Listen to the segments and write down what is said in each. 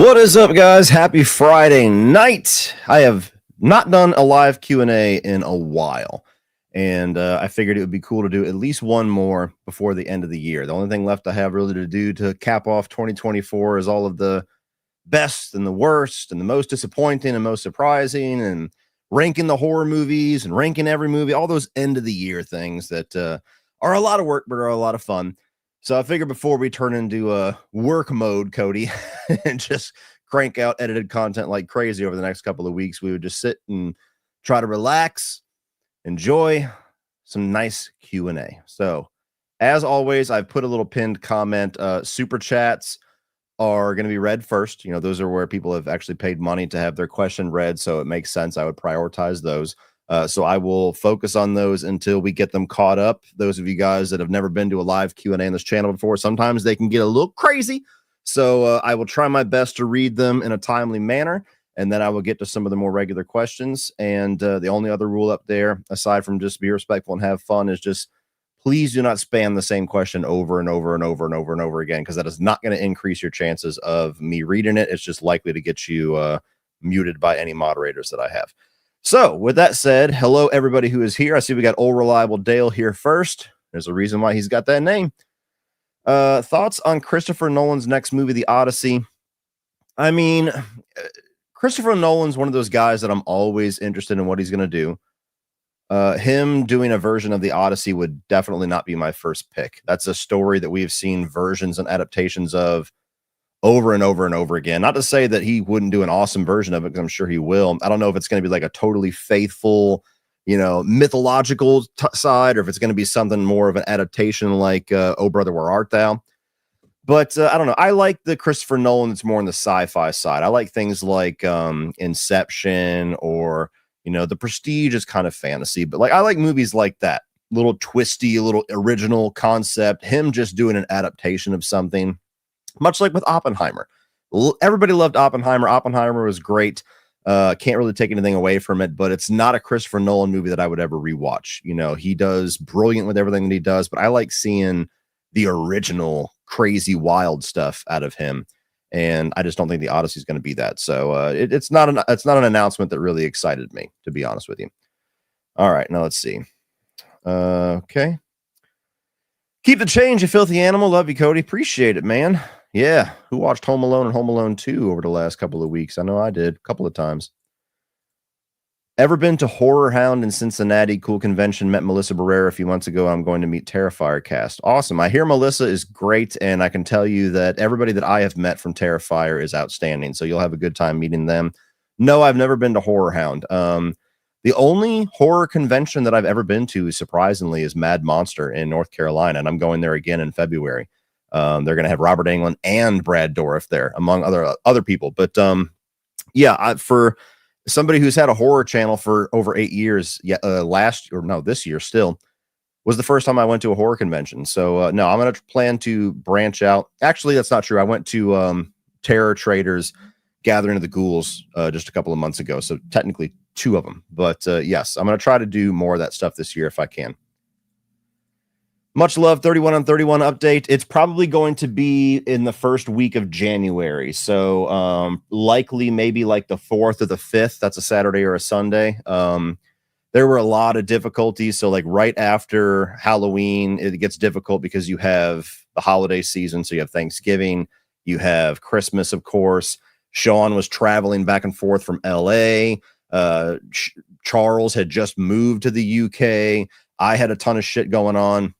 What is up, guys? Happy Friday night. I have not done a live Q&A in a while, and I figured it would be cool to do at least one more before the end of the year. The only thing left I have really to do to cap off 2024 is all of the best and the worst and the most disappointing and most surprising and ranking the horror movies and ranking every movie, all those end of the year things that are a lot of work but are a lot of fun. So I figured before we turn into a work mode, Cody, and just crank out edited content like crazy over the next couple of weeks, we would just sit and try to relax, enjoy some nice Q&A. So as always, I've put a little pinned comment. Super chats are going to be read first. You know, those are where people have actually paid money to have their question read. So it makes sense. I would prioritize those. So I will focus on those until we get them caught up. Those of you guys that have never been to a live Q&A on this channel before, sometimes they can get a little crazy. So I will try my best to read them in a timely manner, and then I will get to some of the more regular questions. And the only other rule up there, aside from just be respectful and have fun, is just please do not spam the same question over and over and over and over and over again, because that is not going to increase your chances of me reading it. It's just likely to get you muted by any moderators that I have. So with that said, hello, everybody who is here. I see we got Old Reliable Dale here first. There's a reason why he's got that name. Thoughts on Christopher Nolan's next movie, The Odyssey? I mean, Christopher Nolan's one of those guys that I'm always interested in what he's going to do. Him doing a version of The Odyssey would definitely not be my first pick. That's a story that we have seen versions and adaptations of over and over and over again. Not to say that he wouldn't do an awesome version of it, because I'm sure he will. I don't know if it's going to be like a totally faithful, you know, mythological side, or if it's going to be something more of an adaptation like Oh Brother, Where Art Thou? But I don't know. I like the Christopher Nolan that's more on the sci-fi side. I like things like Inception, or, you know, The Prestige is kind of fantasy. But like, I like movies like that. Little twisty, a little original concept. Him just doing an adaptation of something. Much like with Oppenheimer. Everybody loved Oppenheimer. Oppenheimer was great. Can't really take anything away from it, but it's not a Christopher Nolan movie that I would ever rewatch. You know, he does brilliant with everything that he does, but I like seeing the original crazy wild stuff out of him. And I just don't think The Odyssey is going to be that. So it's not an announcement that really excited me, to be honest with you. All right, now let's see. Okay. Keep the change, you filthy animal. Love you, Cody. Appreciate it, man. Yeah, who watched Home Alone and Home Alone 2 over the last couple of weeks? I know I did a couple of times. Ever been to Horror Hound in Cincinnati? Cool convention. Met Melissa Barrera a few months ago. I'm going to meet Terrifier cast. Awesome. I hear Melissa is great, and I can tell you that everybody that I have met from Terrifier is outstanding, so you'll have a good time meeting them. No, I've never been to Horror Hound. The only horror convention that I've ever been to, surprisingly, is Mad Monster in North Carolina, and I'm going there again in February. They're going to have Robert Englund and Brad Dourif there, among other people. But yeah, for somebody who's had a horror channel for over 8 years, this year still was the first time I went to a horror convention. So no, I'm going to plan to branch out. Actually, that's not true. I went to Terror Traders Gathering of the Ghouls just a couple of months ago. So technically 2 of them. But yes, I'm going to try to do more of that stuff this year if I can. Much love, 31 on 31 update. It's probably going to be in the first week of January. So likely maybe like the 4th or the 5th. That's a Saturday or a Sunday. There were a lot of difficulties. So like right after Halloween, it gets difficult because you have the holiday season. So you have Thanksgiving, you have Christmas, of course. Sean was traveling back and forth from LA. Charles had just moved to the UK. I had a ton of shit going on.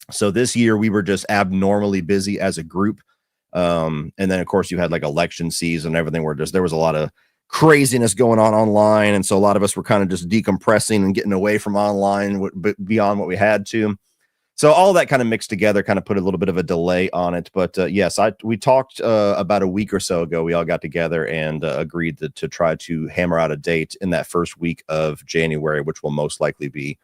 So this year we were just abnormally busy as a group. And then of course you had like election season and everything, there was a lot of craziness going on online. And so a lot of us were kind of just decompressing and getting away from online beyond what we had to. So all that kind of mixed together kind of put a little bit of a delay on it. But yes, we talked about a week or so ago. We all got together and agreed to try to hammer out a date in that first week of January, which will most likely be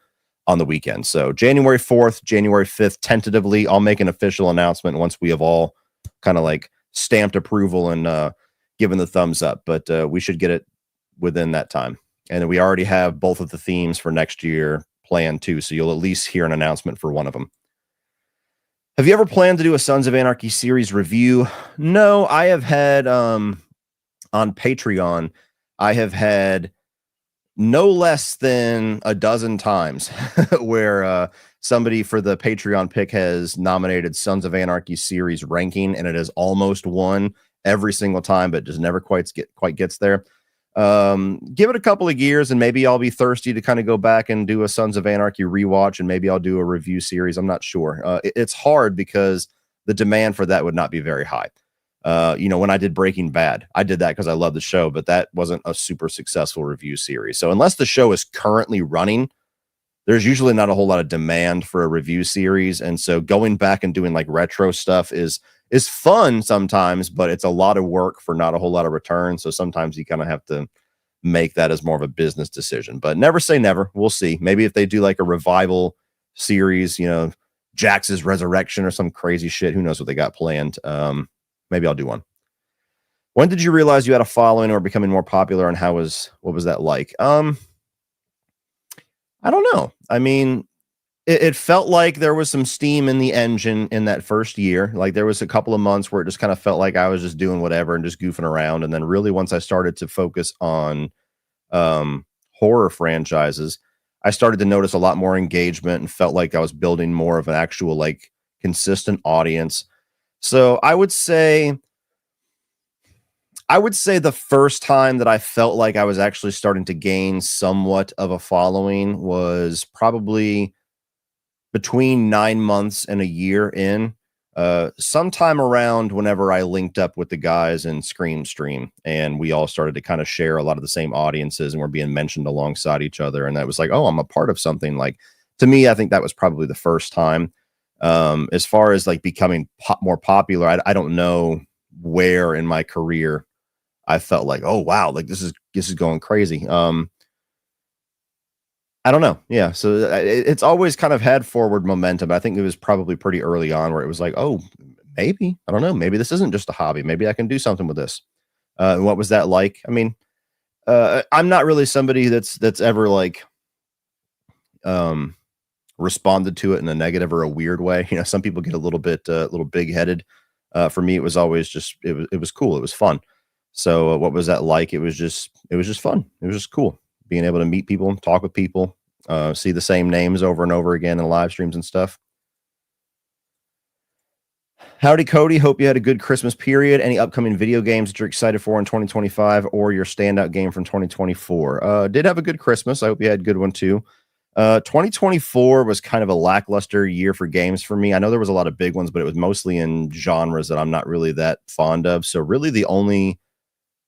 on the weekend. So January 4th, January 5th, tentatively. I'll make an official announcement once we have all kind of like stamped approval and given the thumbs up. But we should get it within that time. And we already have both of the themes for next year planned too. So you'll at least hear an announcement for one of them. Have you ever planned to do a Sons of Anarchy series review? No, I have had on Patreon, I have had no less than a dozen times where somebody for the Patreon pick has nominated Sons of Anarchy series ranking, and it has almost won every single time, but just never quite gets there. Give it a couple of years, and maybe I'll be thirsty to kind of go back and do a Sons of Anarchy rewatch, and maybe I'll do a review series. I'm not sure. It's hard because the demand for that would not be very high. When I did Breaking Bad, I did that because I love the show, but that wasn't a super successful review series. So unless the show is currently running, there's usually not a whole lot of demand for a review series. And so going back and doing like retro stuff is fun sometimes, but it's a lot of work for not a whole lot of return. So sometimes you kind of have to make that as more of a business decision, but never say never. We'll see. Maybe if they do like a revival series, Jax's Resurrection or some crazy shit, who knows what they got planned. Maybe I'll do one. When did you realize you had a following or becoming more popular, and what was that like? I don't know. I mean, it felt like there was some steam in the engine in that first year. Like there was a couple of months where it just kind of felt like I was just doing whatever and just goofing around. And then really once I started to focus on horror franchises, I started to notice a lot more engagement and felt like I was building more of an actual like consistent audience. So I would say the first time that I felt like I was actually starting to gain somewhat of a following was probably between 9 months and a year in, sometime around whenever I linked up with the guys in Scream Stream, and we all started to kind of share a lot of the same audiences and we're being mentioned alongside each other. And that was like, oh, I'm a part of something. Like, to me, I think that was probably the first time. As far as like becoming more popular, I don't know where in my career I felt like, oh wow, like this is going crazy. I don't know. Yeah, so it's always kind of had forward momentum. I think it was probably pretty early on where it was like, oh, maybe, I don't know, maybe this isn't just a hobby. Maybe I can do something with this. And what was that like? I mean, I'm not really somebody that's ever like responded to it in a negative or a weird way. Some people get a little big headed. For me, it was always just, it was cool. It was fun. So what was that like? It was just fun. It was just cool being able to meet people, talk with people, see the same names over and over again in live streams and stuff. Howdy, Cody. Hope you had a good Christmas period. Any upcoming video games that you're excited for in 2025 or your standout game from 2024? Did have a good Christmas. I hope you had a good one too. 2024 was kind of a lackluster year for games for me. I know there was a lot of big ones, but it was mostly in genres that I'm not really that fond of. So really the only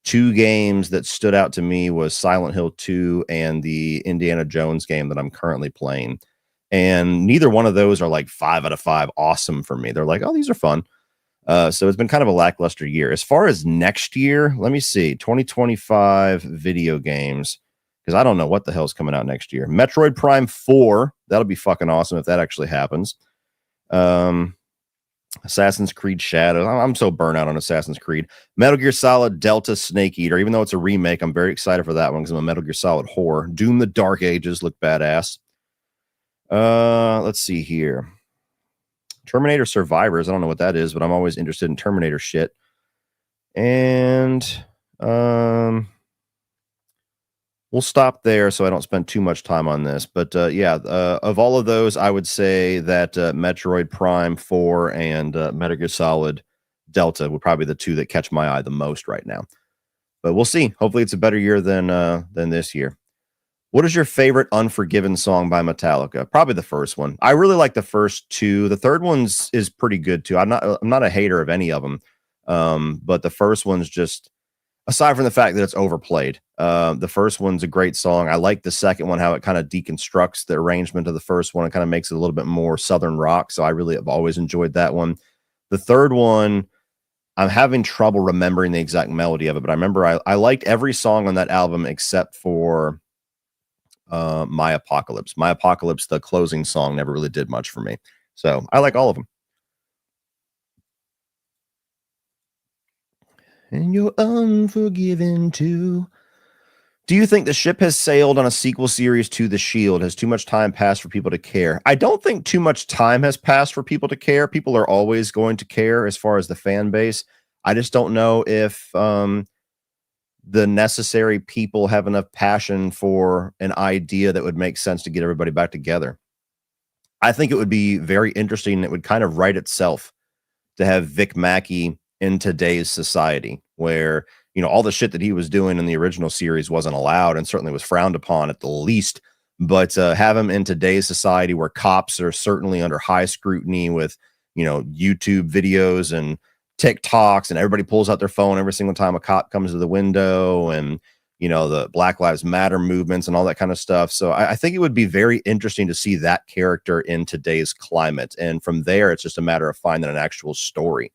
two games that stood out to me was Silent Hill 2 and the Indiana Jones game that I'm currently playing. And neither one of those are like 5 out of 5 awesome for me. They're like, oh, these are fun. So it's been kind of a lackluster year. As far as next year, let me see, 2025 video games, because I don't know what the hell's coming out next year. Metroid Prime 4, that'll be fucking awesome if that actually happens. Assassin's Creed Shadows. I'm so burnt out on Assassin's Creed. Metal Gear Solid Delta Snake Eater. Even though it's a remake, I'm very excited for that one because I'm a Metal Gear Solid whore. Doom the Dark Ages look badass. Let's see here. Terminator Survivors. I don't know what that is, but I'm always interested in Terminator shit. And we'll stop there so I don't spend too much time on this. But of all of those, I would say that Metroid Prime 4 and Metal Gear Solid Delta would probably be the two that catch my eye the most right now. But we'll see. Hopefully it's a better year than this year. What is your favorite Unforgiven song by Metallica? Probably the first one. I really like the first two. The third one's is pretty good too. I'm not a hater of any of them. But the first one's just, aside from the fact that it's overplayed, the first one's a great song. I like the second one, how it kind of deconstructs the arrangement of the first one and kind of makes it a little bit more Southern rock. So I really have always enjoyed that one. The third one, I'm having trouble remembering the exact melody of it, but I remember I liked every song on that album except for My Apocalypse. My Apocalypse, the closing song, never really did much for me. So I like all of them. And you're unforgiven too. Do you think the ship has sailed on a sequel series to The Shield? Has too much time passed for people to care? I don't think too much time has passed for people to care. People are always going to care as far as the fan base. I just don't know if the necessary people have enough passion for an idea that would make sense to get everybody back together. I think it would be very interesting. It would kind of write itself to have Vic Mackey in today's society where, all the shit that he was doing in the original series wasn't allowed and certainly was frowned upon at the least. But have him in today's society where cops are certainly under high scrutiny with, YouTube videos and TikToks, and everybody pulls out their phone every single time a cop comes to the window, and, the Black Lives Matter movements and all that kind of stuff. So I think it would be very interesting to see that character in today's climate. And from there, it's just a matter of finding an actual story.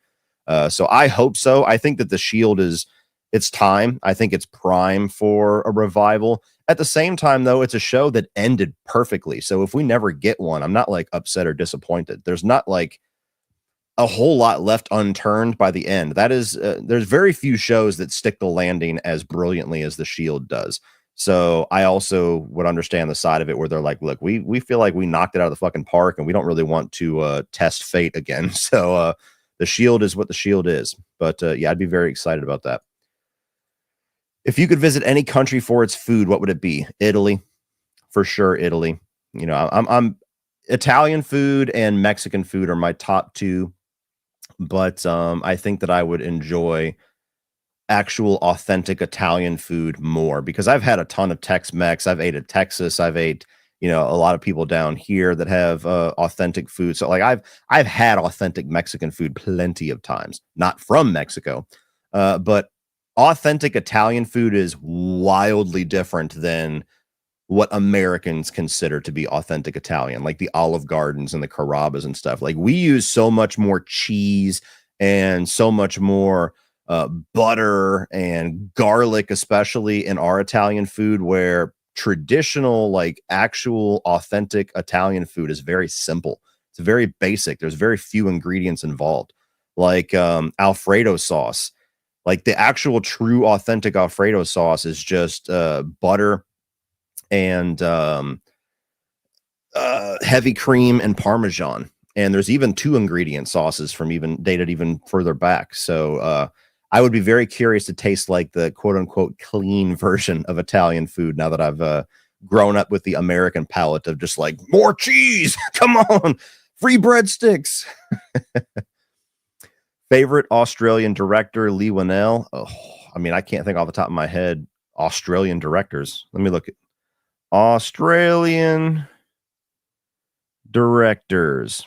So I hope so. I think that The Shield it's time. I think it's prime for a revival. At the same time, though, it's a show that ended perfectly. So if we never get one, I'm not like upset or disappointed. There's not like a whole lot left unturned by the end. That is, there's very few shows that stick the landing as brilliantly as The Shield does. So I also would understand the side of it where they're like, look, we feel like we knocked it out of the fucking park and we don't really want to test fate again. So The Shield is what The Shield is. But yeah, I'd be very excited about that. If you could visit any country for its food, what would it be? Italy, for sure. Italy. I'm Italian food and Mexican food are my top two. But I think that I would enjoy actual authentic Italian food more because I've had a ton of Tex-Mex. I've ate at Texas. I've ate, a lot of people down here that have authentic food. So like I've had authentic Mexican food plenty of times, not from Mexico, but authentic Italian food is wildly different than what Americans consider to be authentic Italian, like the Olive Gardens and the Carrabba's and stuff. Like we use so much more cheese and so much more butter and garlic, especially in our Italian food, where traditional, like actual authentic Italian food is very simple. It's very basic. There's very few ingredients involved, like Alfredo sauce. Like the actual true authentic Alfredo sauce is just butter and heavy cream and Parmesan. And there's even 2 ingredient sauces from even dated even further back. So I would be very curious to taste like the quote unquote clean version of Italian food now that I've grown up with the American palate of just like more cheese. Come on, free breadsticks. Favorite Australian director, Lee Winnell. Oh, I mean, I can't think off the top of my head. Australian directors. Let me look at Australian directors.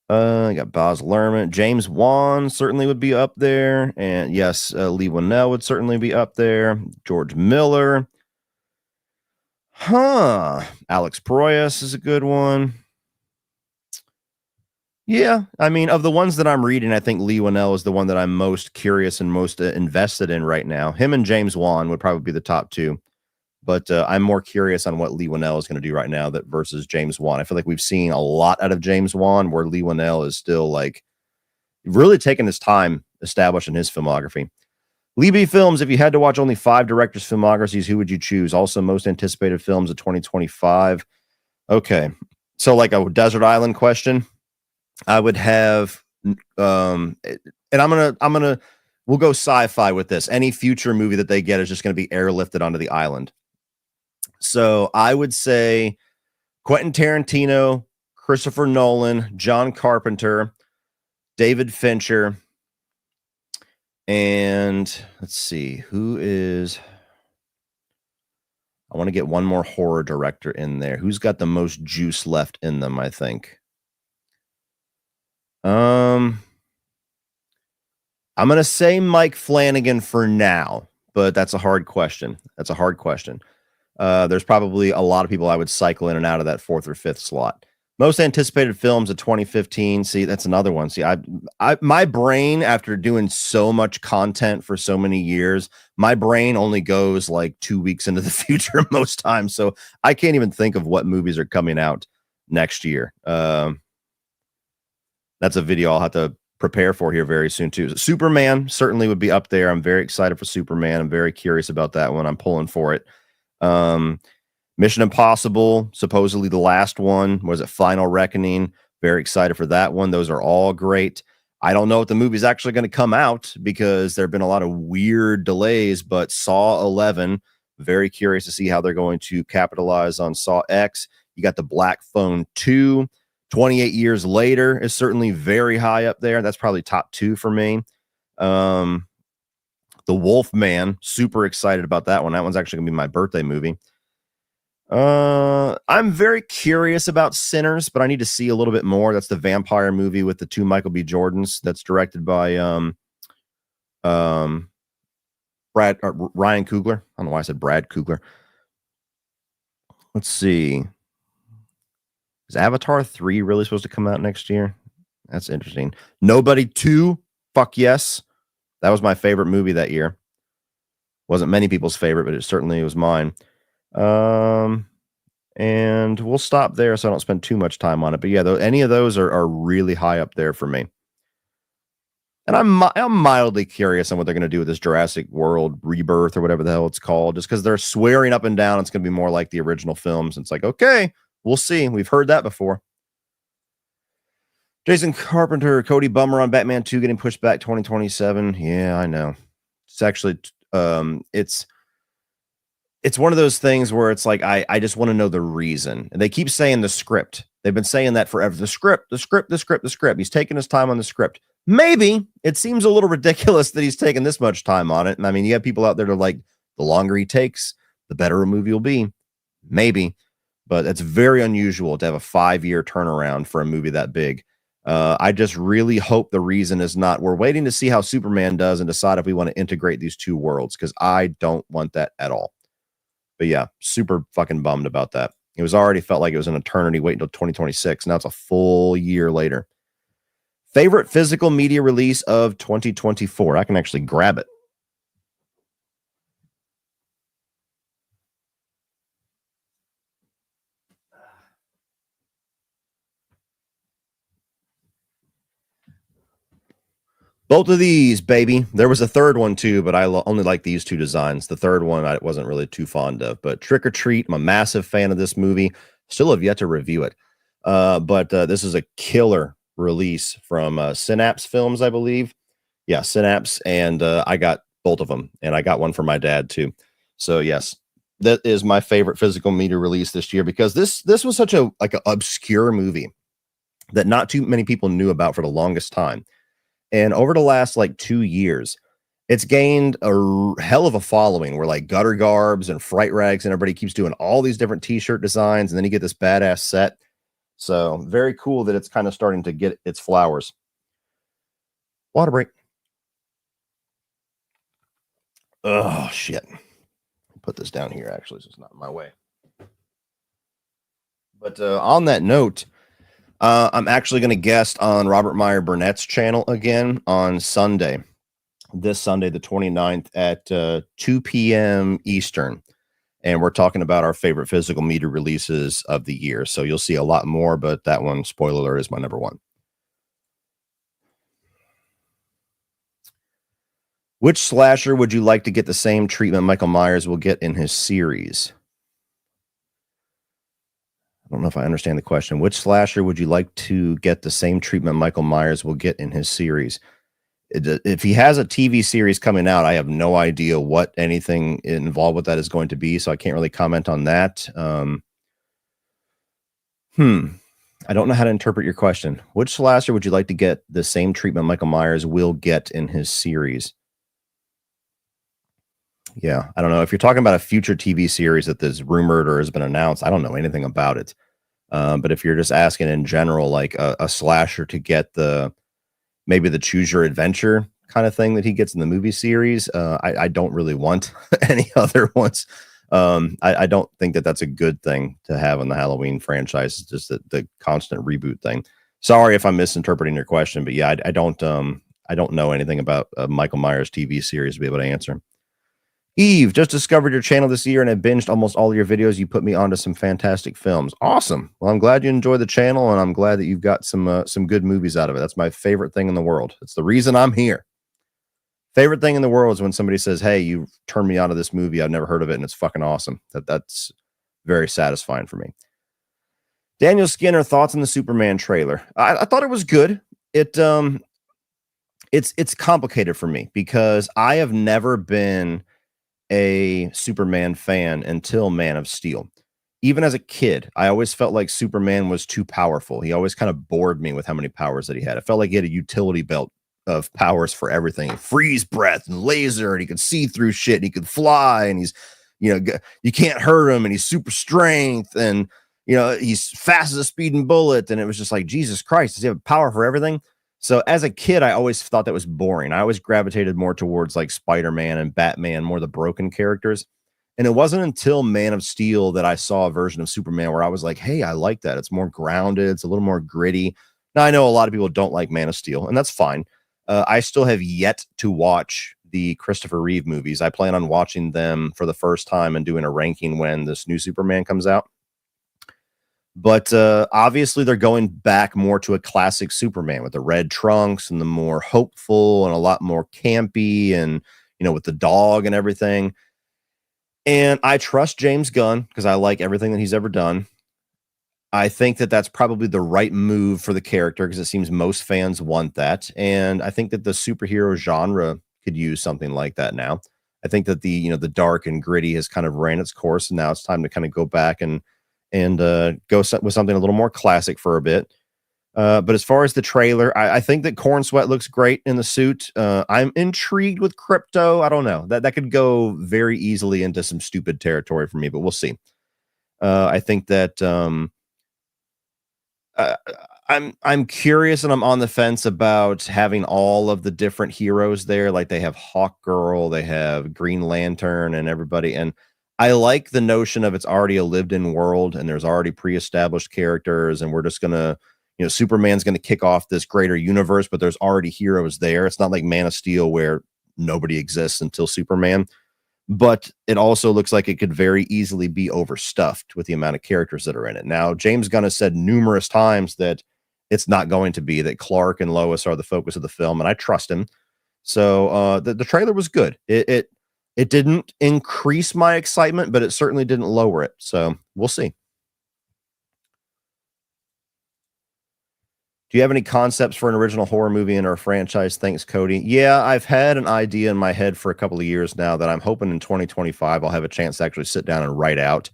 I got Baz Luhrmann. James Wan certainly would be up there. And yes, Lee Winnell would certainly be up there. George Miller. Alex Proyas is a good one. Yeah, I mean, of the ones that I'm reading, I think Lee Winnell is the one that I'm most curious and most invested in right now. Him and James Wan would probably be the top 2. But I'm more curious on what Lee Winnell is going to do right now that versus James Wan. I feel like we've seen a lot out of James Wan, where Lee Winnell is still like really taking his time establishing his filmography. Lee B. Films, if you had to watch only 5 directors' filmographies, who would you choose? Also, most anticipated films of 2025. Okay, so like a desert island question, I would have, and we'll go sci-fi with this. Any future movie that they get is just going to be airlifted onto the island. So I would say Quentin Tarantino, Christopher Nolan, John Carpenter, David Fincher, and let's see, who is... I want to get one more horror director in there. Who's got the most juice left in them, I think? I'm going to say Mike Flanagan for now, but that's a hard question. There's probably a lot of people I would cycle in and out of that 4th or 5th slot. Most anticipated films of 2015. See, that's another one. See, my brain, after doing so much content for so many years, my brain only goes like 2 weeks into the future most times. So I can't even think of what movies are coming out next year. That's a video I'll have to prepare for here very soon too. Superman certainly would be up there. I'm very excited for Superman. I'm very curious about that one. I'm pulling for it. Mission Impossible, supposedly the last one, was it Final Reckoning? Very excited for that one. Those are all great. I don't know if the movie's actually going to come out because there have been a lot of weird delays, but Saw 11, very curious to see how they're going to capitalize on Saw X. You got the Black Phone 2. 28 years later is certainly very high up there. That's probably top 2 for me. The Wolf Man, super excited about that one. That one's actually going to be my birthday movie. I'm very curious about Sinners, but I need to see a little bit more. That's the vampire movie with the 2 Michael B. Jordans. That's directed by Ryan Coogler. I don't know why I said Brad Coogler. Let's see. Is Avatar 3 really supposed to come out next year? That's interesting. Nobody 2. Fuck yes. That was my favorite movie that year. Wasn't many people's favorite, but it certainly was mine. And we'll stop there so I don't spend too much time on it. But yeah, any of those are really high up there for me. And I'm mildly curious on what they're going to do with this Jurassic World Rebirth or whatever the hell it's called, just because they're swearing up and down it's going to be more like the original films. It's like, okay, we'll see. We've heard that before. Jason Carpenter, Cody Bummer on Batman 2 getting pushed back 2027. Yeah, I know. It's actually it's one of those things where it's like I just want to know the reason. And they keep saying the script. They've been saying that forever. The script. He's taking his time on the script. Maybe it seems a little ridiculous that he's taking this much time on it. And I mean, you have people out there that are like, the longer he takes, the better a movie will be. Maybe, but it's very unusual to have a 5-year turnaround for a movie that big. I just really hope the reason is not we're waiting to see how Superman does and decide if we want to integrate these 2 worlds, because I don't want that at all. But yeah, super fucking bummed about that. It was already felt like it was an eternity waiting until 2026. Now it's a full year later. Favorite physical media release of 2024. I can actually grab it. Both of these, baby. There was a third one too, but I only like these 2 designs. The third one I wasn't really too fond of. But Trick or Treat, I'm a massive fan of this movie. Still have yet to review it. But this is a killer release from Synapse Films, I believe. Yeah, Synapse, and I got both of them, and I got one for my dad too. So yes, that is my favorite physical media release this year, because this was such a an obscure movie that not too many people knew about for the longest time. And over the last 2 years, it's gained a hell of a following where Gutter Garbs and Fright Rags and everybody keeps doing all these different t-shirt designs. And then you get this badass set. So very cool that it's kind of starting to get its flowers. Water break. Oh, shit. Put this down here, actually, so it's not in my way. But on that note, I'm actually going to guest on Robert Meyer Burnett's channel again on Sunday. This Sunday, the 29th at 2 p.m. Eastern. And we're talking about our favorite physical media releases of the year. So you'll see a lot more, but that one, spoiler alert, is my number 1. Which slasher would you like to get the same treatment Michael Myers will get in his series? I don't know if I understand the question. Which slasher would you like to get the same treatment Michael Myers will get in his series? If he has a TV series coming out, I have no idea what anything involved with that is going to be, so I can't really comment on that. I don't know how to interpret your question. Which slasher would you like to get the same treatment Michael Myers will get in his series? Yeah, I don't know. If you're talking about a future TV series that is rumored or has been announced, I don't know anything about it. But if you're just asking in general, like a slasher to get maybe the choose your adventure kind of thing that he gets in the movie series, I don't really want any other ones. I don't think that that's a good thing to have in the Halloween franchise. It's just the constant reboot thing. Sorry if I'm misinterpreting your question, but yeah, I don't know anything about Michael Myers TV series to be able to answer. Eve, just discovered your channel this year and have binged almost all your videos. You put me onto some fantastic films. Awesome. Well, I'm glad you enjoy the channel, and I'm glad that you've got some good movies out of it. That's my favorite thing in the world. It's the reason I'm here. Favorite thing in the world is when somebody says, hey, you turned me onto this movie. I've never heard of it, and it's fucking awesome. That's very satisfying for me. Daniel Skinner, thoughts on the Superman trailer? I thought it was good. It's complicated for me because I have never been a Superman fan until Man of Steel. Even as a kid, I always felt like Superman was too powerful. He always kind of bored me with how many powers that he had. It felt like he had a utility belt of powers for everything. Freeze breath and laser, and he could see through shit, and he could fly, and he's, you can't hurt him, and he's super strength, and he's fast as a speeding bullet. And it was just like, Jesus Christ, does he have power for everything? So as a kid, I always thought that was boring. I always gravitated more towards like Spider-Man and Batman, more the broken characters. And it wasn't until Man of Steel that I saw a version of Superman where I was like, hey, I like that. It's more grounded, it's a little more gritty. Now, I know a lot of people don't like Man of Steel, and that's fine. I still have yet to watch the Christopher Reeve movies. I plan on watching them for the first time and doing a ranking when this new Superman comes out. But obviously, they're going back more to a classic Superman with the red trunks and the more hopeful and a lot more campy, and with the dog and everything. And I trust James Gunn because I like everything that he's ever done. I think that that's probably the right move for the character because it seems most fans want that. And I think that the superhero genre could use something like that now. I think that the dark and gritty has kind of ran its course, and now it's time to kind of go back and go with something a little more classic for a bit. But as far as the trailer, I think that Corn Sweat looks great in the suit. I'm intrigued with Crypto. I don't know, that could go very easily into some stupid territory for me, but we'll see. I think that uh, I'm curious, and I'm on the fence about having all of the different heroes there. Like they have Hawk Girl, they have Green Lantern, and everybody. And I like the notion of it's already a lived-in world, and there's already pre-established characters, and we're just gonna, Superman's gonna kick off this greater universe, but there's already heroes there. It's not like Man of Steel where nobody exists until Superman. But it also looks like it could very easily be overstuffed with the amount of characters that are in it. Now, James Gunn has said numerous times that it's not going to be, that Clark and Lois are the focus of the film, and I trust him. So the trailer was good. It didn't increase my excitement, but it certainly didn't lower it. So we'll see. Do you have any concepts for an original horror movie in our franchise? Thanks, Cody. Yeah, I've had an idea in my head for a couple of years now that I'm hoping in 2025 I'll have a chance to actually sit down and write out,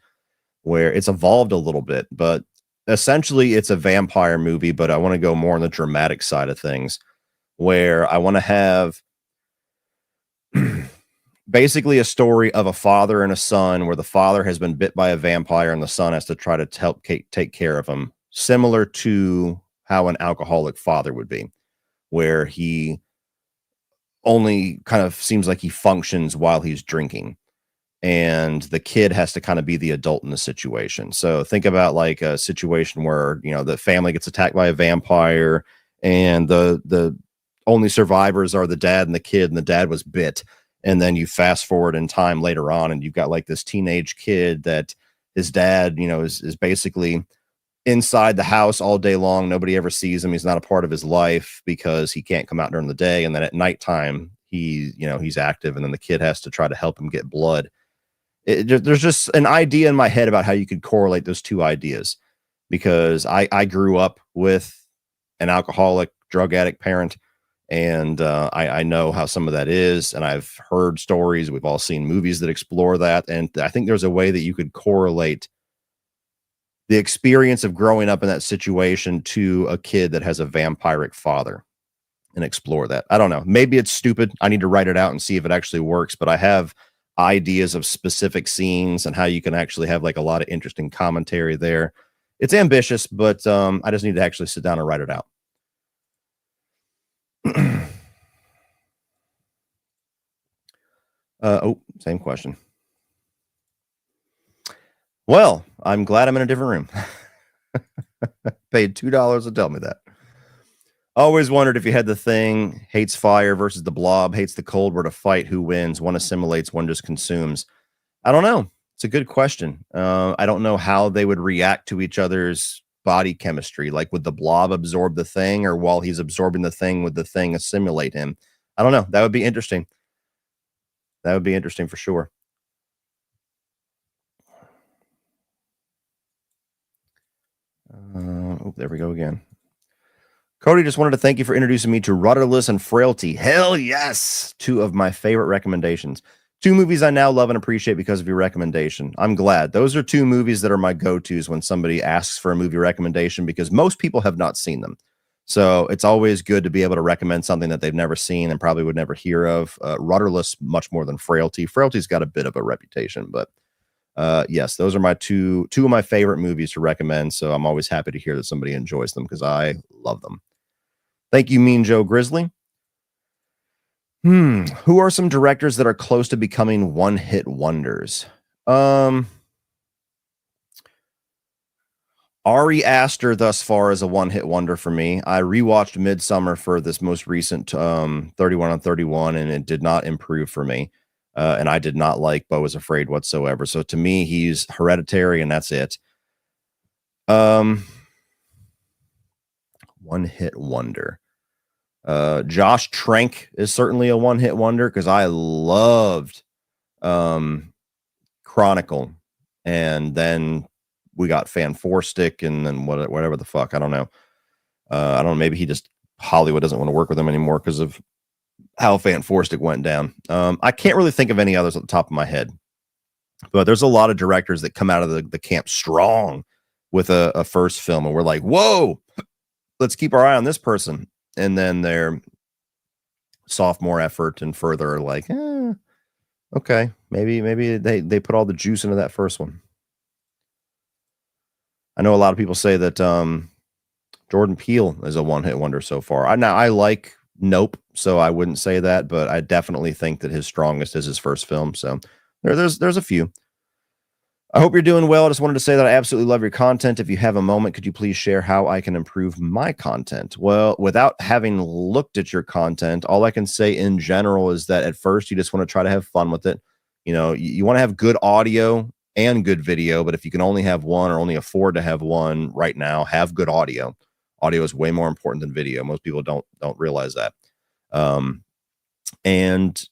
where it's evolved a little bit, but essentially it's a vampire movie, but I want to go more on the dramatic side of things, where I want to have basically a story of a father and a son where the father has been bit by a vampire and the son has to try to help take care of him, similar to how an alcoholic father would be, where he only kind of seems like he functions while he's drinking, and the kid has to kind of be the adult in the situation. So think about like a situation where, the family gets attacked by a vampire, and the only survivors are the dad and the kid, and the dad was bit. And then you fast forward in time later on, and you've got like this teenage kid that his dad, is basically inside the house all day long. Nobody ever sees him. He's not a part of his life because he can't come out during the day. And then at nighttime, he's active. And then the kid has to try to help him get blood. There's just an idea in my head about how you could correlate those two ideas, because I grew up with an alcoholic, drug addict parent, and I know how some of that is, and I've heard stories. We've all seen movies that explore that, and I think there's a way that you could correlate the experience of growing up in that situation to a kid that has a vampiric father and explore that. I don't know. Maybe it's stupid. I need to write it out and see if it actually works, but I have ideas of specific scenes and how you can actually have like a lot of interesting commentary there. It's ambitious, but I just need to actually sit down and write it out. Same question. Well, I'm glad I'm in a different room. Paid $2 to tell me that. Always wondered if you had the thing, hates fire versus the blob, hates the cold, were to fight, who wins? One assimilates, one just consumes. I don't know. It's a good question. I don't know how they would react to each other's body chemistry. Like, would the blob absorb the thing, or while he's absorbing the thing, would the thing assimilate him? I don't know. That would be interesting. That would be interesting for sure. There we go again. Cody, just wanted to thank you for introducing me to Rudderless and Frailty. Hell yes! Two of my favorite recommendations. Two movies I now love and appreciate because of your recommendation. I'm glad. Those are two movies that are my go-tos when somebody asks for a movie recommendation because most people have not seen them. So it's always good to be able to recommend something that they've never seen and probably would never hear of. Rudderless, much more than Frailty. Frailty's got a bit of a reputation, but yes, those are my two of my favorite movies to recommend. So I'm always happy to hear that somebody enjoys them because I love them. Thank you, Mean Joe Grizzly. Who are some directors that are close to becoming one-hit wonders? Ari Aster thus far is a one-hit wonder for me. I rewatched Midsummer for this most recent 31 on 31, and it did not improve for me. And I did not like Beau is Afraid whatsoever. So to me, he's Hereditary, and that's it. One-hit wonder. Josh Trank is certainly a one-hit wonder because I loved Chronicle, and then we got Fan Four Stick, and then whatever the fuck, I don't know. I don't know. Maybe he just Hollywood doesn't want to work with him anymore because of how Fan Four Stick went down. I can't really think of any others at the top of my head, but there's a lot of directors that come out of the camp strong with a first film, and we're like, whoa, let's keep our eye on this person. And then their sophomore effort and further like, okay, maybe they put all the juice into that first one. I know a lot of people say that Jordan Peele is a one-hit wonder so far. I like Nope, so I wouldn't say that, but I definitely think that his strongest is his first film. So there's a few. I hope you're doing well. I just wanted to say that I absolutely love your content. If you have a moment, could you please share how I can improve my content? Well, without having looked at your content, all I can say in general is that at first you just want to try to have fun with it. You know, you want to have good audio and good video, but if you can only have one or only afford to have one right now, have good audio. Audio is way more important than video. Most people don't realize that. And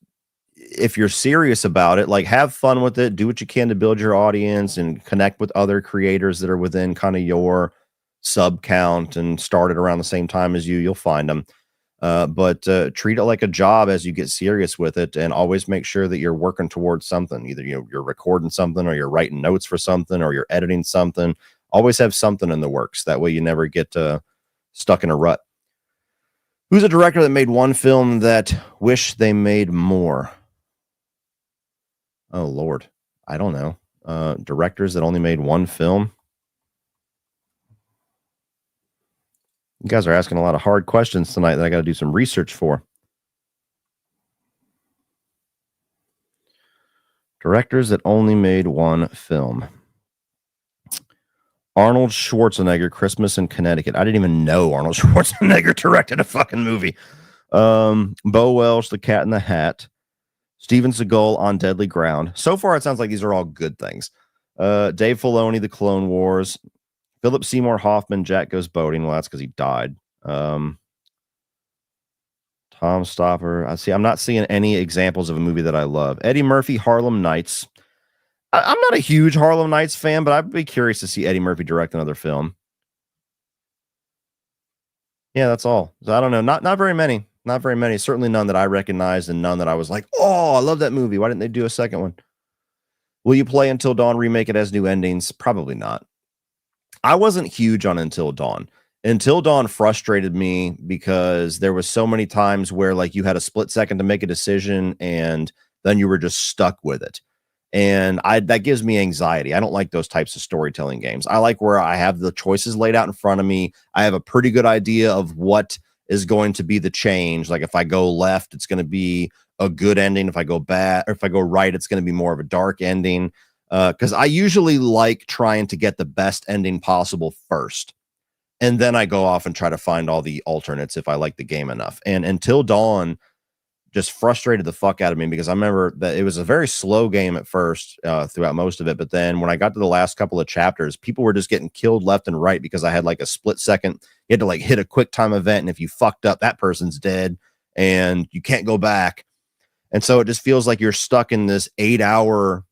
if you're serious about it, like, have fun with it, do what you can to build your audience and connect with other creators that are within kind of your sub count and started around the same time as you'll find them. But treat it like a job as you get serious with it, and always make sure that you're working towards something. Either you're recording something, or you're writing notes for something, or you're editing something. Always have something in the works. That way you never get stuck in a rut. Who's a director that made one film that wish they made more? Oh, Lord. I don't know. Directors that only made one film. You guys are asking a lot of hard questions tonight that I got to do some research for. Directors that only made one film. Arnold Schwarzenegger, Christmas in Connecticut. I didn't even know Arnold Schwarzenegger directed a fucking movie. Bo Welch, The Cat in the Hat. Steven Seagal, On Deadly Ground. So far, it sounds like these are all good things. Dave Filoni, The Clone Wars. Philip Seymour Hoffman, Jack Goes Boating. Well, that's because he died. Tom Stopper. I'm not seeing any examples of a movie that I love. Eddie Murphy, Harlem Nights. I'm not a huge Harlem Nights fan, but I'd be curious to see Eddie Murphy direct another film. Yeah, that's all. So I don't know. Not very many. Not very many. Certainly none that I recognized, and none that I was like, oh, I love that movie. Why didn't they do a second one? Will you play Until Dawn remake it as new endings? Probably not. I wasn't huge on Until Dawn. Until Dawn frustrated me because there was so many times where, like, you had a split second to make a decision and then you were just stuck with it. And that gives me anxiety. I don't like those types of storytelling games. I like where I have the choices laid out in front of me. I have a pretty good idea of what is going to be the change. Like, if I go left, it's going to be a good ending. If I go bad, or if I go right, it's going to be more of a dark ending. Because I usually like trying to get the best ending possible first. And then I go off and try to find all the alternates if I like the game enough. And Until Dawn just frustrated the fuck out of me because I remember that it was a very slow game at first throughout most of it. But then when I got to the last couple of chapters, people were just getting killed left and right because I had like a split second. You had to like hit a quick time event. And if you fucked up, that person's dead and you can't go back. And so it just feels like you're stuck in this 8-hour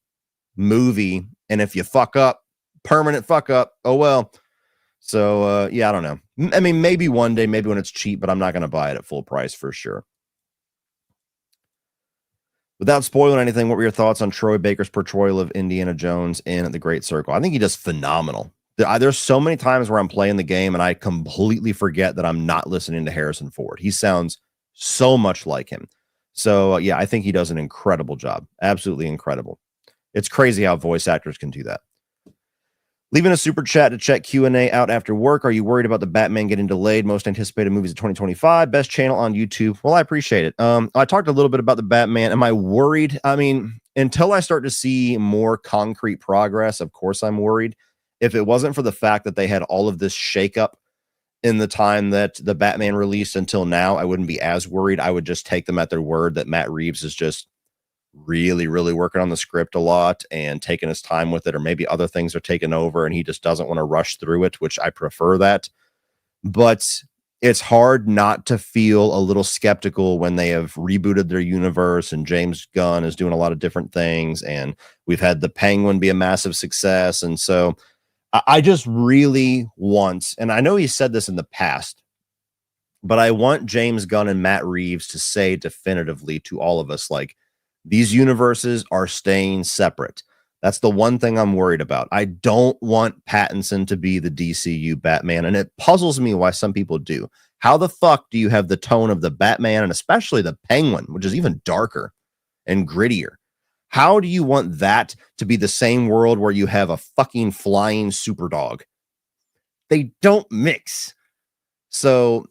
movie. And if you fuck up, permanent fuck up. Oh, well. So, yeah, I don't know. I mean, maybe one day, maybe when it's cheap, but I'm not going to buy it at full price for sure. Without spoiling anything, what were your thoughts on Troy Baker's portrayal of Indiana Jones in The Great Circle? I think he does phenomenal. There's so many times where I'm playing the game and I completely forget that I'm not listening to Harrison Ford. He sounds so much like him. So, yeah, I think he does an incredible job. Absolutely incredible. It's crazy how voice actors can do that. Leaving a super chat to check Q&A out after work. Are you worried about the Batman getting delayed? Most anticipated movies of 2025. Best channel on YouTube. Well, I appreciate it. I talked a little bit about the Batman. Am I worried? I mean, until I start to see more concrete progress, of course I'm worried. If it wasn't for the fact that they had all of this shakeup in the time that the Batman released until now, I wouldn't be as worried. I would just take them at their word that Matt Reeves is just really, really working on the script a lot and taking his time with it, or maybe other things are taking over and he just doesn't want to rush through it, which I prefer that. But it's hard not to feel a little skeptical when they have rebooted their universe and James Gunn is doing a lot of different things. And we've had the Penguin be a massive success. And so I just really want, and I know he said this in the past, but I want James Gunn and Matt Reeves to say definitively to all of us, like, these universes are staying separate. That's the one thing I'm worried about. I don't want Pattinson to be the DCU Batman, and it puzzles me why some people do. How the fuck do you have the tone of the Batman and especially the Penguin, which is even darker and grittier? How do you want that to be the same world where you have a fucking flying super dog? They don't mix. So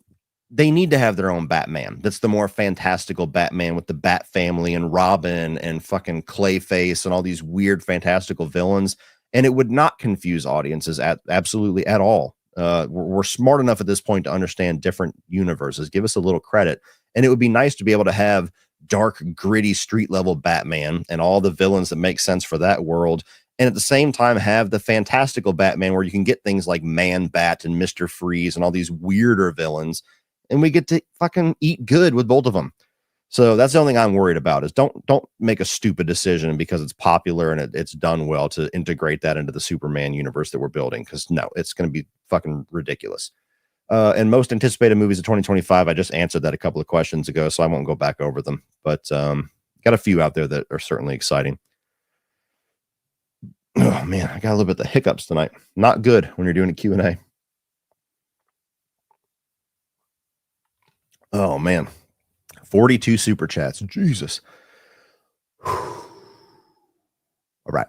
they need to have their own Batman. That's the more fantastical Batman with the Bat family and Robin and fucking Clayface and all these weird fantastical villains. And it would not confuse audiences absolutely at all. We're smart enough at this point to understand different universes. Give us a little credit. And it would be nice to be able to have dark, gritty, street level Batman and all the villains that make sense for that world. And at the same time, have the fantastical Batman where you can get things like Man Bat and Mr. Freeze and all these weirder villains. And we get to fucking eat good with both of them. So that's the only thing I'm worried about is don't make a stupid decision because it's popular and it's done well to integrate that into the Superman universe that we're building. Because no, it's going to be fucking ridiculous. And most anticipated movies of 2025, I just answered that a couple of questions ago, so I won't go back over them. But got a few out there that are certainly exciting. Oh man, I got a little bit of the hiccups tonight. Not good when you're doing a Q&A. Oh man, 42 super chats. Jesus. All right.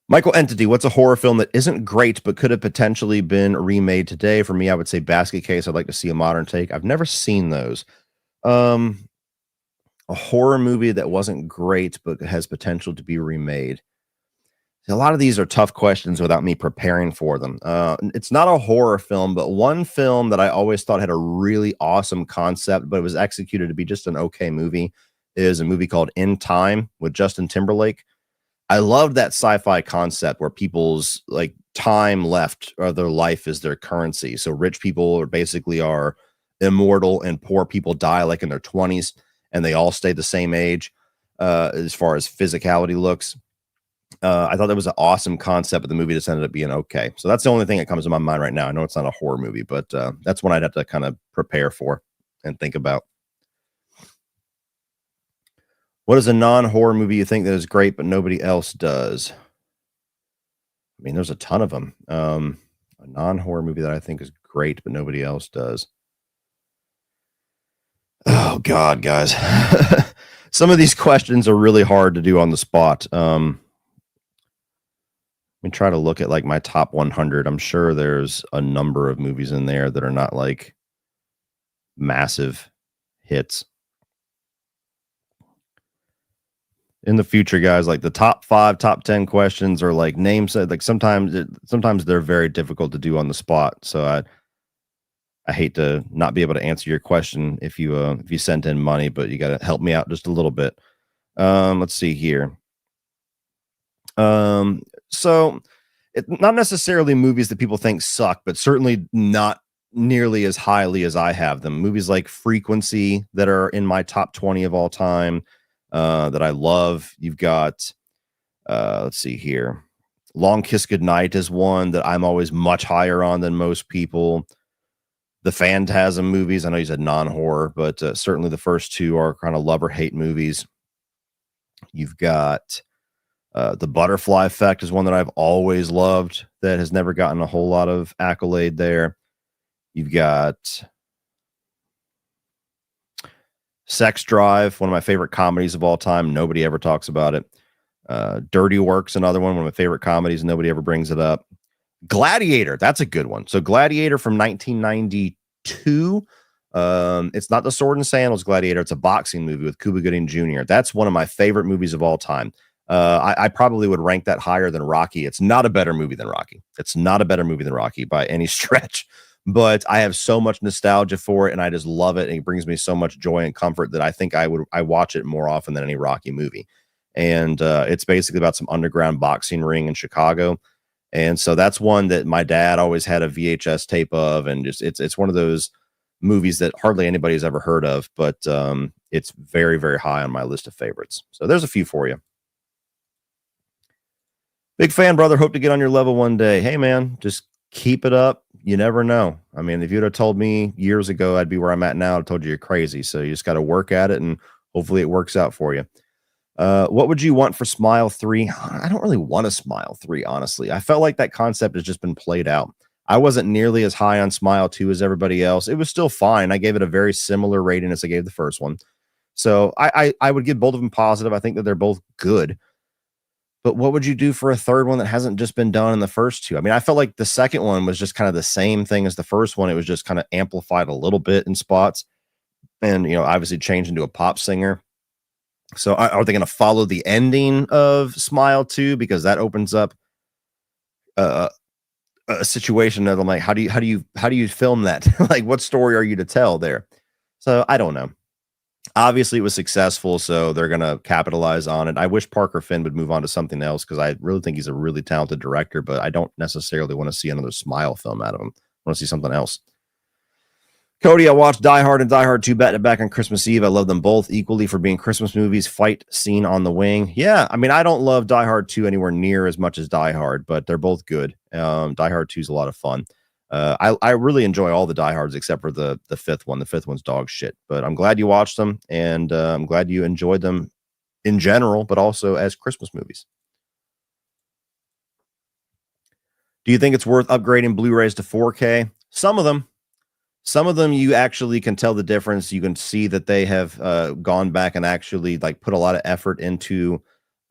Michael Entity, what's a horror film that isn't great but could have potentially been remade today? For me, I would say Basket Case. I'd like to see a modern take. I've never seen those. A horror movie that wasn't great but has potential to be remade. A lot of these are tough questions without me preparing for them. It's not a horror film, but one film that I always thought had a really awesome concept, but it was executed to be just an okay movie, is a movie called In Time with Justin Timberlake. I loved that sci-fi concept where people's like time left or their life is their currency. So rich people are immortal and poor people die like in their 20s and they all stay the same age as far as physicality looks. I thought that was an awesome concept, but the movie just ended up being okay. So that's the only thing that comes to my mind right now. I know it's not a horror movie, but that's one I'd have to kind of prepare for and think about. What is a non-horror movie you think that is great, but nobody else does? I mean, there's a ton of them. A non-horror movie that I think is great, but nobody else does. Oh God, guys. Some of these questions are really hard to do on the spot. Let me try to look at like my top 100. I'm sure there's a number of movies in there that are not like massive hits. In the future, guys, like the top 5, top 10 questions are like names. Like sometimes they're very difficult to do on the spot. So I hate to not be able to answer your question if you sent in money, but you got to help me out just a little bit. Let's see here. So it's not necessarily movies that people think suck, but certainly not nearly as highly as I have them. Movies like Frequency that are in my top 20 of all time, that I love. You've got, let's see here. Long Kiss Goodnight is one that I'm always much higher on than most people. The Phantasm movies, I know you said non-horror, but certainly the first two are kind of love or hate movies. You've got The Butterfly Effect is one that I've always loved that has never gotten a whole lot of accolade there. You've got Sex Drive, one of my favorite comedies of all time. Nobody ever talks about it. Dirty Work's another one of my favorite comedies. Nobody ever brings it up. Gladiator, that's a good one. So Gladiator from 1992. It's not the Sword and Sandals Gladiator. It's a boxing movie with Cuba Gooding Jr. That's one of my favorite movies of all time. I probably would rank that higher than Rocky. It's not a better movie than Rocky. It's not a better movie than Rocky by any stretch, but I have so much nostalgia for it and I just love it. And it brings me so much joy and comfort that I think I watch it more often than any Rocky movie. And it's basically about some underground boxing ring in Chicago. And so that's one that my dad always had a VHS tape of, and just it's one of those movies that hardly anybody's ever heard of, but it's very, very high on my list of favorites. So there's a few for you. Big fan, brother. Hope to get on your level one day. Hey, man, just keep it up. You never know. I mean, if you'd have told me years ago I'd be where I'm at now, I told you you're crazy. So you just got to work at it, and hopefully it works out for you. What would you want for Smile 3? I don't really want a Smile 3, honestly. I felt like that concept has just been played out. I wasn't nearly as high on Smile 2 as everybody else. It was still fine. I gave it a very similar rating as I gave the first one. So I would give both of them positive. I think that they're both good. But what would you do for a third one that hasn't just been done in the first two? I mean, I felt like the second one was just kind of the same thing as the first one. It was just kind of amplified a little bit in spots and, obviously changed into a pop singer. So are they going to follow the ending of Smile 2? Because that opens up a situation that I'm like, how do you film that? Like, what story are you to tell there? So I don't know. Obviously it was successful, so they're going to capitalize on it. I wish Parker Finn would move on to something else because I really think he's a really talented director, but I don't necessarily want to see another Smile film out of him. I want to see something else. Cody, I watched Die Hard and Die Hard 2 back to back on Christmas Eve. I love them both equally for being Christmas movies. Fight scene on the wing. Yeah, I mean, I don't love Die Hard 2 anywhere near as much as Die Hard, but they're both good. Die Hard 2 is a lot of fun. I really enjoy all the Die Hards except for the fifth one. The fifth one's dog shit, but I'm glad you watched them, and I'm glad you enjoyed them in general, but also as Christmas movies. Do you think it's worth upgrading Blu-rays to 4K? Some of them you actually can tell the difference. You can see that they have gone back and actually like put a lot of effort into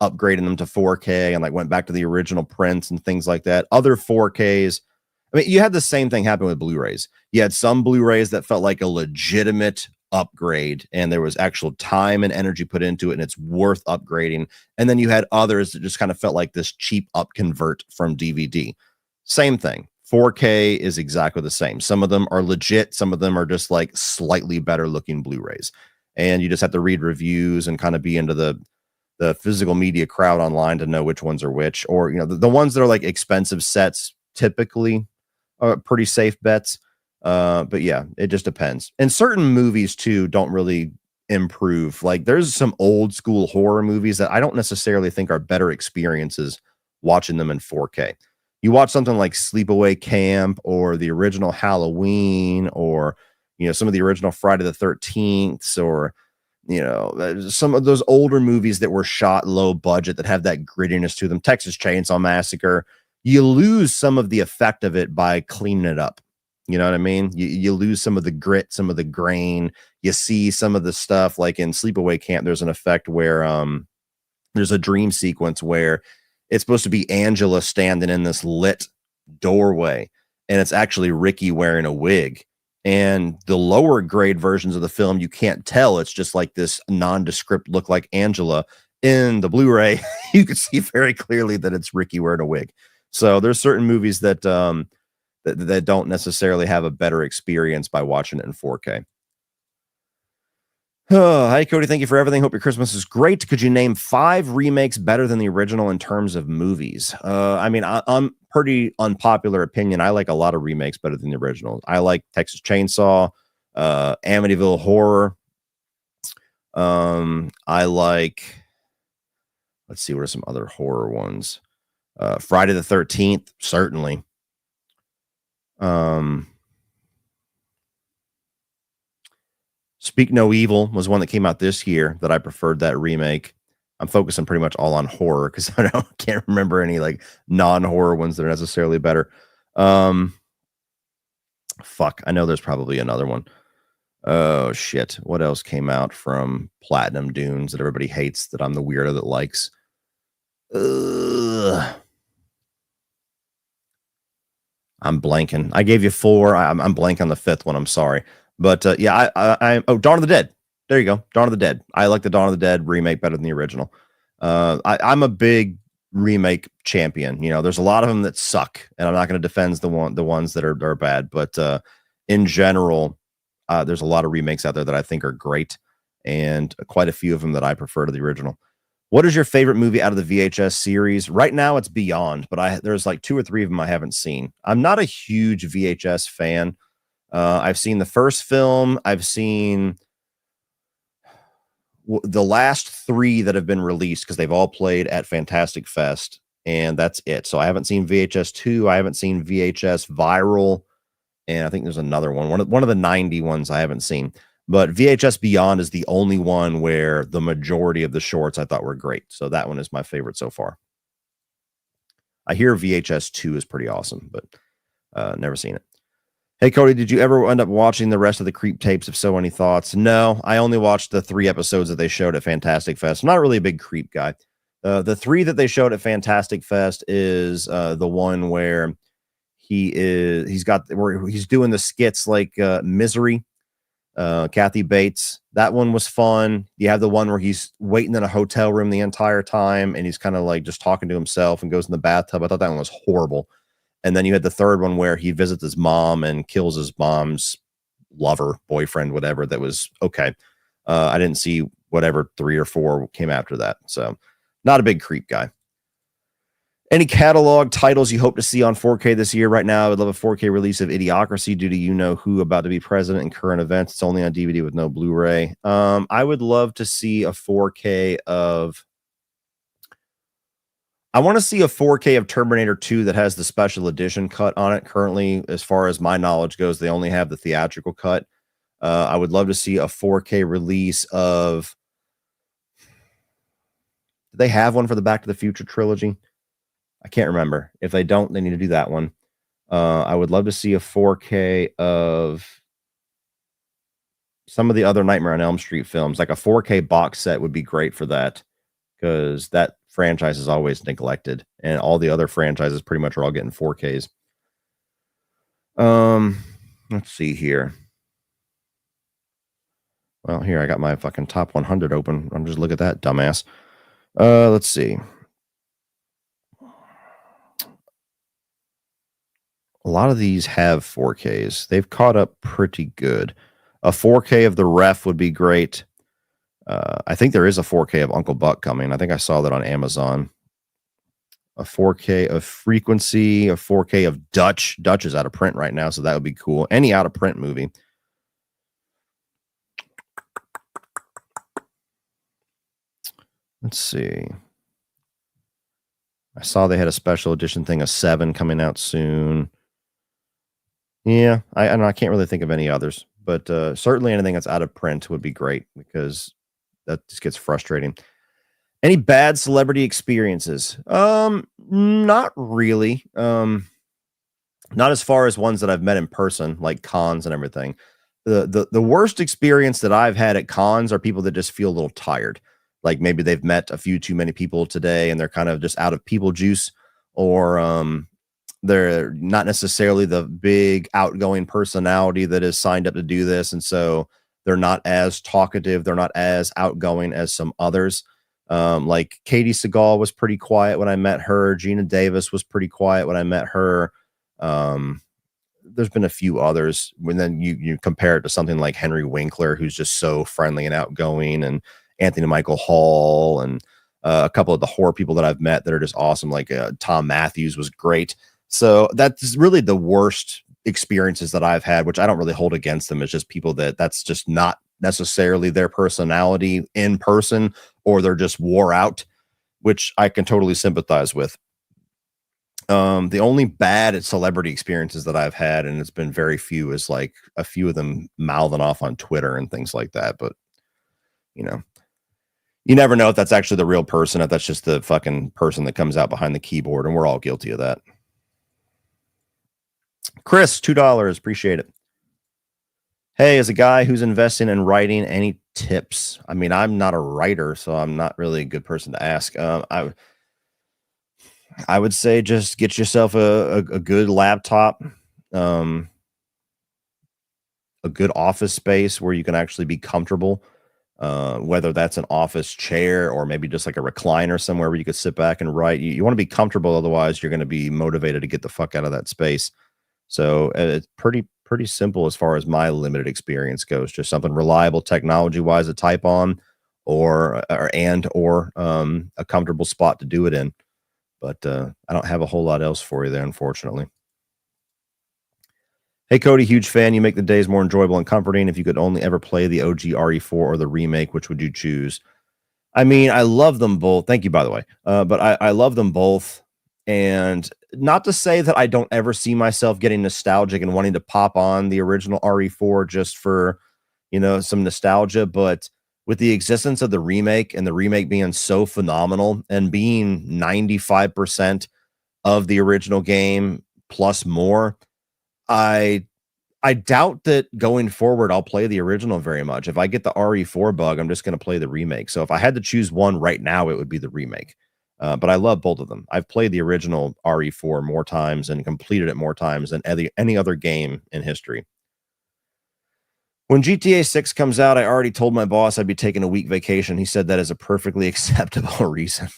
upgrading them to 4K and like went back to the original prints and things like that. Other 4Ks, I mean, you had the same thing happen with Blu-rays. You had some Blu-rays that felt like a legitimate upgrade and there was actual time and energy put into it and it's worth upgrading. And then you had others that just kind of felt like this cheap up convert from DVD. Same thing. 4K is exactly the same. Some of them are legit. Some of them are just like slightly better looking Blu-rays. And you just have to read reviews and kind of be into the physical media crowd online to know which ones are which. Or, the ones that are like expensive sets typically are pretty safe bets. But yeah, it just depends. And certain movies too don't really improve. Like there's some old school horror movies that I don't necessarily think are better experiences watching them in 4K. You watch something like Sleepaway Camp or the original Halloween or, some of the original Friday the 13th or, some of those older movies that were shot low budget that have that grittiness to them, Texas Chainsaw Massacre, you lose some of the effect of it by cleaning it up. You know what I mean? You lose some of the grit, some of the grain. You see some of the stuff like in Sleepaway Camp, there's an effect where there's a dream sequence where it's supposed to be Angela standing in this lit doorway, and it's actually Ricky wearing a wig. And the lower grade versions of the film, you can't tell. It's just like this nondescript look like Angela. In the Blu-ray, you can see very clearly that it's Ricky wearing a wig. So there's certain movies that that don't necessarily have a better experience by watching it in 4K. Hi, Cody. Thank you for everything. Hope your Christmas is great. Could you name 5 remakes better than the original in terms of movies? I mean, I'm pretty unpopular opinion. I like a lot of remakes better than the original. I like Texas Chainsaw, Amityville Horror. I like, let's see, what are some other horror ones? Friday the 13th, certainly. Speak No Evil was one that came out this year that I preferred that remake. I'm focusing pretty much all on horror because can't remember any like non-horror ones that are necessarily better. Fuck, I know there's probably another one. Oh shit, what else came out from Platinum Dunes that everybody hates that I'm the weirdo that likes? I'm blanking. I gave you 4. I'm blanking on the 5th one. I'm sorry, but yeah, I Dawn of the Dead. There you go, Dawn of the Dead. I like the Dawn of the Dead remake better than the original. I'm a big remake champion. You know, there's a lot of them that suck, and I'm not going to defend the ones that are bad, but in general, there's a lot of remakes out there that I think are great, and quite a few of them that I prefer to the original. What is your favorite movie out of the VHS series? Right now, it's Beyond, but there's like 2 or 3 of them I haven't seen. I'm not a huge VHS fan. I've seen the first film. I've seen the last 3 that have been released because they've all played at Fantastic Fest, and that's it. So I haven't seen VHS 2. I haven't seen VHS Viral, and I think there's another one of the 90 ones I haven't seen. But VHS Beyond is the only one where the majority of the shorts I thought were great. So that one is my favorite so far. I hear VHS 2 is pretty awesome, but never seen it. Hey, Cody, did you ever end up watching the rest of the Creep tapes? If so, any thoughts? No, I only watched the 3 episodes that they showed at Fantastic Fest. I'm not really a big Creep guy. The 3 that they showed at Fantastic Fest is the one where he's doing the skits like Misery. Kathy Bates, that one was fun. You have the one where he's waiting in a hotel room the entire time and he's kind of like just talking to himself and goes in the bathtub. I thought that one was horrible. And then you had the third one where he visits his mom and kills his mom's lover, boyfriend, whatever. That was okay. I didn't see whatever 3 or 4 came after that. So not a big Creep guy. Any catalog titles you hope to see on 4K this year? Right now, I would love a 4K release of Idiocracy due to You Know Who about to be president and current events. It's only on DVD with no Blu-ray. I would love to see a 4K of... I want to see a 4K of Terminator 2 that has the special edition cut on it. Currently, as far as my knowledge goes, they only have the theatrical cut. I would love to see a 4K release of... Do they have one for the Back to the Future trilogy? I can't remember. If they don't, they need to do that one. I would love to see a 4K of some of the other Nightmare on Elm Street films. Like a 4K box set would be great for that, because that franchise is always neglected, and all the other franchises pretty much are all getting 4Ks. Let's see here. Well, here I got my fucking top 100 open. I'm just look at that, dumbass. Let's see. A lot of these have 4Ks. They've caught up pretty good. A 4K of The Ref would be great. I think there is a 4K of Uncle Buck coming. I think I saw that on Amazon. A 4K of Frequency, a 4K of Dutch. Dutch is out of print right now, so that would be cool. Any out of print movie. Let's see. I saw they had a special edition thing of 7 coming out soon. Yeah, I can't really think of any others, but certainly anything that's out of print would be great, because that just gets frustrating. Any bad celebrity experiences? Not really. Not as far as ones that I've met in person, like cons and everything. The worst experience that I've had at cons are people that just feel a little tired. Like maybe they've met a few too many people today and they're kind of just out of people juice, or they're not necessarily the big outgoing personality that is signed up to do this. And so they're not as talkative. They're not as outgoing as some others. Like Katie Seagal was pretty quiet when I met her. Gina Davis was pretty quiet when I met her. There's been a few others. When then you compare it to something like Henry Winkler, who's just so friendly and outgoing, and Anthony Michael Hall, and a couple of the horror people that I've met that are just awesome. Like Tom Matthews was great. So that's really the worst experiences that I've had, which I don't really hold against them. It's just people that's just not necessarily their personality in person, or they're just wore out, which I can totally sympathize with. The only bad celebrity experiences that I've had, and it's been very few, is like a few of them mouthing off on Twitter and things like that. But you know, you never know if that's actually the real person, if that's just the fucking person that comes out behind the keyboard, and we're all guilty of that. Chris, $2, appreciate it. Hey, as a guy who's investing in writing, any tips? I mean, I'm not a writer, so I'm not really a good person to ask. I would say just get yourself a good laptop, um, a good office space where you can actually be comfortable. Whether that's an office chair or maybe just like a recliner somewhere where you could sit back and write. You want to be comfortable, otherwise you're going to be motivated to get the fuck out of that space. So it's pretty simple as far as my limited experience goes. Just something reliable technology wise to type on, or a comfortable spot to do it in. But I don't have a whole lot else for you there, unfortunately. Hey, Cody, huge fan. You make the days more enjoyable and comforting. If you could only ever play the OG RE4 or the remake, which would you choose? I mean, I love them both. Thank you, by the way. But I love them both. And not to say that I don't ever see myself getting nostalgic and wanting to pop on the original RE4 just for, some nostalgia. But with the existence of the remake and the remake being so phenomenal and being 95% of the original game plus more, I I doubt that going forward I'll play the original very much. If I get the RE4 bug, I'm just going to play the remake. So if I had to choose one right now, it would be the remake. But I love both of them. I've played the original RE4 more times and completed it more times than any other game in history. When GTA 6 comes out, I already told my boss I'd be taking a week vacation. He said that is a perfectly acceptable reason.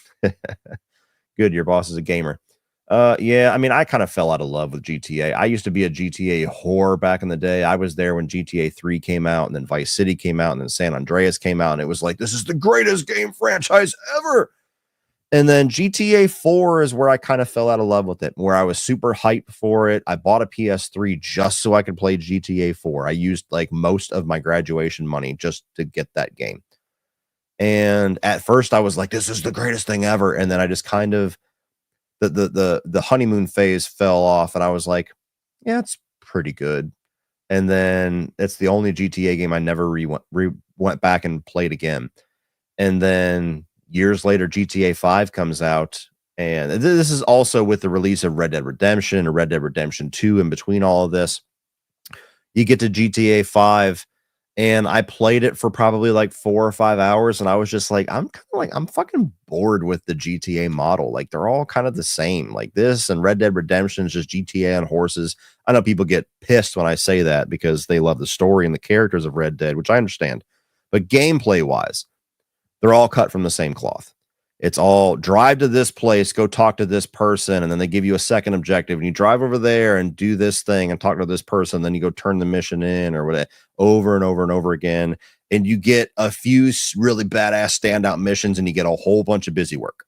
Good, your boss is a gamer. Yeah, I mean, I kind of fell out of love with GTA. I used to be a GTA whore back in the day. I was there when GTA 3 came out, and then Vice City came out, and then San Andreas came out, and it was like, this is the greatest game franchise ever. And then GTA 4 is where I kind of fell out of love with it, where I was super hyped for it. I bought a PS3 just so I could play GTA 4. I used like most of my graduation money just to get that game. And at first I was like, this is the greatest thing ever. And then I just kind of the honeymoon phase fell off, and I was like, yeah, it's pretty good. And then it's the only GTA game I never went back and played again. And then years later, GTA 5 comes out, and this is also with the release of Red Dead Redemption and Red Dead Redemption 2. In between all of this, you get to GTA 5, and I played it for probably like 4 or 5 hours, and I was just like, I'm fucking bored with the GTA model. Like, they're all kind of the same. Like, this and Red Dead Redemption is just GTA on horses. I know people get pissed when I say that because they love the story and the characters of Red Dead, which I understand. But gameplay wise, they're all cut from the same cloth. It's all drive to this place, go talk to this person, and then they give you a second objective, and you drive over there and do this thing and talk to this person. Then you go turn the mission in or whatever, over and over and over again. And you get a few really badass standout missions, and you get a whole bunch of busy work.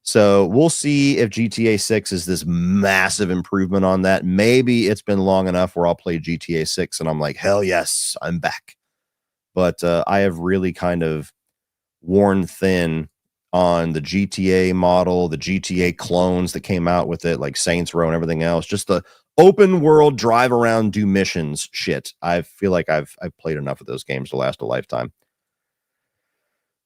So we'll see if GTA 6 is this massive improvement on that. Maybe it's been long enough where I'll play GTA 6 and I'm like, hell yes, I'm back. But I have really kind of worn thin on the GTA model, the GTA clones that came out with it, like Saints Row and everything else. Just the open world drive around, do missions shit. I feel like I've played enough of those games to last a lifetime.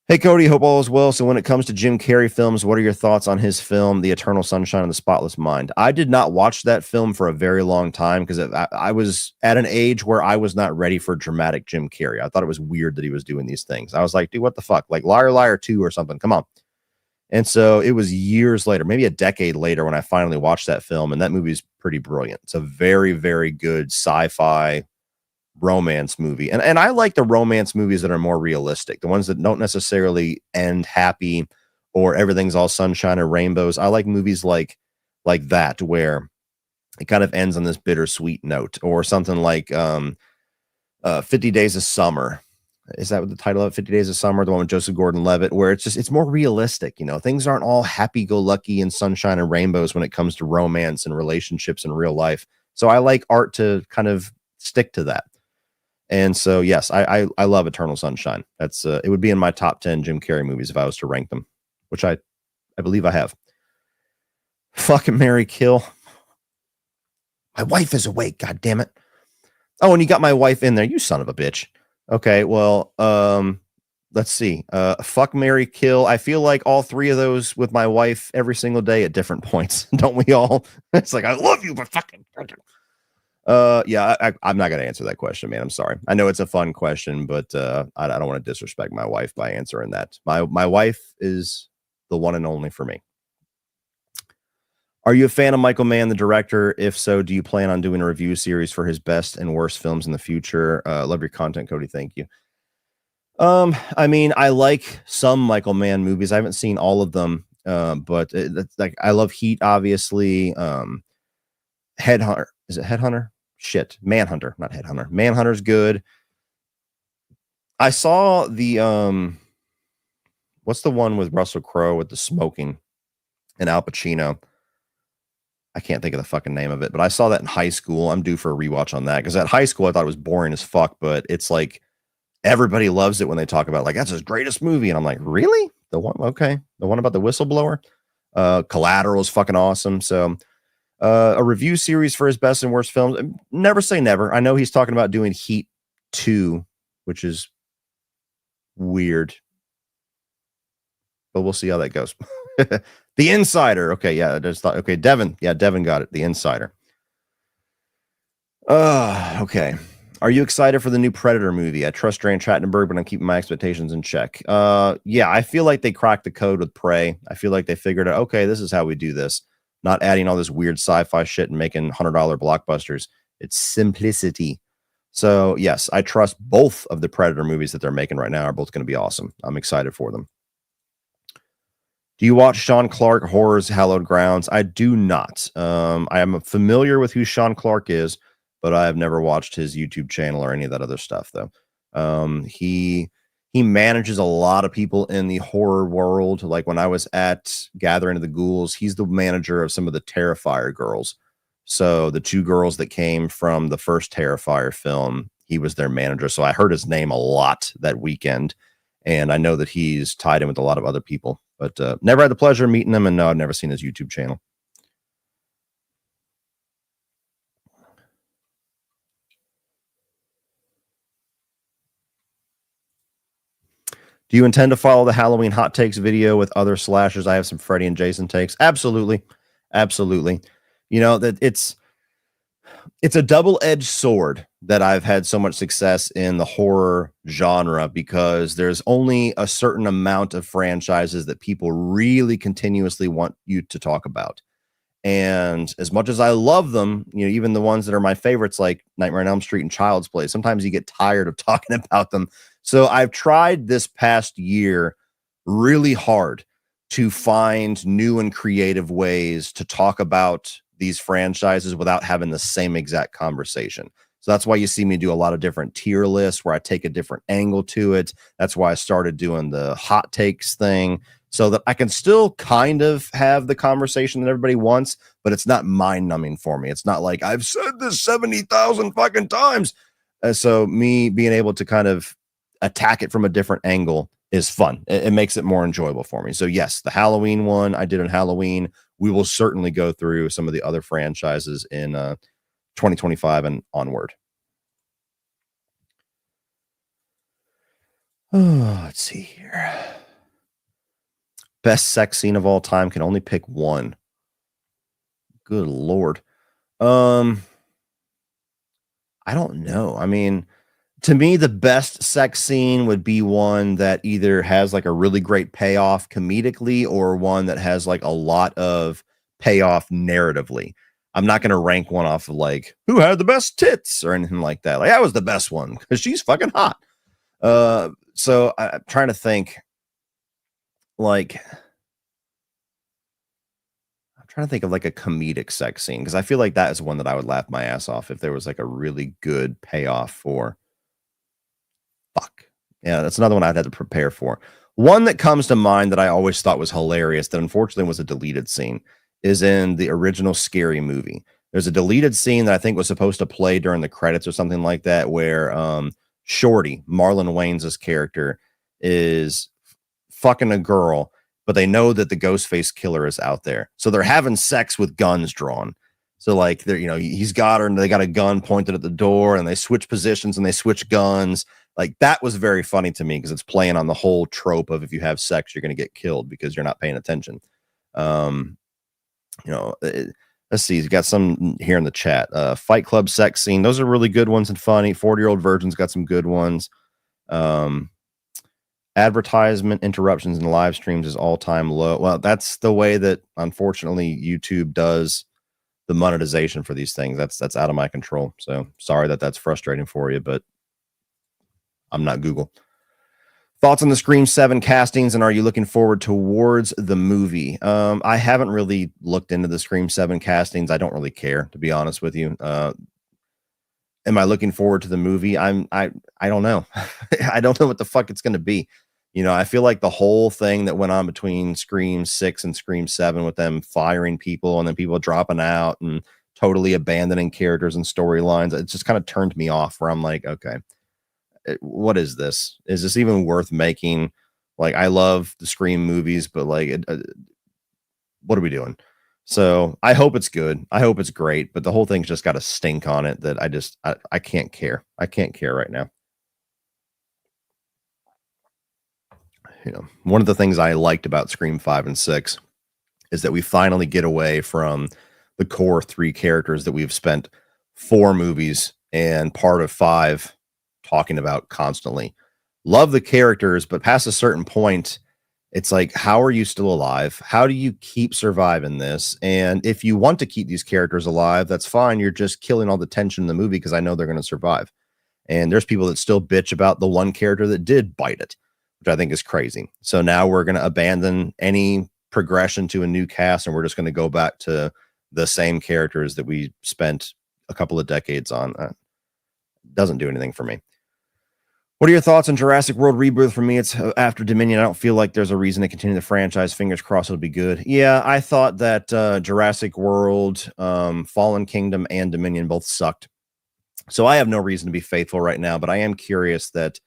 Hey, Cody, hope all is well. So when it comes to Jim Carrey films, what are your thoughts on his film, The Eternal Sunshine of the Spotless Mind? I did not watch that film for a very long time because I was at an age where I was not ready for dramatic Jim Carrey. I thought it was weird that he was doing these things. I was like, dude, what the fuck? Like Liar Liar 2 or something. Come on. And so it was years later, maybe a decade later, when I finally watched that film, and that movie is pretty brilliant. It's a very, very good sci-fi romance movie. And I like the romance movies that are more realistic, the ones that don't necessarily end happy or everything's all sunshine or rainbows. I like movies like that, where it kind of ends on this bittersweet note, or something like 50 Days of Summer. Is that what the title of it? 50 Days of Summer, the one with Joseph Gordon-Levitt, where it's more realistic. Things aren't all happy-go-lucky and sunshine and rainbows when it comes to romance and relationships in real life. So I like art to kind of stick to that. And so, yes, I love Eternal Sunshine. That's it would be in my top 10 Jim Carrey movies if I was to rank them, which I believe I have. Fucking Mary Kill. My wife is awake, god damn it. Oh, and you got my wife in there, you son of a bitch. Okay, well, let's see. Fuck Mary Kill. I feel like all three of those with my wife every single day at different points. Don't we all? It's like I love you, but fucking yeah, I'm not gonna answer that question, man. I'm sorry. I know it's a fun question, but I don't want to disrespect my wife by answering that. My wife is the one and only for me. Are you a fan of Michael Mann, the director? If so, do you plan on doing a review series for his best and worst films in the future? Love your content, Cody. Thank you. I mean, I like some Michael Mann movies. I haven't seen all of them, but that's like I love Heat, obviously. Headhunter. Is it Headhunter? Shit, Manhunter, not Headhunter. Manhunter's good. I saw the what's the one with Russell Crowe with the smoking and Al Pacino? I can't think of the fucking name of it, but I saw that in high school. I'm due for a rewatch on that because at high school I thought it was boring as fuck, but it's like everybody loves it when they talk about it, like that's his greatest movie, and I'm like, really? The one? Okay, the one about the whistleblower. Collateral is fucking awesome. So a review series for his best and worst films. Never say never. I know he's talking about doing Heat 2, which is weird, but we'll see how that goes. The Insider. Okay, yeah, I just thought. Okay, Devin. Yeah, Devin got it. The Insider. Okay. Are you excited for the new Predator movie? I trust Dran Trachtenberg, but I'm keeping my expectations in check. Yeah, I feel like they cracked the code with Prey. I feel like they figured out, okay, this is how we do this. Not adding all this weird sci-fi shit and making $100 blockbusters. It's simplicity. So, yes, I trust both of the Predator movies that they're making right now are both going to be awesome. I'm excited for them. Do you watch Sean Clark Horror's Hallowed Grounds? I do not. I am familiar with who Sean Clark is, but I have never watched his YouTube channel or any of that other stuff, though. He manages a lot of people in the horror world. Like when I was at Gathering of the Ghouls, he's the manager of some of the Terrifier girls. So the two girls that came from the first Terrifier film, he was their manager. So I heard his name a lot that weekend, and I know that he's tied in with a lot of other people. But never had the pleasure of meeting him, and no, I've never seen his YouTube channel. Do you intend to follow the Halloween hot takes video with other slashers? I have some Freddy and Jason takes. Absolutely. Absolutely. You know, that it's a double-edged sword that I've had so much success in the horror genre because there's only a certain amount of franchises that people really continuously want you to talk about. And as much as I love them, you know, even the ones that are my favorites, like Nightmare on Elm Street and Child's Play, sometimes you get tired of talking about them. So I've tried this past year really hard to find new and creative ways to talk about these franchises without having the same exact conversation. So that's why you see me do a lot of different tier lists where I take a different angle to it. That's why I started doing the hot takes thing so that I can still kind of have the conversation that everybody wants, but it's not mind numbing for me. It's not like I've said this 70,000 fucking times. So me being able to kind of attack it from a different angle is fun. It makes it more enjoyable for me. So yes, the Halloween one I did on Halloween. We will certainly go through some of the other franchises in 2025 and onward. Oh, let's see here. Best sex scene of all time, can only pick one. Good Lord. I don't know. I mean, to me, the best sex scene would be one that either has like a really great payoff comedically or one that has like a lot of payoff narratively. I'm not going to rank one off of like who had the best tits or anything like that. Like that was the best one because she's fucking hot. So I'm trying to think like I'm trying to think of like a comedic sex scene because I feel like that is one that I would laugh my ass off if there was like a really good payoff for. Fuck. Yeah, that's another one I'd had to prepare for. One that comes to mind that I always thought was hilarious that unfortunately was a deleted scene is in the original Scary Movie. There's a deleted scene that I think was supposed to play during the credits or something like that where Shorty, Marlon Wayans' character, is fucking a girl but they know that the Ghostface killer is out there. So they're having sex with guns drawn. So like they're, he's got her and they got a gun pointed at the door and they switch positions and they switch guns. Like that was very funny to me because it's playing on the whole trope of if you have sex, you're going to get killed because you're not paying attention. Let's see. He's got some here in the chat. Fight Club sex scene. Those are really good ones and funny. 40-year-old virgin's got some good ones. Advertisement interruptions in live streams is all-time low. Well, that's the way that unfortunately YouTube does the monetization for these things. That's out of my control. So sorry that's frustrating for you, but I'm not Google. Thoughts on the Scream 7 castings, and are you looking forward towards the movie? I haven't really looked into the Scream 7 castings. I don't really care, to be honest with you. Am I looking forward to the movie? I don't know. I don't know what the fuck it's going to be. I feel like the whole thing that went on between Scream 6 and Scream 7 with them firing people and then people dropping out and totally abandoning characters and storylines, it just kind of turned me off where I'm like, okay, what is this? Is this even worth making? Like, I love the Scream movies, but like, what are we doing? So I hope it's good. I hope it's great, but the whole thing's just got a stink on it that I can't care. I can't care right now. One of the things I liked about Scream 5 and 6 is that we finally get away from the core 3 characters that we've spent 4 movies and part of 5 talking about constantly. Love the characters, but past a certain point, it's like, how are you still alive? How do you keep surviving this? And if you want to keep these characters alive, that's fine. You're just killing all the tension in the movie because I know they're going to survive. And there's people that still bitch about the one character that did bite it, which I think is crazy. So now we're going to abandon any progression to a new cast, and we're just going to go back to the same characters that we spent a couple of decades on. Doesn't do anything for me. What are your thoughts on Jurassic World reboot? For me, it's after Dominion. I don't feel like there's a reason to continue the franchise. Fingers crossed it'll be good. Yeah, I thought that Jurassic World, Fallen Kingdom, and Dominion both sucked. So I have no reason to be faithful right now, but I am curious that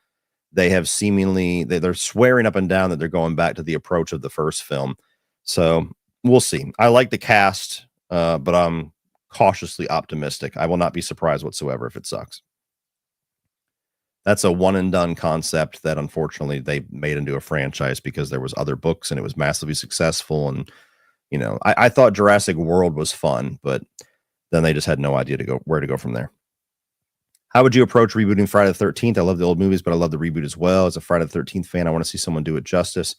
they have seemingly, they're swearing up and down that they're going back to the approach of the first film. So we'll see. I like the cast, but I'm cautiously optimistic. I will not be surprised whatsoever if it sucks. That's a one and done concept that unfortunately they made into a franchise because there was other books and it was massively successful. And, I thought Jurassic World was fun, but then they just had no idea where to go from there. How would you approach rebooting Friday the 13th? I love the old movies, but I love the reboot as well. As a Friday the 13th fan, I want to see someone do it justice.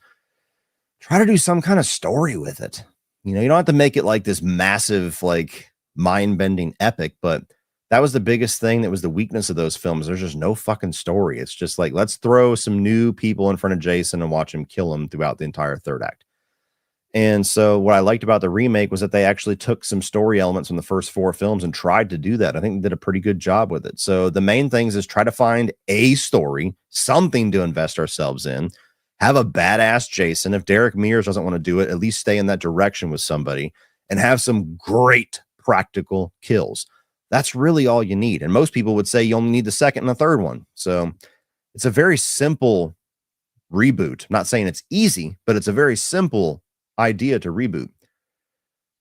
Try to do some kind of story with it. You don't have to make it like this massive, like mind-bending epic, but that was the biggest thing that was the weakness of those films. There's just no fucking story. It's just like, let's throw some new people in front of Jason and watch him kill him throughout the entire third act. And so what I liked about the remake was that they actually took some story elements from the first 4 films and tried to do that. I think they did a pretty good job with it. So the main things is try to find a story, something to invest ourselves in, have a badass Jason. If Derek Mears doesn't want to do it, at least stay in that direction with somebody and have some great practical kills. That's really all you need. And most people would say you only need the second and the third one. So it's a very simple reboot. I'm not saying it's easy, but it's a very simple idea to reboot.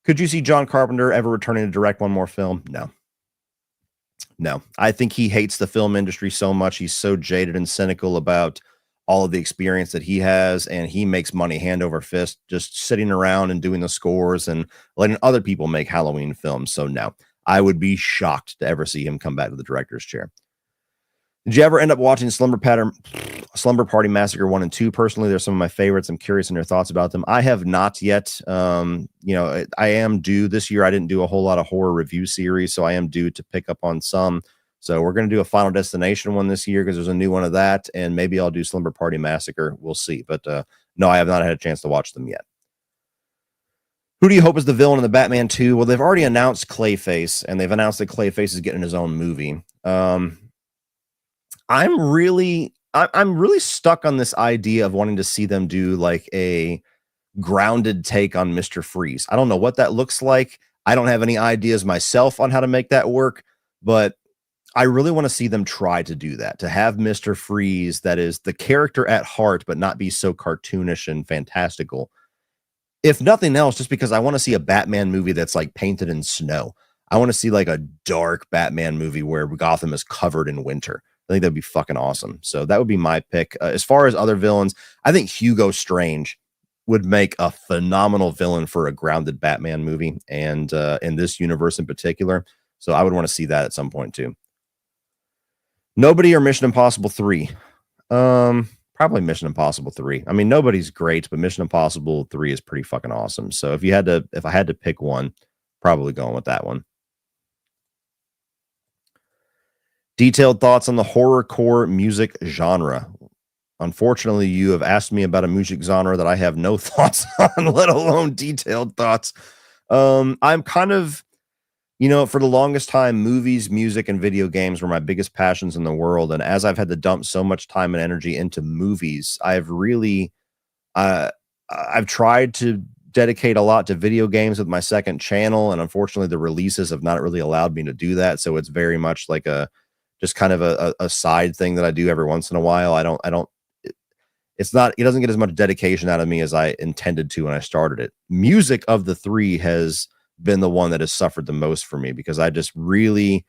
Could you see John Carpenter ever returning to direct one more film? No. I think he hates the film industry so much. He's so jaded and cynical about all of the experience that he has, and he makes money hand over fist just sitting around and doing the scores and letting other people make Halloween films. So no, I would be shocked to ever see him come back to the director's chair. Did you ever end up watching Slumber Party Massacre 1 and 2? Personally, they're some of my favorites. I'm curious on your thoughts about them. I have not yet. I am due this year. I didn't do a whole lot of horror review series, so I am due to pick up on some. So we're going to do a Final Destination one this year because there's a new one of that, and maybe I'll do Slumber Party Massacre. We'll see. But no, I have not had a chance to watch them yet. Who do you hope is the villain in the Batman 2? Well, they've already announced Clayface, and they've announced that Clayface is getting his own movie. I'm really stuck on this idea of wanting to see them do like a grounded take on Mr. Freeze. I don't know what that looks like. I don't have any ideas myself on how to make that work, but I really want to see them try to do that, to have Mr. Freeze that is the character at heart, but not be so cartoonish and fantastical. if nothing else, just because I want to see a Batman movie that's like painted in snow. I want to see like a dark Batman movie where Gotham is covered in winter. I think that'd be fucking awesome. So that would be my pick. As far as other villains, I think Hugo Strange would make a phenomenal villain for a grounded Batman movie, and in this universe in particular. So I would want to see that at some point too. Nobody or Mission Impossible 3? Probably Mission Impossible 3. I mean, nobody's great, but Mission Impossible 3 is pretty fucking awesome. So if I had to pick one, probably going with that one. Detailed thoughts on the horrorcore music genre. Unfortunately, you have asked me about a music genre that I have no thoughts on, let alone detailed thoughts. I'm kind of, for the longest time, movies, music, and video games were my biggest passions in the world. And as I've had to dump so much time and energy into movies, I've tried to dedicate a lot to video games with my second channel. And unfortunately, the releases have not really allowed me to do that. So it's very much like just kind of a side thing that I do every once in a while. It doesn't get as much dedication out of me as I intended to when I started it. Music of the three has been the one that has suffered the most for me, because I just really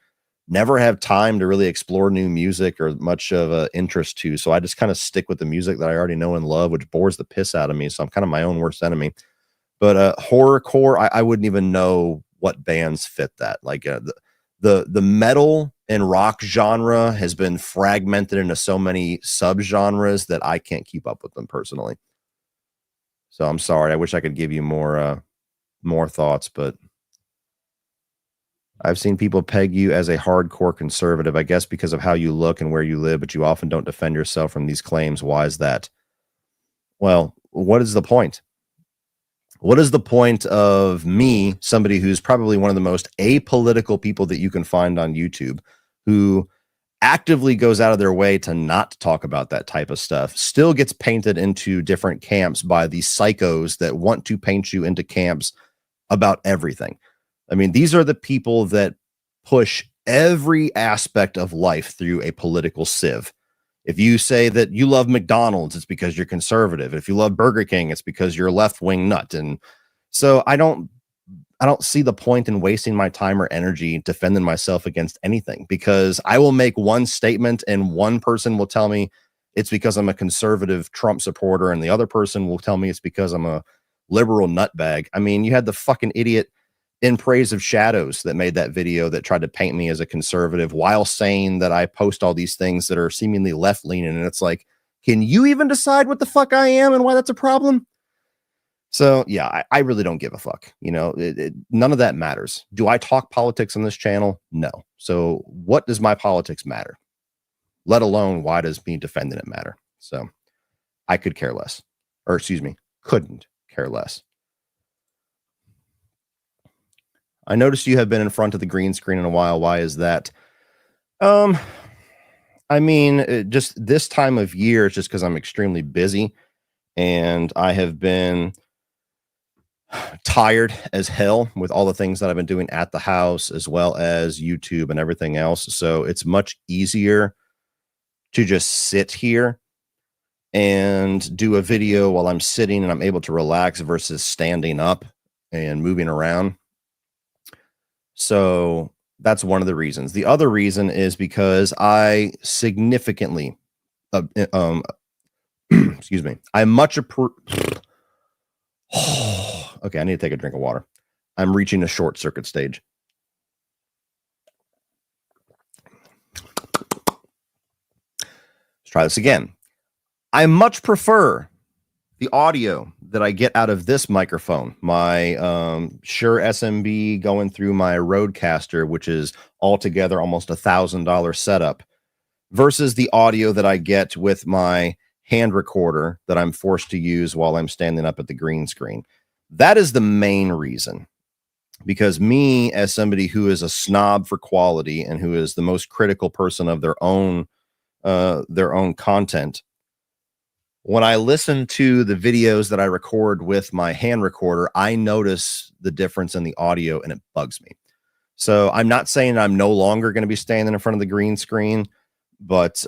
never have time to really explore new music or much of an interest to. So I just kind of stick with the music that I already know and love, which bores the piss out of me. So I'm kind of my own worst enemy. But horrorcore, I wouldn't even know what bands fit that. Like the metal and rock genre has been fragmented into so many subgenres that I can't keep up with them personally. So I'm sorry. I wish I could give you more thoughts, but I've seen people peg you as a hardcore conservative, I guess because of how you look and where you live, but you often don't defend yourself from these claims. Why is that? Well, what is the point? What is the point of me, somebody who's probably one of the most apolitical people that you can find on YouTube, who actively goes out of their way to not talk about that type of stuff, still gets painted into different camps by these psychos that want to paint you into camps about everything? I mean, these are the people that push every aspect of life through a political sieve. If you say that you love McDonald's, it's because you're conservative. If you love Burger King, it's because you're a left-wing nut. And so I don't see the point in wasting my time or energy defending myself against anything, because I will make one statement and one person will tell me it's because I'm a conservative Trump supporter, and the other person will tell me it's because I'm a liberal nutbag. I mean, you had the fucking idiot In Praise of Shadows that made that video that tried to paint me as a conservative while saying that I post all these things that are seemingly left-leaning. And it's like, can you even decide what the fuck I am and why that's a problem? So yeah, I really don't give a fuck. None of that matters. Do I talk politics on this channel? No. So what does my politics matter? Let alone why does me defending it matter? So I could care less, or excuse me, couldn't care less. I noticed you have been in front of the green screen in a while. Why is that? I mean, just this time of year, it's just because I'm extremely busy and I have been tired as hell with all the things that I've been doing at the house, as well as YouTube and everything else. So it's much easier to just sit here and do a video while I'm sitting and I'm able to relax versus standing up and moving around. So that's one of the reasons. The other reason is because I significantly, excuse me, I much approve. Okay, I need to take a drink of water. I'm reaching a short circuit stage. Let's try this again. I much prefer the audio that I get out of this microphone, my Shure SMB going through my Rodecaster, which is altogether almost $1,000 setup, versus the audio that I get with my hand recorder that I'm forced to use while I'm standing up at the green screen. That is the main reason, because me, as somebody who is a snob for quality and who is the most critical person of their own content, when I listen to the videos that I record with my hand recorder, I notice the difference in the audio and it bugs me. So I'm not saying I'm no longer going to be standing in front of the green screen, but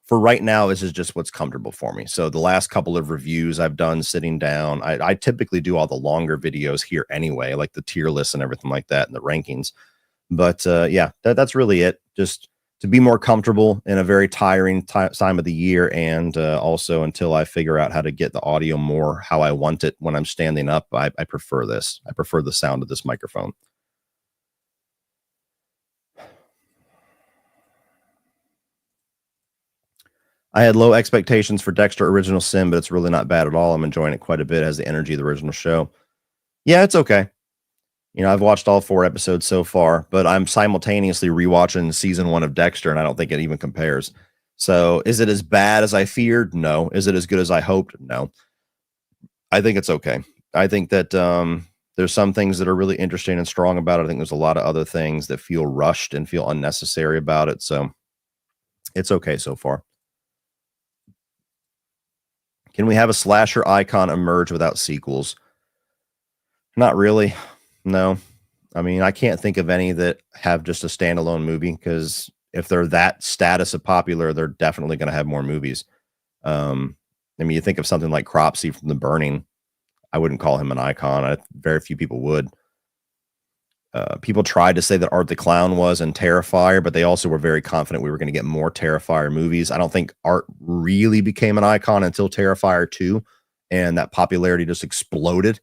for right now, this is just what's comfortable for me. So the last couple of reviews I've done sitting down, I typically do all the longer videos here anyway, like the tier lists and everything like that and the rankings. But yeah, that's really it. Just to be more comfortable in a very tiring time of the year, and also until I figure out how to get the audio more how I want it when I'm standing up, I prefer this. I prefer the sound of this microphone. I had low expectations for Dexter Original Sin, but it's really not bad at all. I'm enjoying it quite a bit. It has the energy of the original show. Yeah, it's okay. You know, I've watched all 4 episodes so far, but I'm simultaneously rewatching season 1 of Dexter, and I don't think it even compares. So, is it as bad as I feared? No. Is it as good as I hoped? No. I think it's okay. I think that there's some things that are really interesting and strong about it. I think there's a lot of other things that feel rushed and feel unnecessary about it. So, it's okay so far. Can we have a slasher icon emerge without sequels? Not really. No. I mean, I can't think of any that have just a standalone movie, because if they're that status of popular, they're definitely going to have more movies. I mean, you think of something like Cropsy from The Burning. I wouldn't call him an icon. Very few people would. People tried to say that Art the Clown was and Terrifier, but they also were very confident we were going to get more Terrifier movies. I don't think Art really became an icon until Terrifier 2, and that popularity just exploded,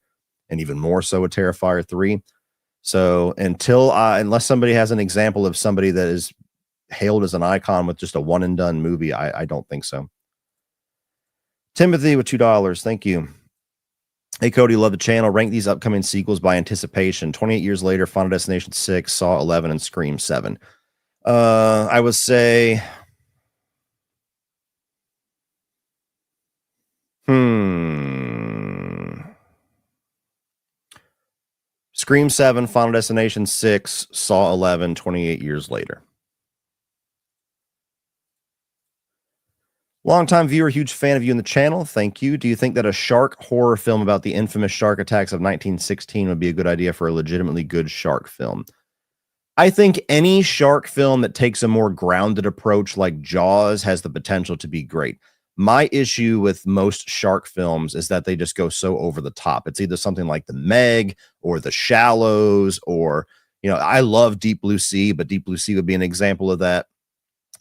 and even more so with Terrifier 3. So unless somebody has an example of somebody that is hailed as an icon with just a one and done movie, I don't think so. Timothy with $2. Thank you. Hey, Cody, love the channel. Rank these upcoming sequels by anticipation. 28 years later, Final Destination 6, Saw 11, and Scream 7. I would say... Scream 7, Final Destination 6, Saw 11, 28 years later. Longtime viewer, huge fan of you in the channel. Thank you. Do you think that a shark horror film about the infamous shark attacks of 1916 would be a good idea for a legitimately good shark film? I think any shark film that takes a more grounded approach like Jaws has the potential to be great. My issue with most shark films is that they just go so over the top. It's either something like The Meg or The Shallows, or, I love Deep Blue Sea, but Deep Blue Sea would be an example of that.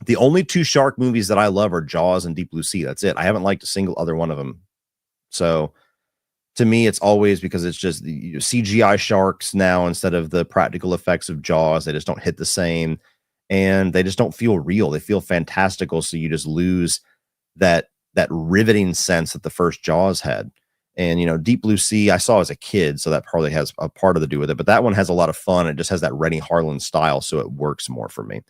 The only 2 shark movies that I love are Jaws and Deep Blue Sea. That's it. I haven't liked a single other one of them. So to me, it's always because it's just the CGI sharks now instead of the practical effects of Jaws. They just don't hit the same, and they just don't feel real. They feel fantastical. So you just lose that riveting sense that the first Jaws had. And, Deep Blue Sea, I saw as a kid, so that probably has a part of to do with it. But that one has a lot of fun. It just has that Rennie Harlan style, so it works more for me.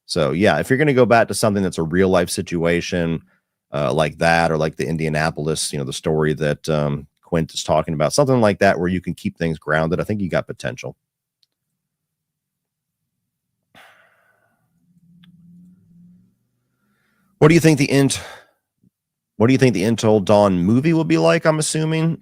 So, yeah, if you're going to go back to something that's a real life situation like that, or like the Indianapolis, the story that Quint is talking about, something like that where you can keep things grounded, I think you got potential. What do you think the Until Dawn movie will be like? I'm assuming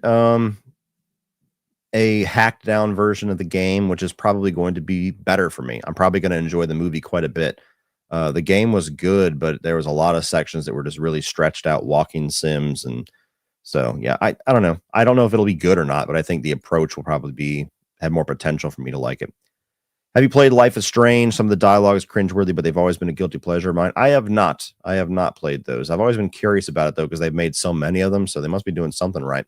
a hacked down version of the game, which is probably going to be better for me. I'm probably going to enjoy the movie quite a bit. The game was good, but there was a lot of sections that were just really stretched out walking sims. And so, yeah, I don't know. I don't know if it'll be good or not, but I think the approach will probably have more potential for me to like it. Have you played Life is Strange? Some of the dialogue is cringeworthy, but they've always been a guilty pleasure of mine. I have not. I have not played those. I've always been curious about it, though, because they've made so many of them, so they must be doing something right.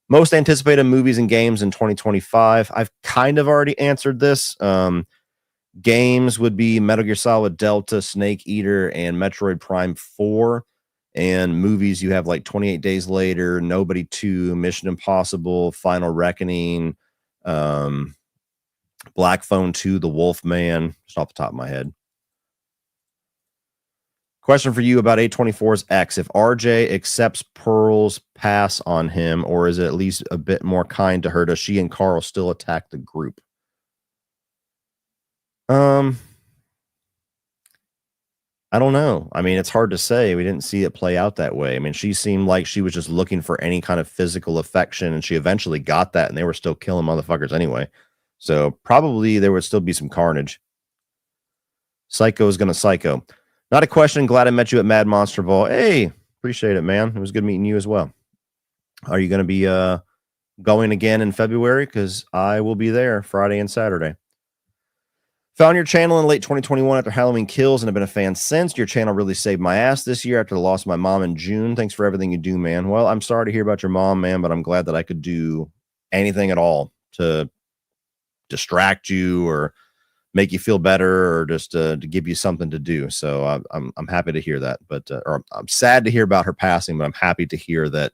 Most anticipated movies and games in 2025. I've kind of already answered this. Games would be Metal Gear Solid Delta, Snake Eater, and Metroid Prime 4. And movies, you have like 28 Days Later, Nobody 2, Mission Impossible, Final Reckoning, Black Phone 2, The Wolf Man, just off the top of my head. Question for you about A24's X. If RJ accepts Pearl's pass on him, or is it at least a bit more kind to her, does she and Carl still attack the group? I don't know. I mean, it's hard to say. We didn't see it play out that way. I mean, she seemed like she was just looking for any kind of physical affection, and she eventually got that, and they were still killing motherfuckers anyway. So probably there would still be some carnage. Psycho is going to psycho. Not a question. Glad I met you at Mad Monster Ball. Hey, appreciate it, man. It was good meeting you as well. Are you going to be going again in February? Because I will be there Friday and Saturday. Found your channel in late 2021 after Halloween Kills and have been a fan since. Your channel really saved my ass this year after the loss of my mom in June. Thanks for everything you do, man. Well, I'm sorry to hear about your mom, man, but I'm glad that I could do anything at all to distract you or make you feel better or just to give you something to do. So I'm happy to hear that, but or I'm sad to hear about her passing, but I'm happy to hear that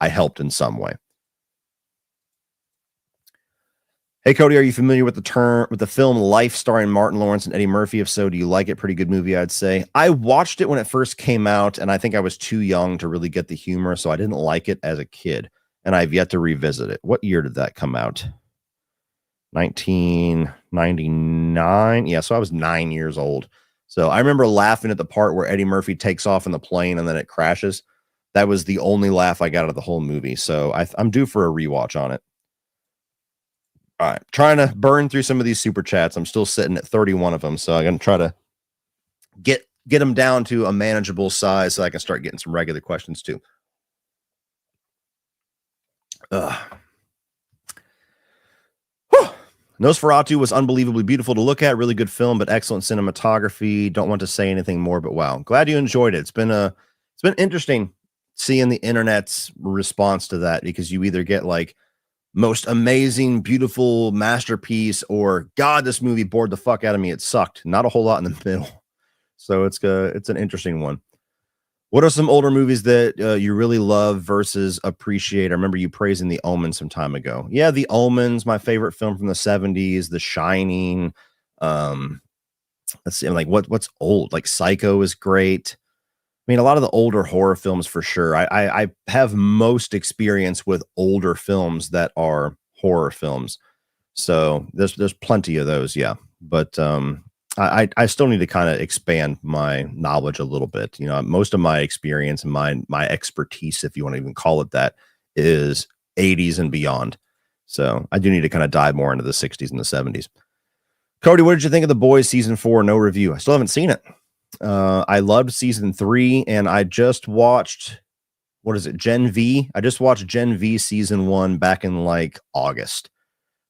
I helped in some way. Hey, Cody, are you familiar with the film Life starring Martin Lawrence and Eddie Murphy? If so, do you like it? Pretty good movie, I'd say. I watched it when it first came out, and I think I was too young to really get the humor, so I didn't like it as a kid, and I've yet to revisit it. What year did that come out? 1999. Yeah, so I was 9 years old. So I remember laughing at the part where Eddie Murphy takes off in the plane and then it crashes. That was the only laugh I got out of the whole movie. So I'm due for a rewatch on it. All right, trying to burn through some of these super chats. I'm still sitting at 31 of them, so I'm going to try to get them down to a manageable size so I can start getting some regular questions too. Nosferatu was unbelievably beautiful to look at. Really good film, but excellent cinematography. Don't want to say anything more, but wow, glad you enjoyed it. It's been interesting seeing the internet's response to that, because you either get like most amazing, beautiful masterpiece, or God, this movie bored the fuck out of me. It sucked. Not a whole lot in the middle. So it's an interesting one. What are some older movies that you really love versus appreciate? I remember you praising The Omen some time ago. Yeah, The Omen's my favorite film from the 70s. The Shining. Let's see, like what's old? Like Psycho is great. I mean, a lot of the older horror films for sure. I have most experience with older films that are horror films. So there's plenty of those, yeah. But I still need to kind of expand my knowledge a little bit. You know, most of my experience and my expertise, if you want to even call it that, is 80s and beyond. So I do need to kind of dive more into the 60s and the 70s. Cody, what did you think of The Boys season 4? No review. I still haven't seen it. I loved season 3, and I just watched, what is it, Gen V? I just watched Gen V season 1 back in like August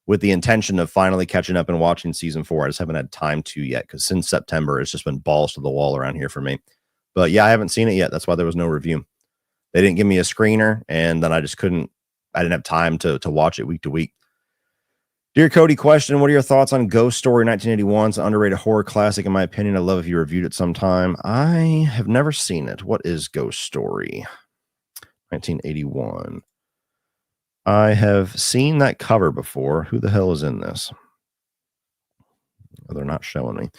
with the intention of finally catching up and watching season 4. I just haven't had time to yet, because since September, it's just been balls to the wall around here for me. But yeah, I haven't seen it yet. That's why there was no review. They didn't give me a screener, and then I didn't have time to watch it week to week. Dear Cody, question, what are your thoughts on Ghost Story 1981? It's an underrated horror classic, in my opinion. I'd love if you reviewed it sometime. I have never seen it. What is Ghost Story 1981? I have seen that cover before. Who the hell is in this? Oh, they're not showing me.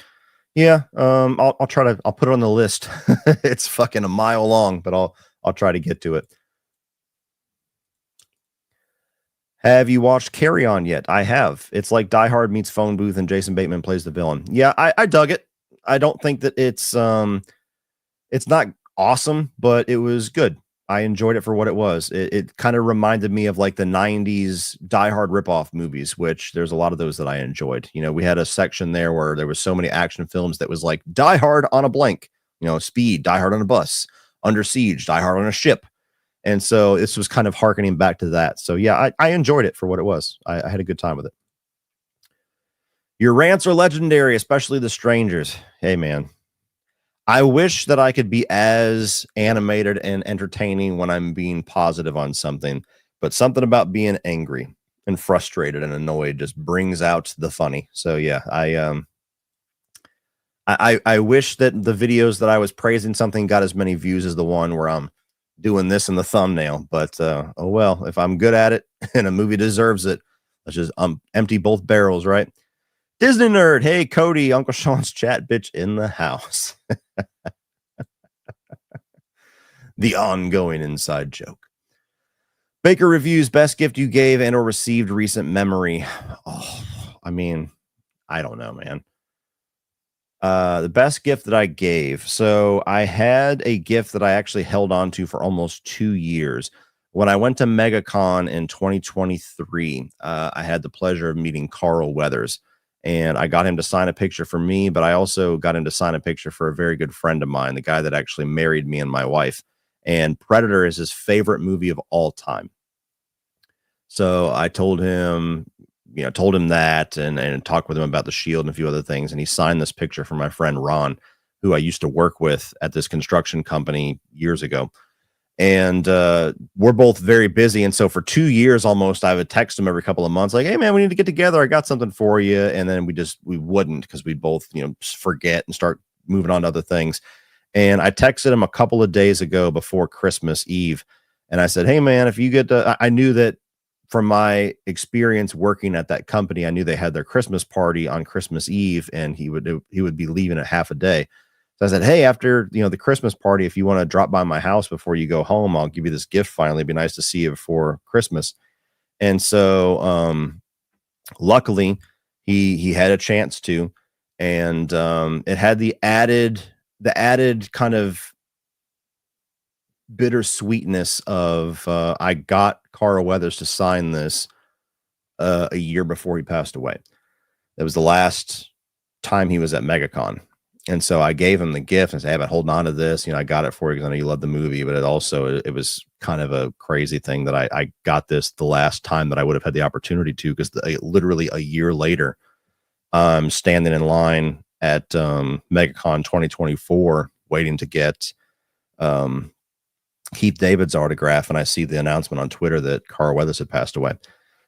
Yeah, I'll put it on the list. It's fucking a mile long, but I'll try to get to it. Have you watched Carry On yet? I have. It's like Die Hard meets Phone Booth and Jason Bateman plays the villain. Yeah, I dug it. I don't think that it's not awesome, but it was good. I enjoyed it for what it was. It kind of reminded me of like the 90s Die Hard ripoff movies, which there's a lot of those that I enjoyed. You know, we had a section there where there was so many action films that was like Die Hard on a blank, you know, Speed, Die Hard on a bus, Under Siege, Die Hard on a ship. And so this was kind of hearkening back to that. So yeah, I enjoyed it for what it was. I had a good time with it. Your rants are legendary, especially the strangers. Hey, man. I wish that I could be as animated and entertaining when I'm being positive on something, but something about being angry and frustrated and annoyed just brings out the funny. So yeah, I wish that the videos that I was praising something got as many views as the one where I'm doing this in the thumbnail, but oh well, if I'm good at it and a movie deserves it, let's just empty both barrels, right? Disney nerd, hey Cody, Uncle Sean's chat bitch in the house. The ongoing inside joke. Baker reviews, best gift you gave and or received recent memory. Oh, I mean, I don't know, man. The best gift that I gave. So I had a gift that I actually held on to for almost 2 years. When I went to MegaCon in 2023, I had the pleasure of meeting Carl Weathers. And I got him to sign a picture for me, but I also got him to sign a picture for a very good friend of mine, the guy that actually married me and my wife. And Predator is his favorite movie of all time. So I told him, told him that and talked with him about the Shield and a few other things. And he signed this picture for my friend Ron, who I used to work with at this construction company years ago. And we're both very busy. And so for 2 years almost, I would text him every couple of months, like, hey, man, we need to get together. I got something for you. And then we wouldn't, because we both, forget and start moving on to other things. And I texted him a couple of days ago before Christmas Eve. And I said, hey, man, if you get I knew that from my experience working at that company, I knew they had their Christmas party on Christmas Eve, and he would be leaving at half a day. So I said, hey, after the Christmas party, if you want to drop by my house before you go home, I'll give you this gift finally. It'd be nice to see you before Christmas. And so luckily he had a chance to, and it had the added kind of bittersweetness of I got Carl Weathers to sign this a year before he passed away. That was the last time he was at MegaCon. And so I gave him the gift and said, hey, I've been holding on to this. I got it for you because I know you love the movie, but it was kind of a crazy thing that I got this the last time that I would have had the opportunity to, because literally a year later, I'm standing in line at MegaCon 2024 waiting to get Keith David's autograph, and I see the announcement on Twitter that Carl Weathers had passed away.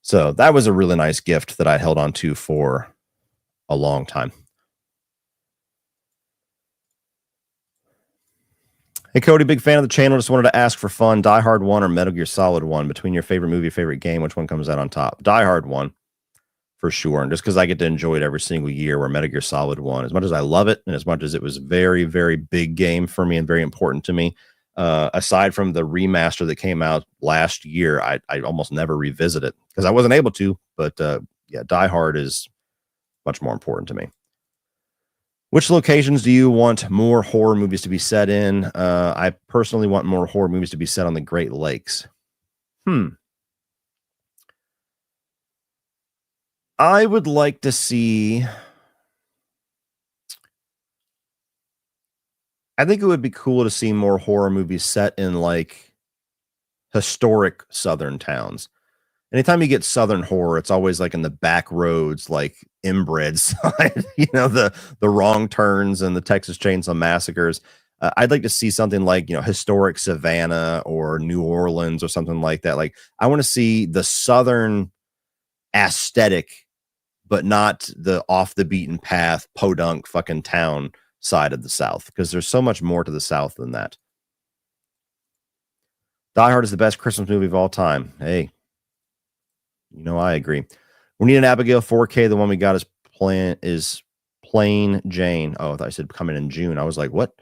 So that was a really nice gift that I held on to for a long time. Hey, Cody, big fan of the channel. Just wanted to ask for fun, Die Hard 1 or Metal Gear Solid 1? Between your favorite movie, favorite game, which one comes out on top? Die Hard 1, for sure. And just because I get to enjoy it every single year, where Metal Gear Solid 1, as much as I love it, and as much as it was a very, very big game for me and very important to me, aside from the remaster that came out last year, I almost never revisit it because I wasn't able to. But yeah, Die Hard is much more important to me. Which locations do you want more horror movies to be set in? I personally want more horror movies to be set on the Great Lakes. I would like to see... I think it would be cool to see more horror movies set in like historic Southern towns. Anytime you get Southern horror, it's always like in the back roads, like inbred side, the wrong turns and the Texas Chainsaw Massacres. I'd like to see something like, historic Savannah or New Orleans or something like that. Like, I want to see the Southern aesthetic, but not the off the beaten path, podunk fucking town side of the South, because there's so much more to the South than that. Die Hard is the best Christmas movie of all time. Hey, I agree. We need an Abigail 4K. The one we got is Plain Jane. Oh, I thought I said coming in June. I was like, what?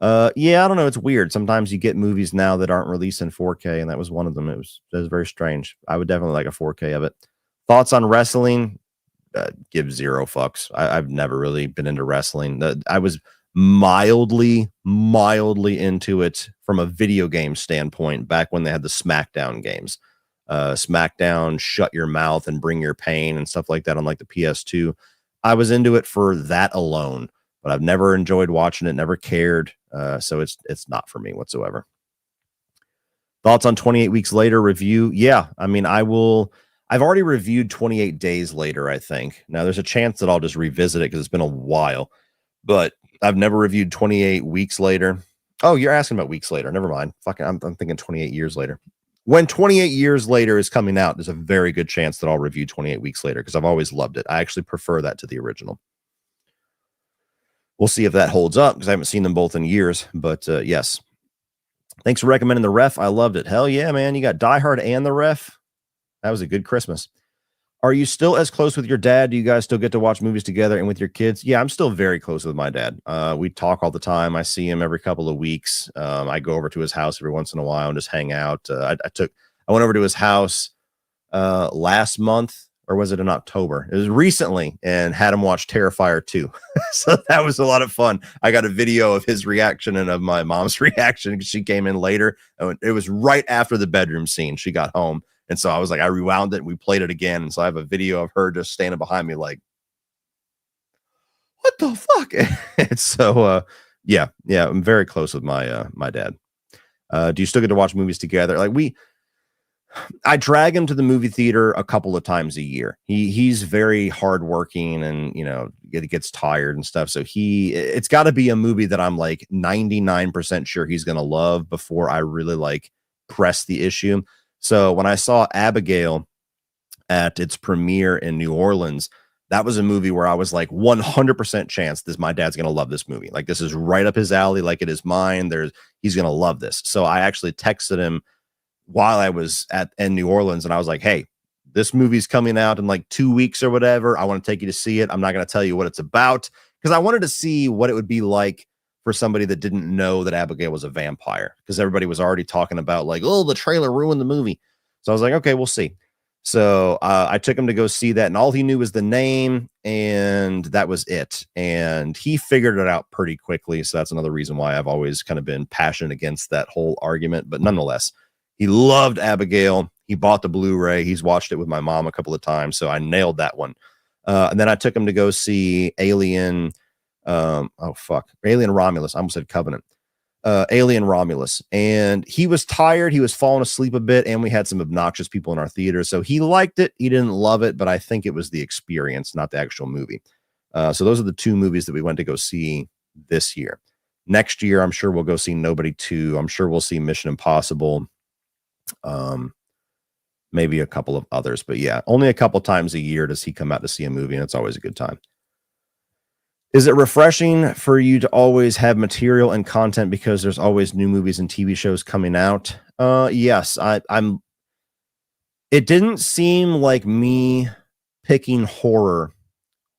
Yeah, I don't know. It's weird. Sometimes you get movies now that aren't released in 4K, and that was one of them. It was very strange. I would definitely like a 4K of it. Thoughts on wrestling? Give zero fucks. I've never really been into wrestling. I was mildly into it from a video game standpoint back when they had the SmackDown games. SmackDown, Shut Your Mouth and Bring Your Pain and stuff like that on like the PS2. I was into it for that alone, but I've never enjoyed watching it, never cared. So it's not for me whatsoever. Thoughts on 28 Weeks Later review? Yeah, I mean, I've already reviewed 28 Days Later, I think. Now, there's a chance that I'll just revisit it because it's been a while, but I've never reviewed 28 Weeks Later. Oh, you're asking about Weeks Later. Never mind. Fucking, I'm thinking 28 Years Later. When 28 Years Later is coming out, there's a very good chance that I'll review 28 Weeks Later because I've always loved it. I actually prefer that to the original. We'll see if that holds up because I haven't seen them both in years, but yes. Thanks for recommending The Ref. I loved it. Hell yeah, man. You got Die Hard and The Ref. That was a good Christmas. Are you still as close with your dad? Do you guys still get to watch movies together and with your kids? Yeah, I'm still very close with my dad. We talk all the time. I see him every couple of weeks. I go over to his house every once in a while and just hang out. I went over to his house last month, or was it in October? It was recently, and had him watch Terrifier 2. So that was a lot of fun. I got a video of his reaction and of my mom's reaction because she came in later. It was right after the bedroom scene. She got home. And so I was like, I rewound it and we played it again. And so I have a video of her just standing behind me like, oh fuck. And so yeah, I'm very close with my dad. Do you still get to watch movies together? Like I drag him to the movie theater a couple of times a year. He's very hardworking, and it gets tired and stuff. So it's got to be a movie that I'm like 99% sure he's gonna love before I really like press the issue. So when I saw Abigail at its premiere in New Orleans, that was a movie where I was like 100% chance my dad's gonna love this movie. Like this is right up his alley, like it is mine. He's gonna love this. So I actually texted him while I was in New Orleans, and I was like, hey, this movie's coming out in like 2 weeks or whatever. I want to take you to see it. I'm not going to tell you what it's about, because I wanted to see what it would be like for somebody that didn't know that Abigail was a vampire, because everybody was already talking about like, oh, the trailer ruined the movie. So I was like, okay, we'll see. So I took him to go see that, and all he knew was the name, and that was it. And he figured it out pretty quickly. So that's another reason why I've always kind of been passionate against that whole argument. But nonetheless, he loved Abigail. He bought the Blu-ray. He's watched it with my mom a couple of times, so I nailed that one. And then I took him to go see Alien. Alien Romulus. I almost said Covenant. Alien Romulus. And he was tired. He was falling asleep a bit, and we had some obnoxious people in our theater. So he liked it. He didn't love it, but I think it was the experience, not the actual movie. So those are the two movies that we went to go see this year. Next year, I'm sure we'll go see Nobody 2. I'm sure we'll see Mission Impossible. Maybe a couple of others, but yeah, only a couple times a year does he come out to see a movie, and it's always a good time. Is it refreshing for you to always have material and content because there's always new movies and TV shows coming out? Yes, I'm. It didn't seem like me picking horror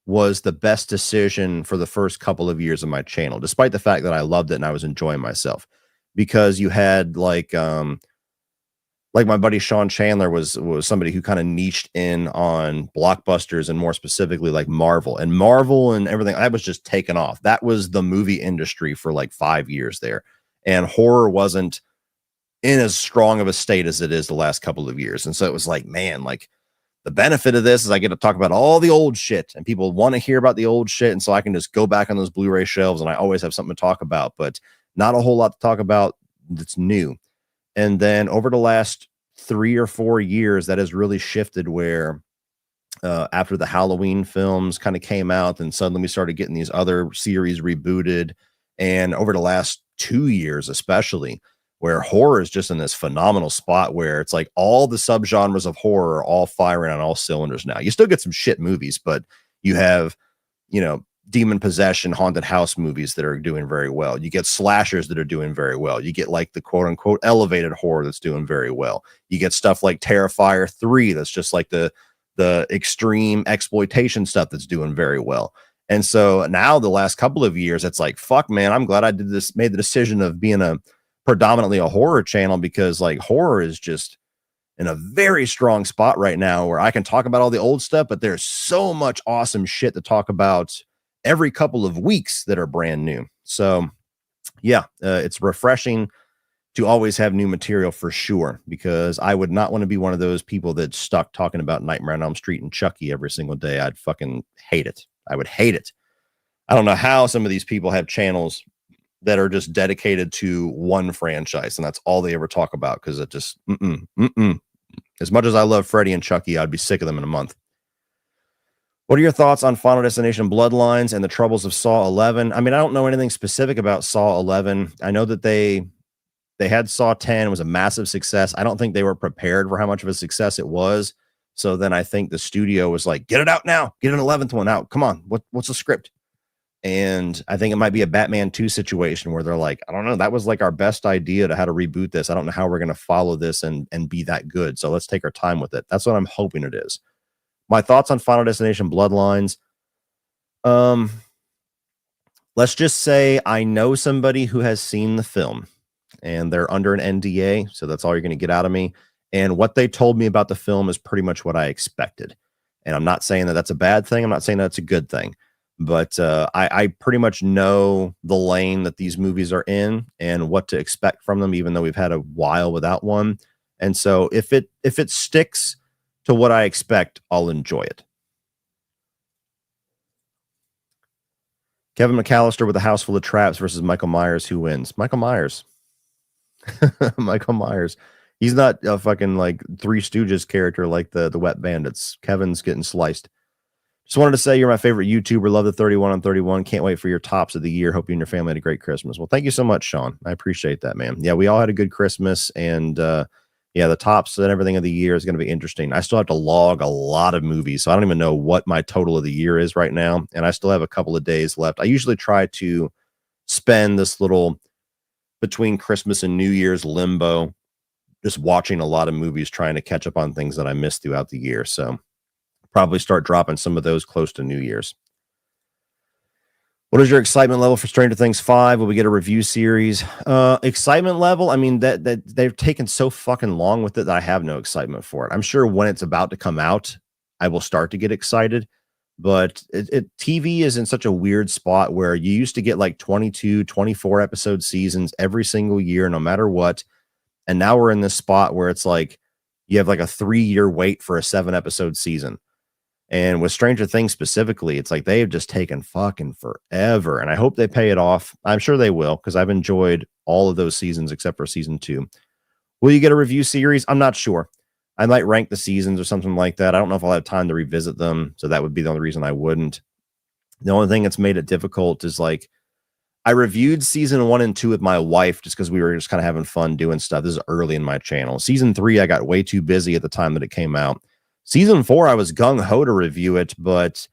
was the best decision for the first couple of years of my channel, despite the fact that I loved it and I was enjoying myself, because you had like my buddy Sean Chandler was somebody who kind of niched in on blockbusters, and more specifically like Marvel and everything. That was just taken off. That was the movie industry for like 5 years there. And horror wasn't in as strong of a state as it is the last couple of years. And so it was like, man, like the benefit of this is I get to talk about all the old shit, and people want to hear about the old shit. And so I can just go back on those Blu-ray shelves, and I always have something to talk about, but not a whole lot to talk about that's new. And then over the last 3 or 4 years, that has really shifted, where after the Halloween films kind of came out, and suddenly we started getting these other series rebooted. And over the last 2 years, especially, where horror is just in this phenomenal spot where it's like all the subgenres of horror are all firing on all cylinders now. You still get some shit movies, but you have, demon possession, haunted house movies that are doing very well. You get slashers that are doing very well. You get like the quote unquote elevated horror that's doing very well. You get stuff like Terrifier 3 that's just like the extreme exploitation stuff that's doing very well. And so now the last couple of years, it's like, fuck, man, I'm glad I made the decision of being predominantly a horror channel, because like horror is just in a very strong spot right now where I can talk about all the old stuff, but there's so much awesome shit to talk about every couple of weeks that are brand new. So yeah, it's refreshing to always have new material for sure, because I would not want to be one of those people that's stuck talking about Nightmare on Elm Street and Chucky every single day. I'd fucking hate it. I would hate it. I don't know how some of these people have channels that are just dedicated to one franchise, and that's all they ever talk about, because it just as much as I love Freddy and Chucky, I'd be sick of them in a month. What are your thoughts on Final Destination Bloodlines and the troubles of Saw 11? I mean, I don't know anything specific about Saw 11. I know that they had Saw 10. It was a massive success. I don't think they were prepared for how much of a success it was. So then I think the studio was like, get it out now. Get an 11th one out. Come on. What's the script? And I think it might be a Batman 2 situation where they're like, I don't know, that was like our best idea to how to reboot this. I don't know how we're going to follow this and be that good. So let's take our time with it. That's what I'm hoping it is. My thoughts on Final Destination Bloodlines. Let's just say I know somebody who has seen the film, and they're under an NDA. So that's all you're going to get out of me. And what they told me about the film is pretty much what I expected. And I'm not saying that that's a bad thing. I'm not saying that's a good thing. But I pretty much know the lane that these movies are in and what to expect from them, even though we've had a while without one. And so if it sticks to what I expect, I'll enjoy it. Kevin McAllister with a house full of traps versus Michael Myers. Who wins? Michael Myers. Michael Myers. He's not a fucking like Three Stooges character like the Wet Bandits. Kevin's getting sliced. Just wanted to say you're my favorite YouTuber. Love the 31 on 31. Can't wait for your tops of the year. Hope you and your family had a great Christmas. Well, thank you so much, Sean. I appreciate that, man. Yeah, we all had a good Christmas, and yeah, the tops and everything of the year is going to be interesting. I still have to log a lot of movies, so I don't even know what my total of the year is right now, and I still have a couple of days left. I usually try to spend this little between Christmas and New Year's limbo just watching a lot of movies, trying to catch up on things that I missed throughout the year. So probably start dropping some of those close to New Year's. What is your excitement level for Stranger Things 5? Will we get a review series? Excitement level, I mean, that they've taken so fucking long with it that I have no excitement for it. I'm sure when it's about to come out, I will start to get excited. But TV is in such a weird spot where you used to get like 22, 24 episode seasons every single year, no matter what. And now we're in this spot where it's like you have like a 3-year wait for a 7-episode season. And with Stranger Things specifically, it's like they've just taken fucking forever. And I hope they pay it off. I'm sure they will, because I've enjoyed all of those seasons except for season 2. Will you get a review series? I'm not sure. I might rank the seasons or something like that. I don't know if I'll have time to revisit them. So that would be the only reason I wouldn't. The only thing that's made it difficult is like I reviewed season 1 and 2 with my wife just because we were just kind of having fun doing stuff. This is early in my channel. Season 3, I got way too busy at the time that it came out. Season 4, I was gung-ho to review it, but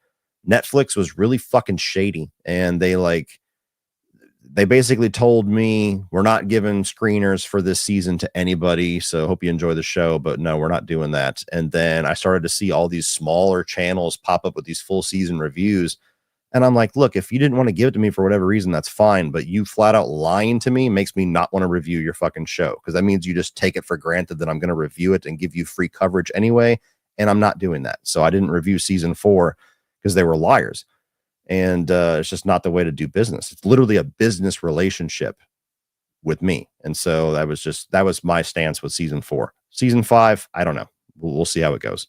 Netflix was really fucking shady. And they basically told me, we're not giving screeners for this season to anybody, so hope you enjoy the show, but no, we're not doing that. And then I started to see all these smaller channels pop up with these full season reviews. And I'm like, look, if you didn't want to give it to me for whatever reason, that's fine. But you flat out lying to me makes me not want to review your fucking show, because that means you just take it for granted that I'm going to review it and give you free coverage anyway. And I'm not doing that. So I didn't review season 4 because they were liars. And it's just not the way to do business. It's literally a business relationship with me. And so that was my stance with season 4. Season 5, I don't know. We'll see how it goes.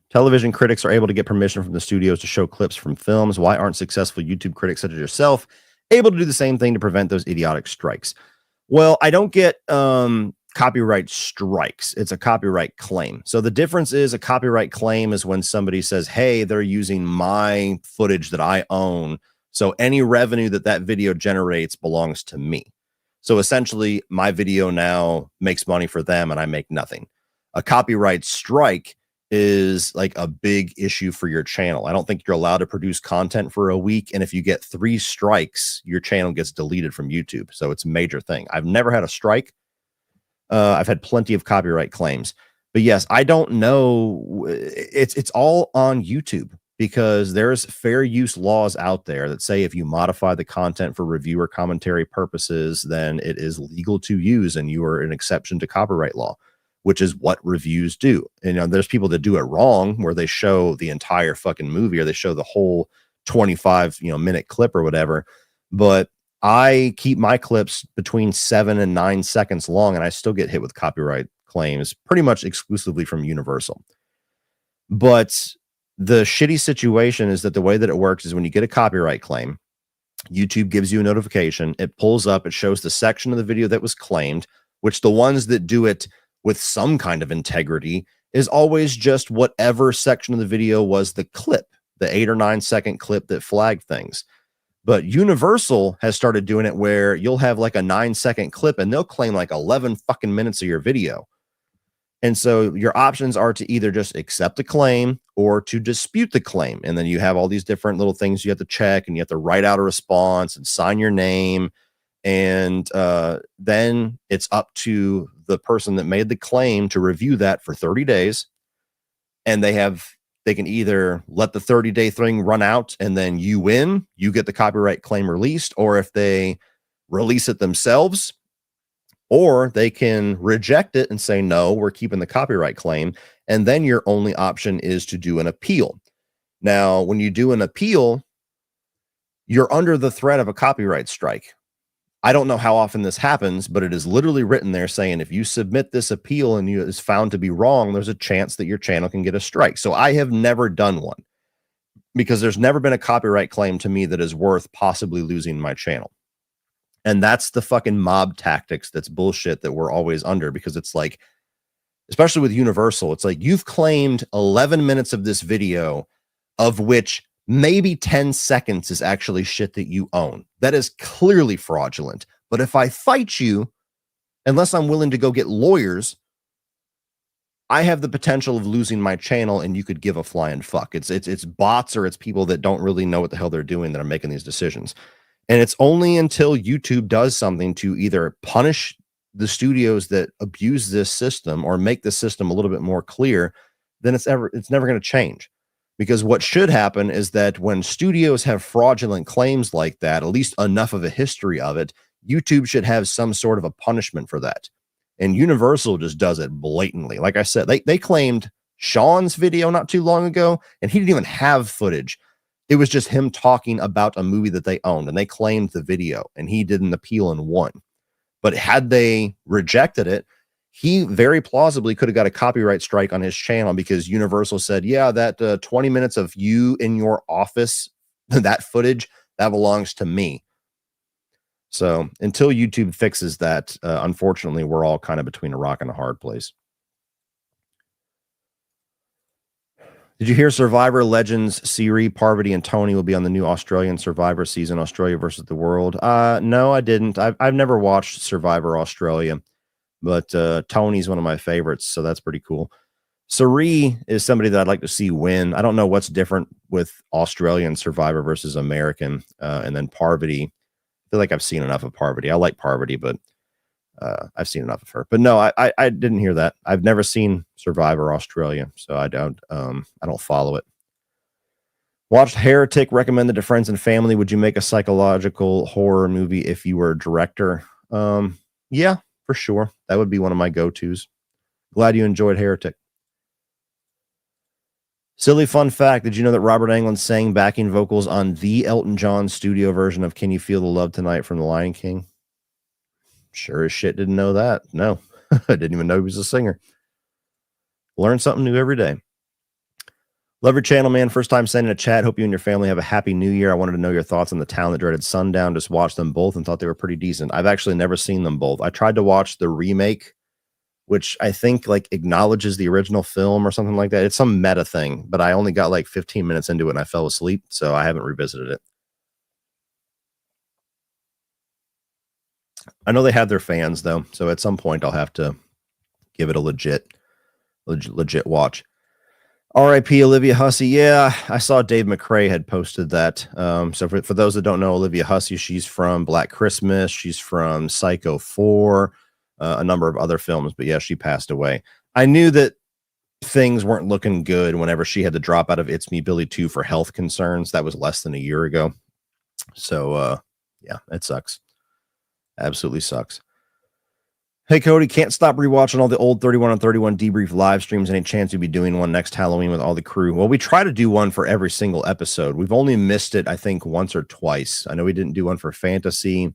Television critics are able to get permission from the studios to show clips from films. Why aren't successful YouTube critics such as yourself able to do the same thing to prevent those idiotic strikes? Well, I don't get copyright strikes. It's a copyright claim. So the difference is a copyright claim is when somebody says, hey, they're using my footage that I own. So any revenue that video generates belongs to me. So essentially, my video now makes money for them and I make nothing. A copyright strike is like a big issue for your channel. I don't think you're allowed to produce content for a week. And if you get 3 strikes, your channel gets deleted from YouTube. So it's a major thing. I've never had a strike. I've had plenty of copyright claims. But yes, I don't know. It's all on YouTube, because there's fair use laws out there that say if you modify the content for review or commentary purposes, then it is legal to use and you are an exception to copyright law, which is what reviews do. And there's people that do it wrong, where they show the entire fucking movie or they show the whole 25 minute clip or whatever. But I keep my clips between 7 and 9 seconds long, and I still get hit with copyright claims pretty much exclusively from Universal. But the shitty situation is that the way that it works is when you get a copyright claim, YouTube gives you a notification. It pulls up, it shows the section of the video that was claimed, which the ones that do it with some kind of integrity is always just whatever section of the video was the clip, the 8 or 9 second clip that flagged things. But Universal has started doing it where you'll have like a 9-second clip and they'll claim like 11 fucking minutes of your video. And so your options are to either just accept the claim or to dispute the claim. And then you have all these different little things you have to check, and you have to write out a response and sign your name. And then it's up to the person that made the claim to review that for 30 days. And they can either let the 30-day thing run out and then you win, you get the copyright claim released, or if they release it themselves, or they can reject it and say, no, we're keeping the copyright claim. And then your only option is to do an appeal. Now, when you do an appeal, you're under the threat of a copyright strike. I don't know how often this happens, but it is literally written there saying if you submit this appeal and you is found to be wrong, there's a chance that your channel can get a strike. So I have never done one because there's never been a copyright claim to me that is worth possibly losing my channel. And that's the fucking mob tactics that's bullshit that we're always under, because it's like, especially with Universal, it's like you've claimed 11 minutes of this video, of which maybe 10 seconds is actually shit that you own. That is clearly fraudulent. But if I fight you, unless I'm willing to go get lawyers, I have the potential of losing my channel, and you could give a flying fuck. It's bots, or it's people that don't really know what the hell they're doing that are making these decisions. And it's only until YouTube does something to either punish the studios that abuse this system or make the system a little bit more clear, then it's never going to change. Because what should happen is that when studios have fraudulent claims like that, at least enough of a history of it, YouTube should have some sort of a punishment for that. And Universal just does it blatantly. Like I said, they claimed Sean's video not too long ago, and he didn't even have footage. It was just him talking about a movie that they owned, and they claimed the video, and he did an appeal and won. But had they rejected it, he very plausibly could have got a copyright strike on his channel, because Universal said, yeah, that 20 minutes of you in your office, that footage, that belongs to me. So until YouTube fixes that, unfortunately, we're all kind of between a rock and a hard place. Did you hear Survivor Legends Siri, Parvati, and Tony will be on the new Australian Survivor season, Australia versus the World? No, I didn't. I've never watched Survivor Australia, but Tony's one of my favorites, so that's pretty cool. Siri is somebody that I'd like to see win. I don't know what's different with Australian Survivor versus American. And then Parvati, I feel like I've seen enough of Parvati. I like Parvati, but I've seen enough of her. But no, I didn't hear that. I've never seen Survivor Australia, so I don't follow it. Watched Heretic, recommended to friends and family. Would you make a psychological horror movie if you were a director? Yeah, for sure. That would be one of my go-tos. Glad you enjoyed Heretic. Silly fun fact, did you know that Robert Englund sang backing vocals on the Elton John studio version of Can You Feel the Love Tonight from The Lion King? Sure as shit didn't know that. No, I didn't even know he was a singer. Learn something new every day. Love your channel, man. First time sending a chat. Hope you and your family have a happy new year. I wanted to know your thoughts on The Town That Dreaded Sundown. Just watched them both and thought they were pretty decent. I've actually never seen them both. I tried to watch the remake, which I think like acknowledges the original film or something like that. It's some meta thing, but I only got like 15 minutes into it and I fell asleep, so I haven't revisited it. I know they have their fans though, so at some point I'll have to give it a legit watch. R.I.P. Olivia Hussey. Yeah, I saw Dave McRae had posted that. So for those that don't know, Olivia Hussey, she's from Black Christmas. She's from Psycho 4, a number of other films. But yeah, she passed away. I knew that things weren't looking good whenever she had to drop out of It's Me, Billy 2 for health concerns. That was less than a year ago. So yeah, it sucks. Absolutely sucks. Hey, Cody, can't stop rewatching all the old 31 on 31 debrief live streams. Any chance you'd be doing one next Halloween with all the crew? Well, we try to do one for every single episode. We've only missed it, I think, once or twice. I know we didn't do one for fantasy,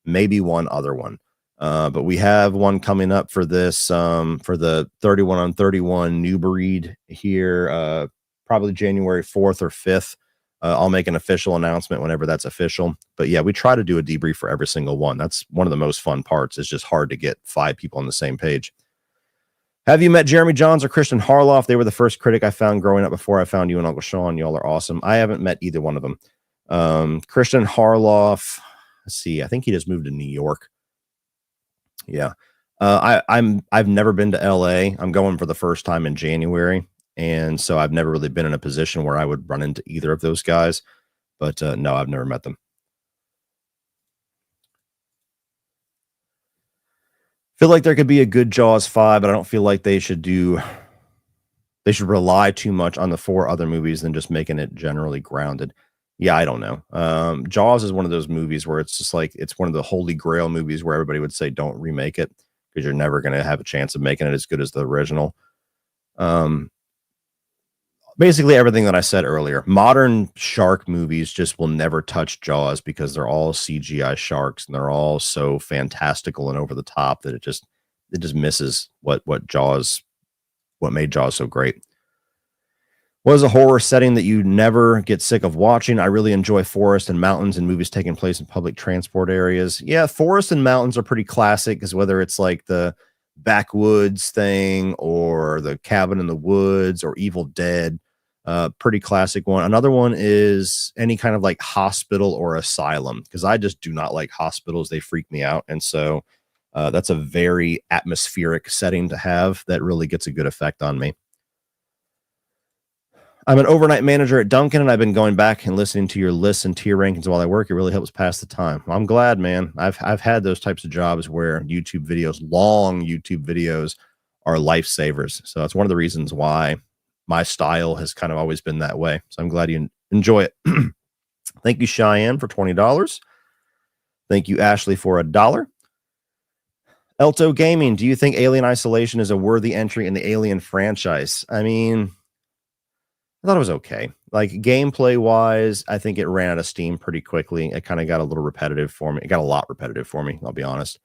maybe one other one. But we have one coming up for this, for the 31 on 31 new breed here, probably January 4th or 5th. I'll make an official announcement whenever that's official. But yeah, we try to do a debrief for every single one. That's one of the most fun parts. It's just hard to get 5 people on the same page. Have you met Jeremy Johns or Christian Harloff? They were the first critic I found growing up before I found you and Uncle Sean. Y'all are awesome. I haven't met either one of them. Christian Harloff, let's see. I think he just moved to New York. Yeah. I've never been to LA. I'm going for the first time in January. And so I've never really been in a position where I would run into either of those guys. But no, I've never met them. Feel like there could be a good Jaws 5, but I don't feel like they should rely too much on the 4 other movies than just making it generally grounded. Yeah, I don't know. Jaws is one of those movies where it's just like, it's one of the holy grail movies where everybody would say don't remake it because you're never going to have a chance of making it as good as the original. Basically everything that I said earlier. Modern shark movies just will never touch Jaws because they're all CGI sharks and they're all so fantastical and over the top that it just misses what made Jaws so great. What is a horror setting that you never get sick of watching? I really enjoy forest and mountains and movies taking place in public transport areas. Yeah, forest and mountains are pretty classic because whether it's like the backwoods thing or the cabin in the woods or Evil Dead, pretty classic one. Another one is any kind of like hospital or asylum because I just do not like hospitals. They freak me out. And so that's a very atmospheric setting to have that really gets a good effect on me. I'm an overnight manager at Dunkin', and I've been going back and listening to your lists and tier rankings while I work. It really helps pass the time. Well, I'm glad, man. I've had those types of jobs where YouTube videos, long YouTube videos, are lifesavers. So that's one of the reasons why my style has kind of always been that way. So I'm glad you enjoy it. Thank you, Cheyenne, for $20. Thank you, Ashley, for $1. Elto Gaming, do you think Alien Isolation is a worthy entry in the Alien franchise? I mean, I thought it was okay. Like gameplay wise, I think it ran out of steam pretty quickly. It kind of got a little repetitive for me. It got a lot repetitive for me, I'll be honest.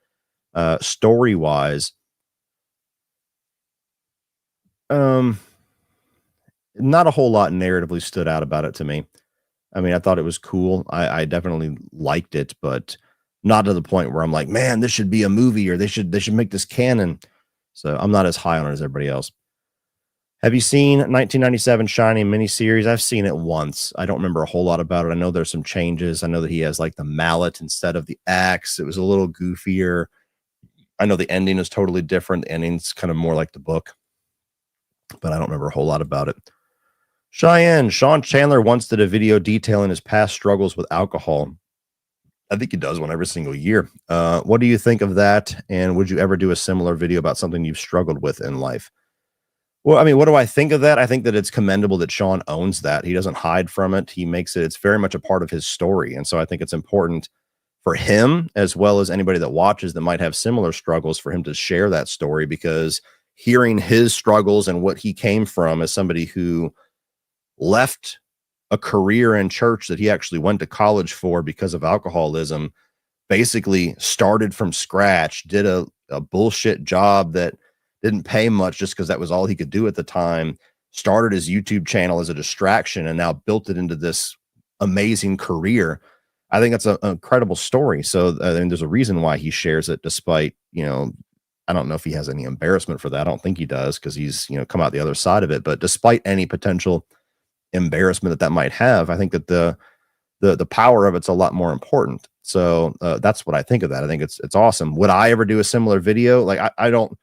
Story wise, not a whole lot narratively stood out about it to me. I mean, I thought it was cool. I definitely liked it, but not to the point where I'm like, man, this should be a movie or they should make this canon. So I'm not as high on it as everybody else. Have you seen 1997 Shining miniseries? I've seen it once. I don't remember a whole lot about it. I know there's some changes. I know that he has like the mallet instead of the axe. It was a little goofier. I know the ending is totally different. The ending's kind of more like the book, but I don't remember a whole lot about it. Cheyenne, Sean Chandler once did a video detailing his past struggles with alcohol. I think he does one every single year. What do you think of that? And would you ever do a similar video about something you've struggled with in life? Well, I mean, what do I think of that? I think that it's commendable that Sean owns that. He doesn't hide from it. He makes it, it's very much a part of his story. And so I think it's important for him, as well as anybody that watches that might have similar struggles, for him to share that story, because hearing his struggles and what he came from as somebody who left a career in church that he actually went to college for because of alcoholism, basically started from scratch, did a bullshit job that didn't pay much just because that was all he could do at the time, started his YouTube channel as a distraction, and now built it into this amazing career. I think that's an incredible story. So there's a reason why he shares it, despite, I don't know if he has any embarrassment for that. I don't think he does, because he's, come out the other side of it. But despite any potential embarrassment that might have, I think that the power of it's a lot more important. So that's what I think of that. I think it's awesome. Would I ever do a similar video? Like, I don't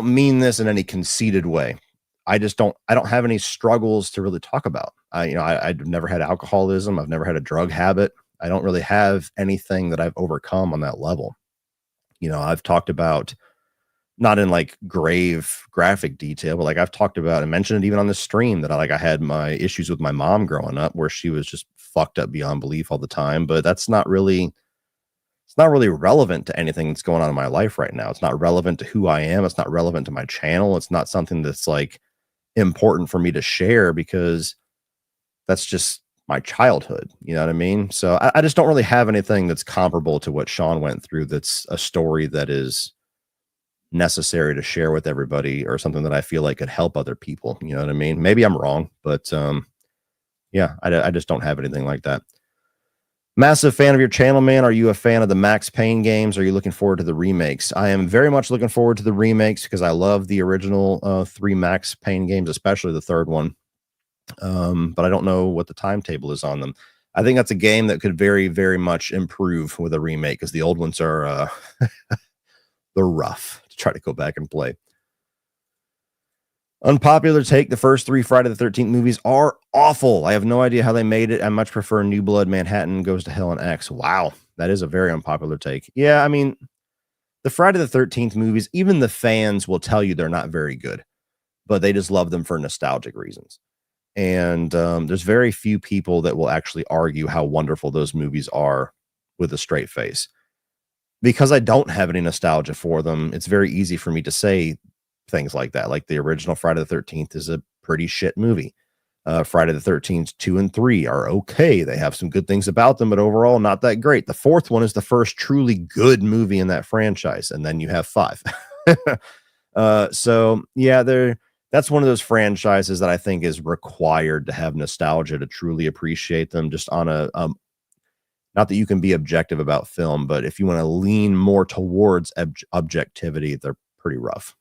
mean this in any conceited way. I don't have any struggles to really talk about. I've never had alcoholism. I've never had a drug habit. I don't really have anything that I've overcome on that level. I've talked about, not in like graphic detail, but like I've talked about and mentioned it even on the stream, that I had my issues with my mom growing up, where she was just fucked up beyond belief all the time. But it's not really relevant to anything that's going on in my life right now. It's not relevant to who I am. It's not relevant to my channel. It's not something that's like important for me to share, because that's just my childhood. You know what I mean? So I just don't really have anything that's comparable to what Sean went through. That's a story that is necessary to share with everybody, or something that I feel like could help other people. You know what I mean? Maybe I'm wrong, but yeah, I just don't have anything like that. Massive fan of your channel, man. Are you a fan of the Max Payne games? Are you looking forward to the remakes? I am very much looking forward to the remakes, because I love the original 3 Max Payne games, especially the third one. But I don't know what the timetable is on them. I think that's a game that could very, very much improve with a remake, because the old ones are they're rough to try to go back and play. Unpopular take: the first 3 Friday the 13th movies are awful. I have no idea how they made it. I much prefer New Blood, Manhattan Goes to Hell, and X. Wow, that is a very unpopular take. Yeah, I mean, the Friday the 13th movies, even the fans will tell you they're not very good, but they just love them for nostalgic reasons. And there's very few people that will actually argue how wonderful those movies are with a straight face. Because I don't have any nostalgia for them, it's very easy for me to say things like that. Like, the original Friday the 13th is a pretty shit movie. Friday the 13th 2 and 3 are okay. They have some good things about them, but overall not that great. The fourth one is the first truly good movie in that franchise, and then you have 5. So yeah, that's one of those franchises that I think is required to have nostalgia to truly appreciate them, just on a not that you can be objective about film, but if you want to lean more towards objectivity, they're pretty rough.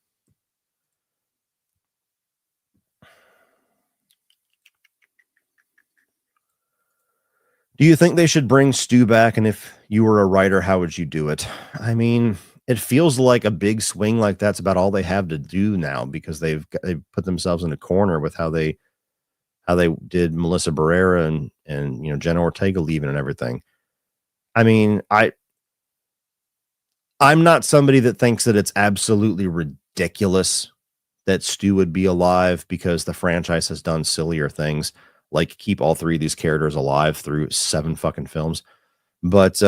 Do you think they should bring Stu back? And if you were a writer, how would you do it? I mean, it feels like a big swing like that's about all they have to do now, because they've put themselves in a corner with how they did Melissa Barrera and Jenna Ortega leaving and everything. I mean, I'm not somebody that thinks that it's absolutely ridiculous that Stu would be alive, because the franchise has done sillier things, like keep all 3 of these characters alive through 7 fucking films. But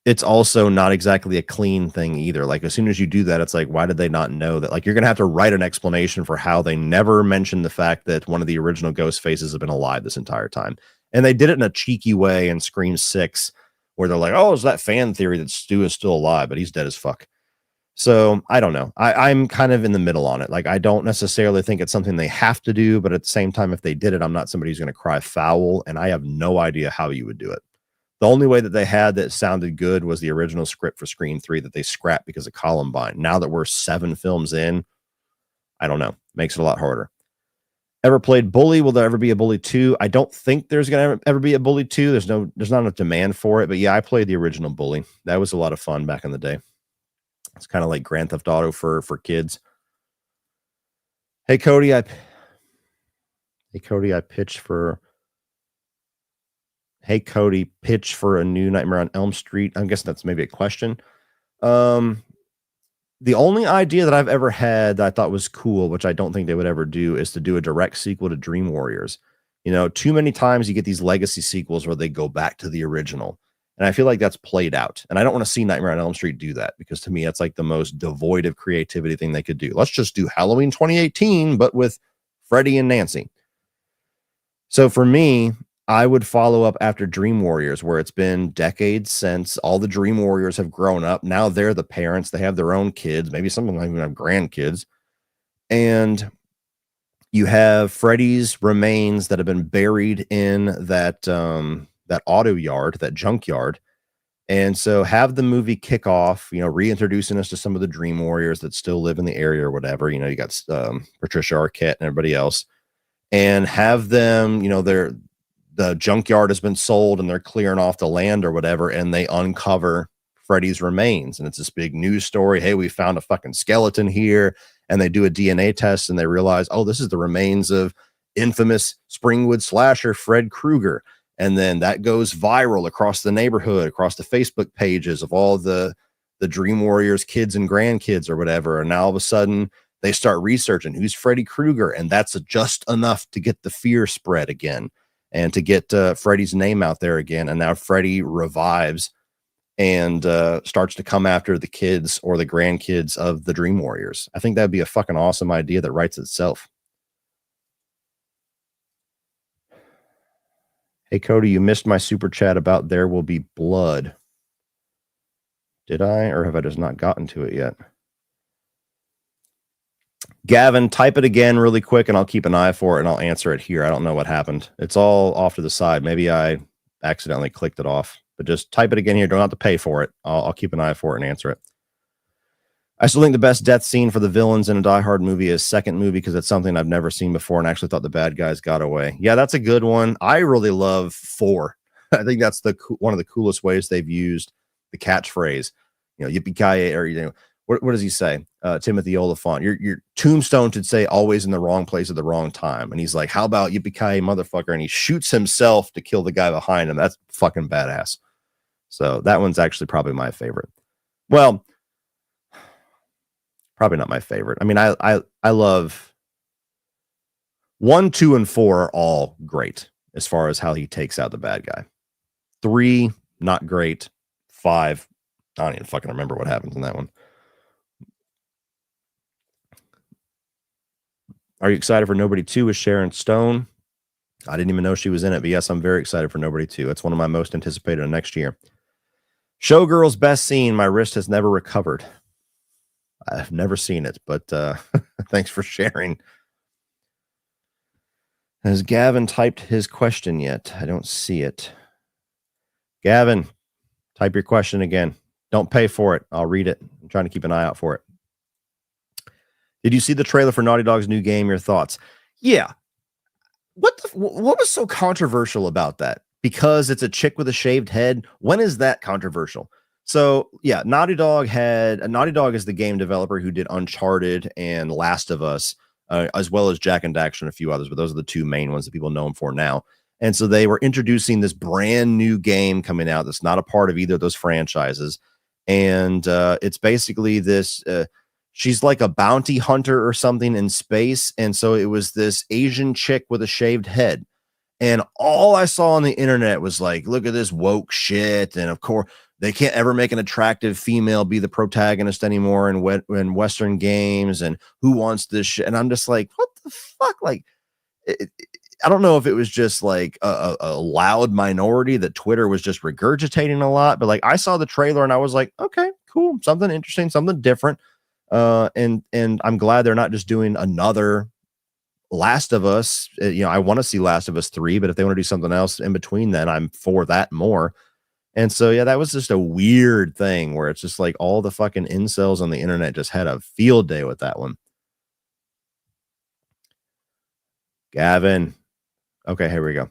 it's also not exactly a clean thing either. Like, as soon as you do that, it's like, why did they not know that? Like, you're gonna have to write an explanation for how they never mentioned the fact that one of the original ghost faces has been alive this entire time. And they did it in a cheeky way in Scream 6, where they're like, oh, it's that fan theory that Stu is still alive, but he's dead as fuck. So I don't know. I'm kind of in the middle on it. Like, I don't necessarily think it's something they have to do, but at the same time, if they did it, I'm not somebody who's going to cry foul, and I have no idea how you would do it. The only way that they had that sounded good was the original script for Scream 3 that they scrapped because of Columbine. Now that we're 7 films in, I don't know. Makes it a lot harder. Ever played Bully? Will there ever be a Bully 2? I don't think there's going to ever be a Bully 2. There's not enough demand for it. But yeah, I played the original Bully. That was a lot of fun back in the day. It's kind of like Grand Theft Auto for kids. Hey Cody, I pitch for a new Nightmare on Elm Street. I'm guessing that's maybe a question. The only idea that I've ever had that I thought was cool, which I don't think they would ever do, is to do a direct sequel to Dream Warriors. Too many times you get these legacy sequels where they go back to the original. And I feel like that's played out. And I don't want to see Nightmare on Elm Street do that, because to me, that's like the most devoid of creativity thing they could do. Let's just do Halloween 2018, but with Freddy and Nancy. So for me, I would follow up after Dream Warriors, where it's been decades since all the Dream Warriors have grown up. Now they're the parents. They have their own kids. Maybe some of them even have grandkids. And you have Freddy's remains that have been buried in that auto yard, that junkyard. And so have the movie kick off, reintroducing us to some of the Dream Warriors that still live in the area or whatever. You got Patricia Arquette and everybody else, and have them, the junkyard has been sold and they're clearing off the land or whatever, and they uncover Freddy's remains. And it's this big news story. Hey, we found a fucking skeleton here. And they do a DNA test and they realize, oh, this is the remains of infamous Springwood slasher Fred Krueger. And then that goes viral across the neighborhood, across the Facebook pages of all the Dream Warriors kids and grandkids or whatever. And now all of a sudden they start researching who's Freddy Krueger. And that's just enough to get the fear spread again and to get Freddy's name out there again. And now Freddy revives and starts to come after the kids or the grandkids of the Dream Warriors. I think that'd be a fucking awesome idea that writes itself. Hey, Cody, you missed my super chat about There Will Be Blood. Did I, or have I just not gotten to it yet? Gavin, type it again really quick and I'll keep an eye for it and I'll answer it here. I don't know what happened. It's all off to the side. Maybe I accidentally clicked it off. But just type it again here. Don't have to pay for it. I'll keep an eye for it and answer it. I still think the best death scene for the villains in a Die Hard movie is second movie, because it's something I've never seen before and actually thought the bad guys got away. Yeah, that's a good one. I really love 4. I think that's one of the coolest ways they've used the catchphrase. Yippee-ki-yay, or what does he say? Timothy Oliphant. Your tombstone should say always in the wrong place at the wrong time. And he's like, how about yippee-ki-yay, motherfucker? And he shoots himself to kill the guy behind him. That's fucking badass. So that one's actually probably my favorite. Well, probably not my favorite. I mean, I love 1, 2, and 4 are all great as far as how he takes out the bad guy. 3, not great. 5, I don't even fucking remember what happens in that one. Are you excited for Nobody 2 with Sharon Stone? I didn't even know she was in it, but yes, I'm very excited for Nobody 2. It's one of my most anticipated next year. Showgirl's best scene. My wrist has never recovered. I've never seen it, but thanks for sharing. Has Gavin typed his question yet? I don't see it. Gavin, type your question again. Don't pay for it. I'll read it. I'm trying to keep an eye out for it. Did you see the trailer for Naughty Dog's new game? Your thoughts? Yeah. What was so controversial about that? Because it's a chick with a shaved head. When is that controversial? So yeah, Naughty Dog is the game developer who did Uncharted and Last of Us, as well as Jack and Daxter and a few others, but those are the two main ones that people know him for now. And so they were introducing this brand new game coming out that's not a part of either of those franchises. And it's basically this she's like a bounty hunter or something in space. And so it was this Asian chick with a shaved head. And all I saw on the internet was like, look at this woke shit. And of course, they can't ever make an attractive female be the protagonist anymore in Western games. And who wants this shit? And I'm just like, what the fuck? Like, I don't know if it was just like a loud minority that Twitter was just regurgitating a lot. But like, I saw the trailer and I was like, okay, cool. Something interesting, something different. And I'm glad they're not just doing another Last of Us. I want to see Last of Us 3, but if they want to do something else in between, then I'm for that more. And so, yeah, that was just a weird thing where it's just like all the fucking incels on the internet just had a field day with that one. Gavin. Okay, here we go.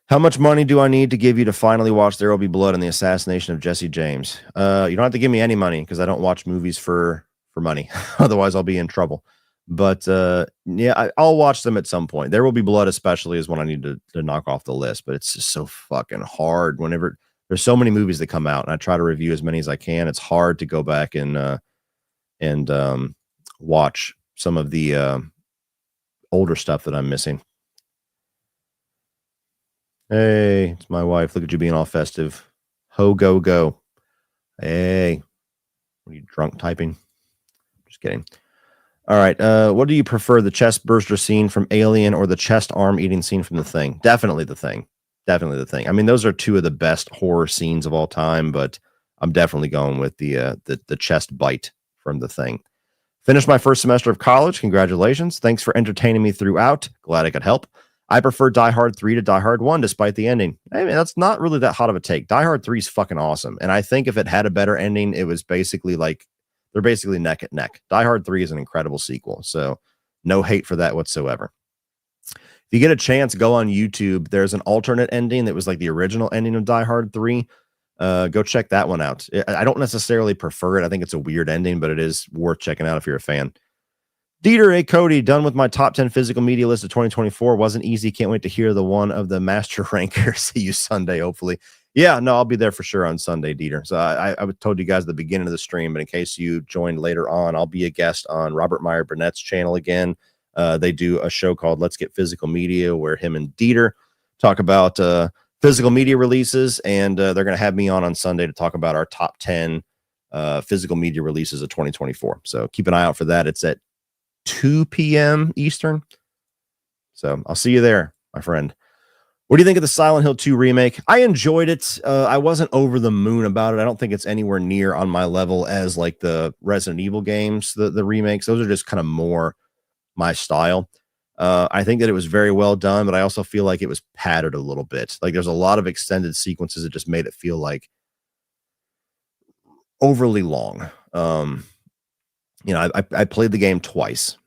How much money do I need to give you to finally watch There Will Be Blood and the Assassination of Jesse James? You don't have to give me any money because I don't watch movies for money. Otherwise, I'll be in trouble. But yeah, I'll watch them at some point. There Will Be Blood, especially, is one I need to knock off the list. But it's just so fucking hard. Whenever there's so many movies that come out, and I try to review as many as I can, it's hard to go back and watch some of the older stuff that I'm missing. Hey, it's my wife. Look at you being all festive. Ho, go, go. Hey, what are you drunk typing? Just kidding. All right. What do you prefer, the chest burster scene from Alien or the chest arm eating scene from The Thing? Definitely The Thing. Definitely The Thing. I mean, those are two of the best horror scenes of all time, but I'm definitely going with the chest bite from The Thing. Finished my first semester of college. Congratulations. Thanks for entertaining me throughout. Glad I could help. I prefer Die Hard 3 to Die Hard 1 despite the ending. I mean, that's not really that hot of a take. Die Hard 3 is fucking awesome. And I think if it had a better ending, it was basically like, they're basically neck and neck. Die Hard 3 is an incredible sequel. So no hate for that whatsoever. If you get a chance, go on YouTube. There's an alternate ending that was like the original ending of Die Hard 3. Go check that one out. I don't necessarily prefer it. I think it's a weird ending, but it is worth checking out if you're a fan. Dieter, hey, Cody, done with my top 10 physical media list of 2024. Wasn't easy. Can't wait to hear the one of the master rankers. See you Sunday, hopefully. Yeah, no, I'll be there for sure on Sunday, Dieter. So I told you guys at the beginning of the stream, but in case you joined later on, I'll be a guest on Robert Meyer Burnett's channel again. They do a show called Let's Get Physical Media, where him and Dieter talk about physical media releases, and they're going to have me on Sunday to talk about our top 10 physical media releases of 2024. So keep an eye out for that. It's at 2 p.m. Eastern. So I'll see you there, my friend. What do you think of the Silent Hill 2 remake? I enjoyed it. I wasn't over the moon about it. I don't think it's anywhere near on my level as like the Resident Evil games, the remakes. Those are just kind of more my style. I think that it was very well done, but I also feel like it was padded a little bit. Like there's a lot of extended sequences that just made it feel like overly long. I played the game twice.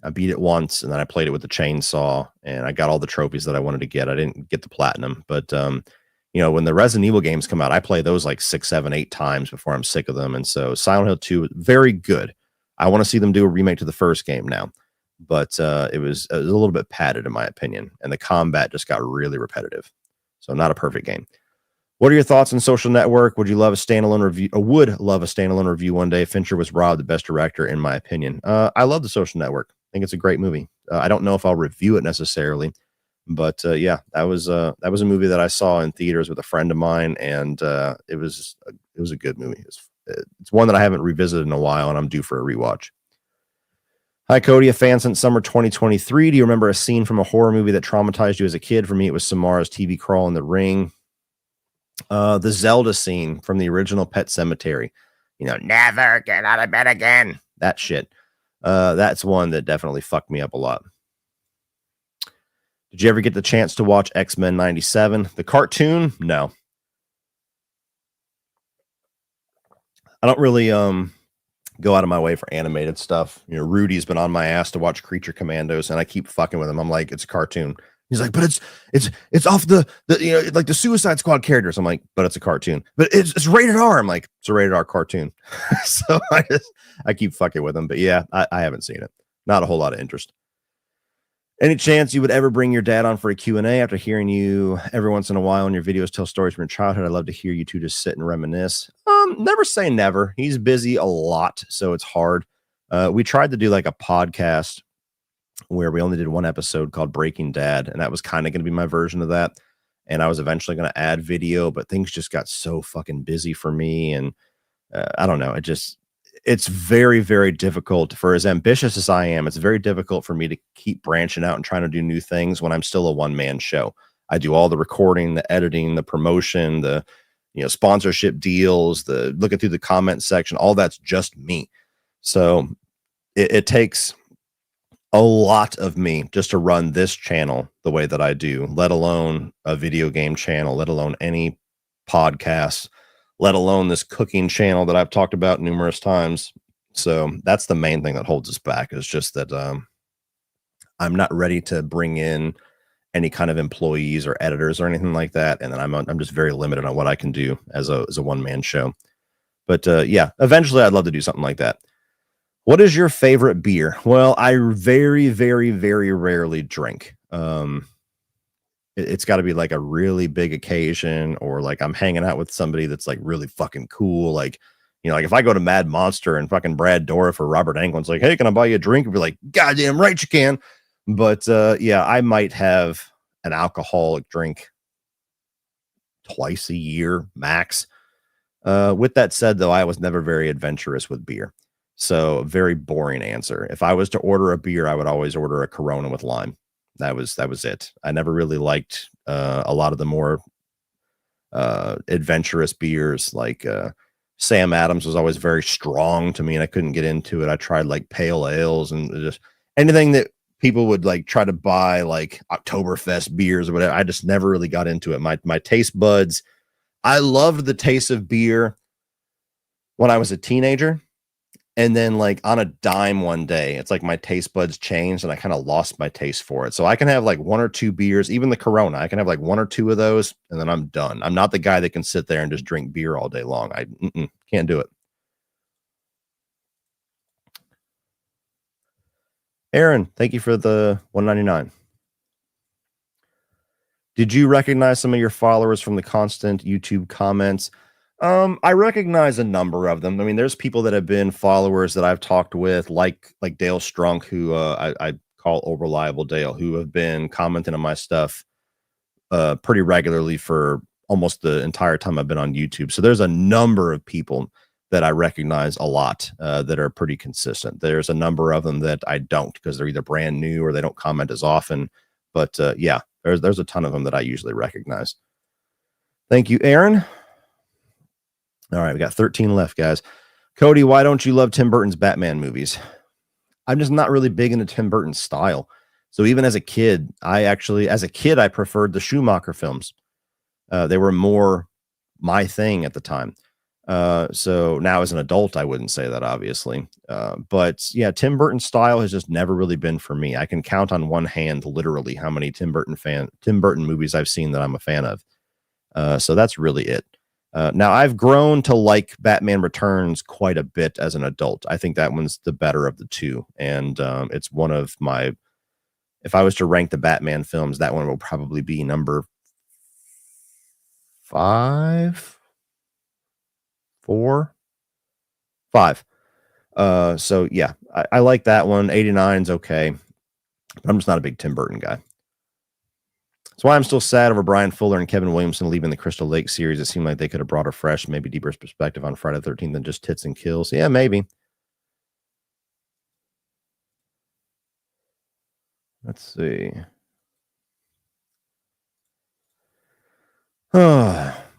I beat it once, and then I played it with the chainsaw, and I got all the trophies that I wanted to get. I didn't get the platinum, but when the Resident Evil games come out, I play those like 6, 7, 8 times before I'm sick of them. And so Silent Hill 2, very good. I want to see them do a remake to the first game now, but it was a little bit padded in my opinion, and the combat just got really repetitive. So not a perfect game. What are your thoughts on Social Network? Would love a standalone review one day? Fincher was robbed the best director, in my opinion. I love the Social Network. I think it's a great movie. I don't know if I'll review it necessarily, but yeah, that was a movie that I saw in theaters with a friend of mine, and it was a good movie. It's one that I haven't revisited in a while, and I'm due for a rewatch. Hi, Cody, a fan since summer 2023. Do you remember a scene from a horror movie that traumatized you as a kid? For me, it was Samara's TV crawl in the ring. The Zelda scene from the original Pet Cemetery. You know, never get out of bed again. That shit. That's one that definitely fucked me up a lot. Did you ever get the chance to watch X-Men 97? The cartoon? No. I don't really go out of my way for animated stuff. You know, Rudy's been on my ass to watch Creature Commandos, and I keep fucking with him. I'm like, it's a cartoon. He's like, but it's off the you know, like the Suicide Squad characters. I'm like, but it's a cartoon. But it's rated R. I'm like, it's a rated R cartoon. So I keep fucking with him. But yeah, I haven't seen it. Not a whole lot of interest. Any chance you would ever bring your dad on for a Q&A? After hearing you every once in a while in your videos tell stories from your childhood, I'd love to hear you two just sit and reminisce. Never say never. He's busy a lot, so it's hard. We tried to do like a podcast where we only did one episode called Breaking Dad, and that was kind of going to be my version of that. And I was eventually going to add video, but things just got so fucking busy for me. And I don't know. It's very, very difficult for as ambitious as I am. It's very difficult for me to keep branching out and trying to do new things when I'm still a one-man show. I do all the recording, the editing, the promotion, the, you know, sponsorship deals, the looking through the comment section, all that's just me. So it takes a lot of me just to run this channel the way that I do, let alone a video game channel, let alone any podcasts, let alone this cooking channel that I've talked about numerous times. So that's the main thing that holds us back, is just that I'm not ready to bring in any kind of employees or editors or anything like that. And then I'm just very limited on what I can do as a one-man show. But yeah, eventually I'd love to do something like that. What is your favorite beer? Well, I very, very, very rarely drink. It's got to be like a really big occasion, or like I'm hanging out with somebody that's like really fucking cool. Like, you know, like if I go to Mad Monster and fucking Brad Dourif or Robert Englund's like, hey, can I buy you a drink? I'd be like, goddamn right you can. But yeah, I might have an alcoholic drink twice a year max. With that said, though, I was never very adventurous with beer. So very boring answer. If I was to order a beer, I would always order a Corona with lime. That was it. I never really liked a lot of the more adventurous beers. Like Sam Adams was always very strong to me, and I couldn't get into it. I tried like pale ales and just anything that people would like try to buy, like Oktoberfest beers or whatever. I just never really got into it. My taste buds. I loved the taste of beer when I was a teenager. And then like on a dime one day, it's like my taste buds changed and I kind of lost my taste for it. So I can have like one or two beers, even the Corona. I can have like one or two of those and then I'm done. I'm not the guy that can sit there and just drink beer all day long. I can't do it. Aaron, thank you for the 199. Did you recognize some of your followers from the constant YouTube comments? I recognize a number of them. I mean, there's people that have been followers that I've talked with, like Dale Strunk, who I call Old Reliable Dale, who have been commenting on my stuff pretty regularly for almost the entire time I've been on YouTube. So there's a number of people that I recognize a lot that are pretty consistent. There's a number of them that I don't, because they're either brand new or they don't comment as often. But yeah, there's a ton of them that I usually recognize. Thank you, Aaron. All right, we got 13 left, guys. Cody, why don't you love Tim Burton's Batman movies? I'm just not really big into Tim Burton's style. So even as a kid, I preferred the Schumacher films. They were more my thing at the time. So now as an adult, I wouldn't say that, obviously. But yeah, Tim Burton's style has just never really been for me. I can count on one hand, literally, how many Tim Burton movies I've seen that I'm a fan of. So that's really it. Now I've grown to like Batman Returns quite a bit as an adult. I think that one's the better of the two. And it's one of my, if I was to rank the Batman films, that one will probably be number 5. So yeah, I like that one. 89's okay. But I'm just not a big Tim Burton guy. That's why I'm still sad over Brian Fuller and Kevin Williamson leaving the Crystal Lake series. It seemed like they could have brought a fresh, maybe deeper perspective on Friday the 13th than just tits and kills. Yeah, maybe. Let's see.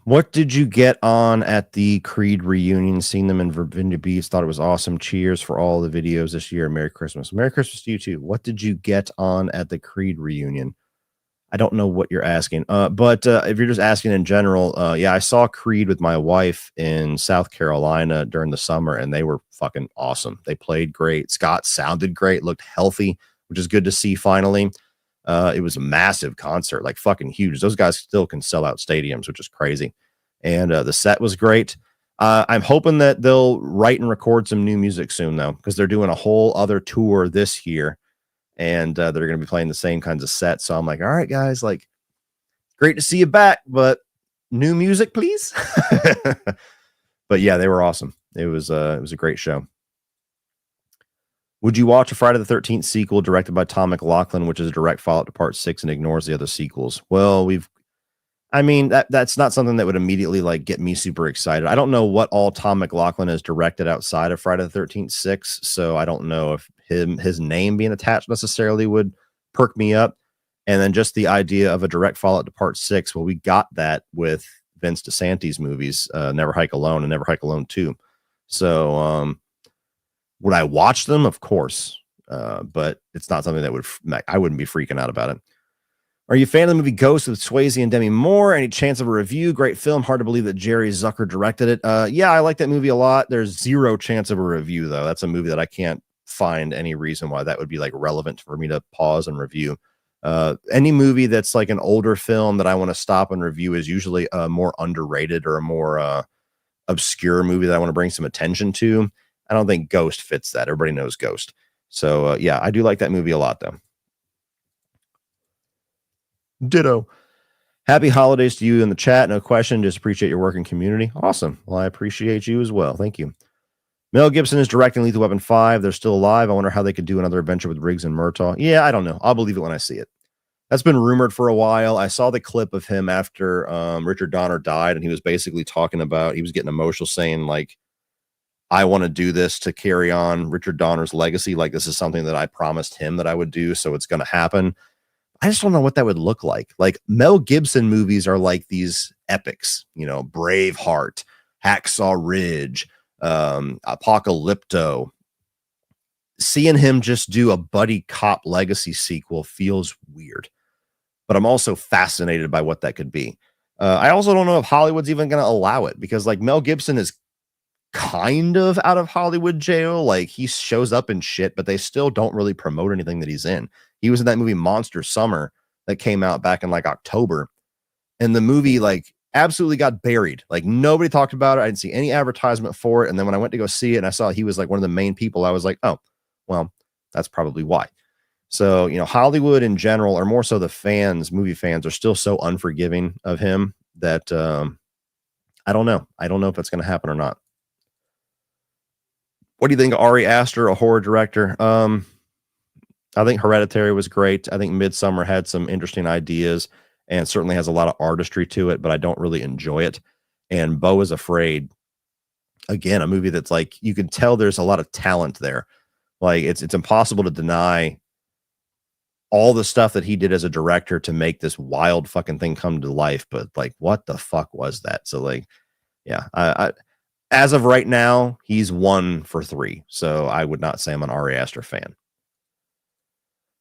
What did you get on at the Creed reunion? Seen them in Virginia Beach. Thought it was awesome. Cheers for all the videos this year. Merry Christmas. Merry Christmas to you too. What did you get on at the Creed reunion? I don't know what you're asking. But if you're just asking in general, yeah, I saw Creed with my wife in South Carolina during the summer, and they were fucking awesome. They played great. Scott sounded great, looked healthy, which is good to see finally. It was a massive concert, like fucking huge. Those guys still can sell out stadiums, which is crazy. And the set was great. I'm hoping that they'll write and record some new music soon, though, because they're doing a whole other tour this year. And they're going to be playing the same kinds of sets. So I'm like, all right, guys, like, great to see you back, but new music, please. But yeah, they were awesome. It was a great show. Would you watch a Friday the 13th sequel directed by Tom McLaughlin, which is a direct follow-up to Part 6 and ignores the other sequels? Well, that's not something that would immediately like get me super excited. I don't know what all Tom McLaughlin has directed outside of Friday the 13th 6, so I don't know if his name being attached necessarily would perk me up. And then just the idea of a direct follow-up to Part 6, well, we got that with Vince DeSantis movies, Never Hike Alone and Never Hike Alone 2. So would I watch them? Of course, but it's not something that I wouldn't be freaking out about it. Are you a fan of the movie Ghost with Swayze and Demi Moore? Any chance of a review? Great film. Hard to believe that Jerry Zucker directed it. Yeah, I like that movie a lot. There's zero chance of a review, though. That's a movie that I can't find any reason why that would be like relevant for me to pause and review. Any movie that's like an older film that I want to stop and review is usually a more underrated or a more obscure movie that I want to bring some attention to. I don't think Ghost fits that. Everybody knows Ghost. So, yeah, I do like that movie a lot, though. Ditto. Happy holidays to you in the chat. No question. Just appreciate your work and community. Awesome. Well, I appreciate you as well. Thank you. Mel Gibson is directing Lethal Weapon 5. They're still alive. I wonder how they could do another adventure with Riggs and Murtaugh. Yeah, I don't know. I'll believe it when I see it. That's been rumored for a while. I saw the clip of him after Richard Donner died, and he was basically talking about, he was getting emotional saying, like, I want to do this to carry on Richard Donner's legacy. Like, this is something that I promised him that I would do, so it's going to happen. I just don't know what that would look like. Like, Mel Gibson movies are like these epics, you know, Braveheart, Hacksaw Ridge, Apocalypto. Seeing him just do a buddy cop legacy sequel feels weird, but I'm also fascinated by what that could be. I also don't know if Hollywood's even going to allow it, because like Mel Gibson is kind of out of Hollywood jail. Like, he shows up in shit, but they still don't really promote anything that he's in. He was in that movie Monster Summer that came out back in like October, and the movie like absolutely got buried. Like, nobody talked about it. I didn't see any advertisement for it. And then when I went to go see it and I saw he was like one of the main people, I was like, oh, well, that's probably why. So, you know, Hollywood in general, or more so the fans, movie fans, are still so unforgiving of him that I don't know. I don't know if that's going to happen or not. What do you think of Ari Aster, a horror director? I think Hereditary was great. I think Midsommar had some interesting ideas and certainly has a lot of artistry to it, but I don't really enjoy it. And Beau is Afraid, again, a movie that's like, you can tell there's a lot of talent there. Like, it's impossible to deny all the stuff that he did as a director to make this wild fucking thing come to life. But like, what the fuck was that? So like, yeah, I as of right now, he's 1 for 3. So I would not say I'm an Ari Aster fan.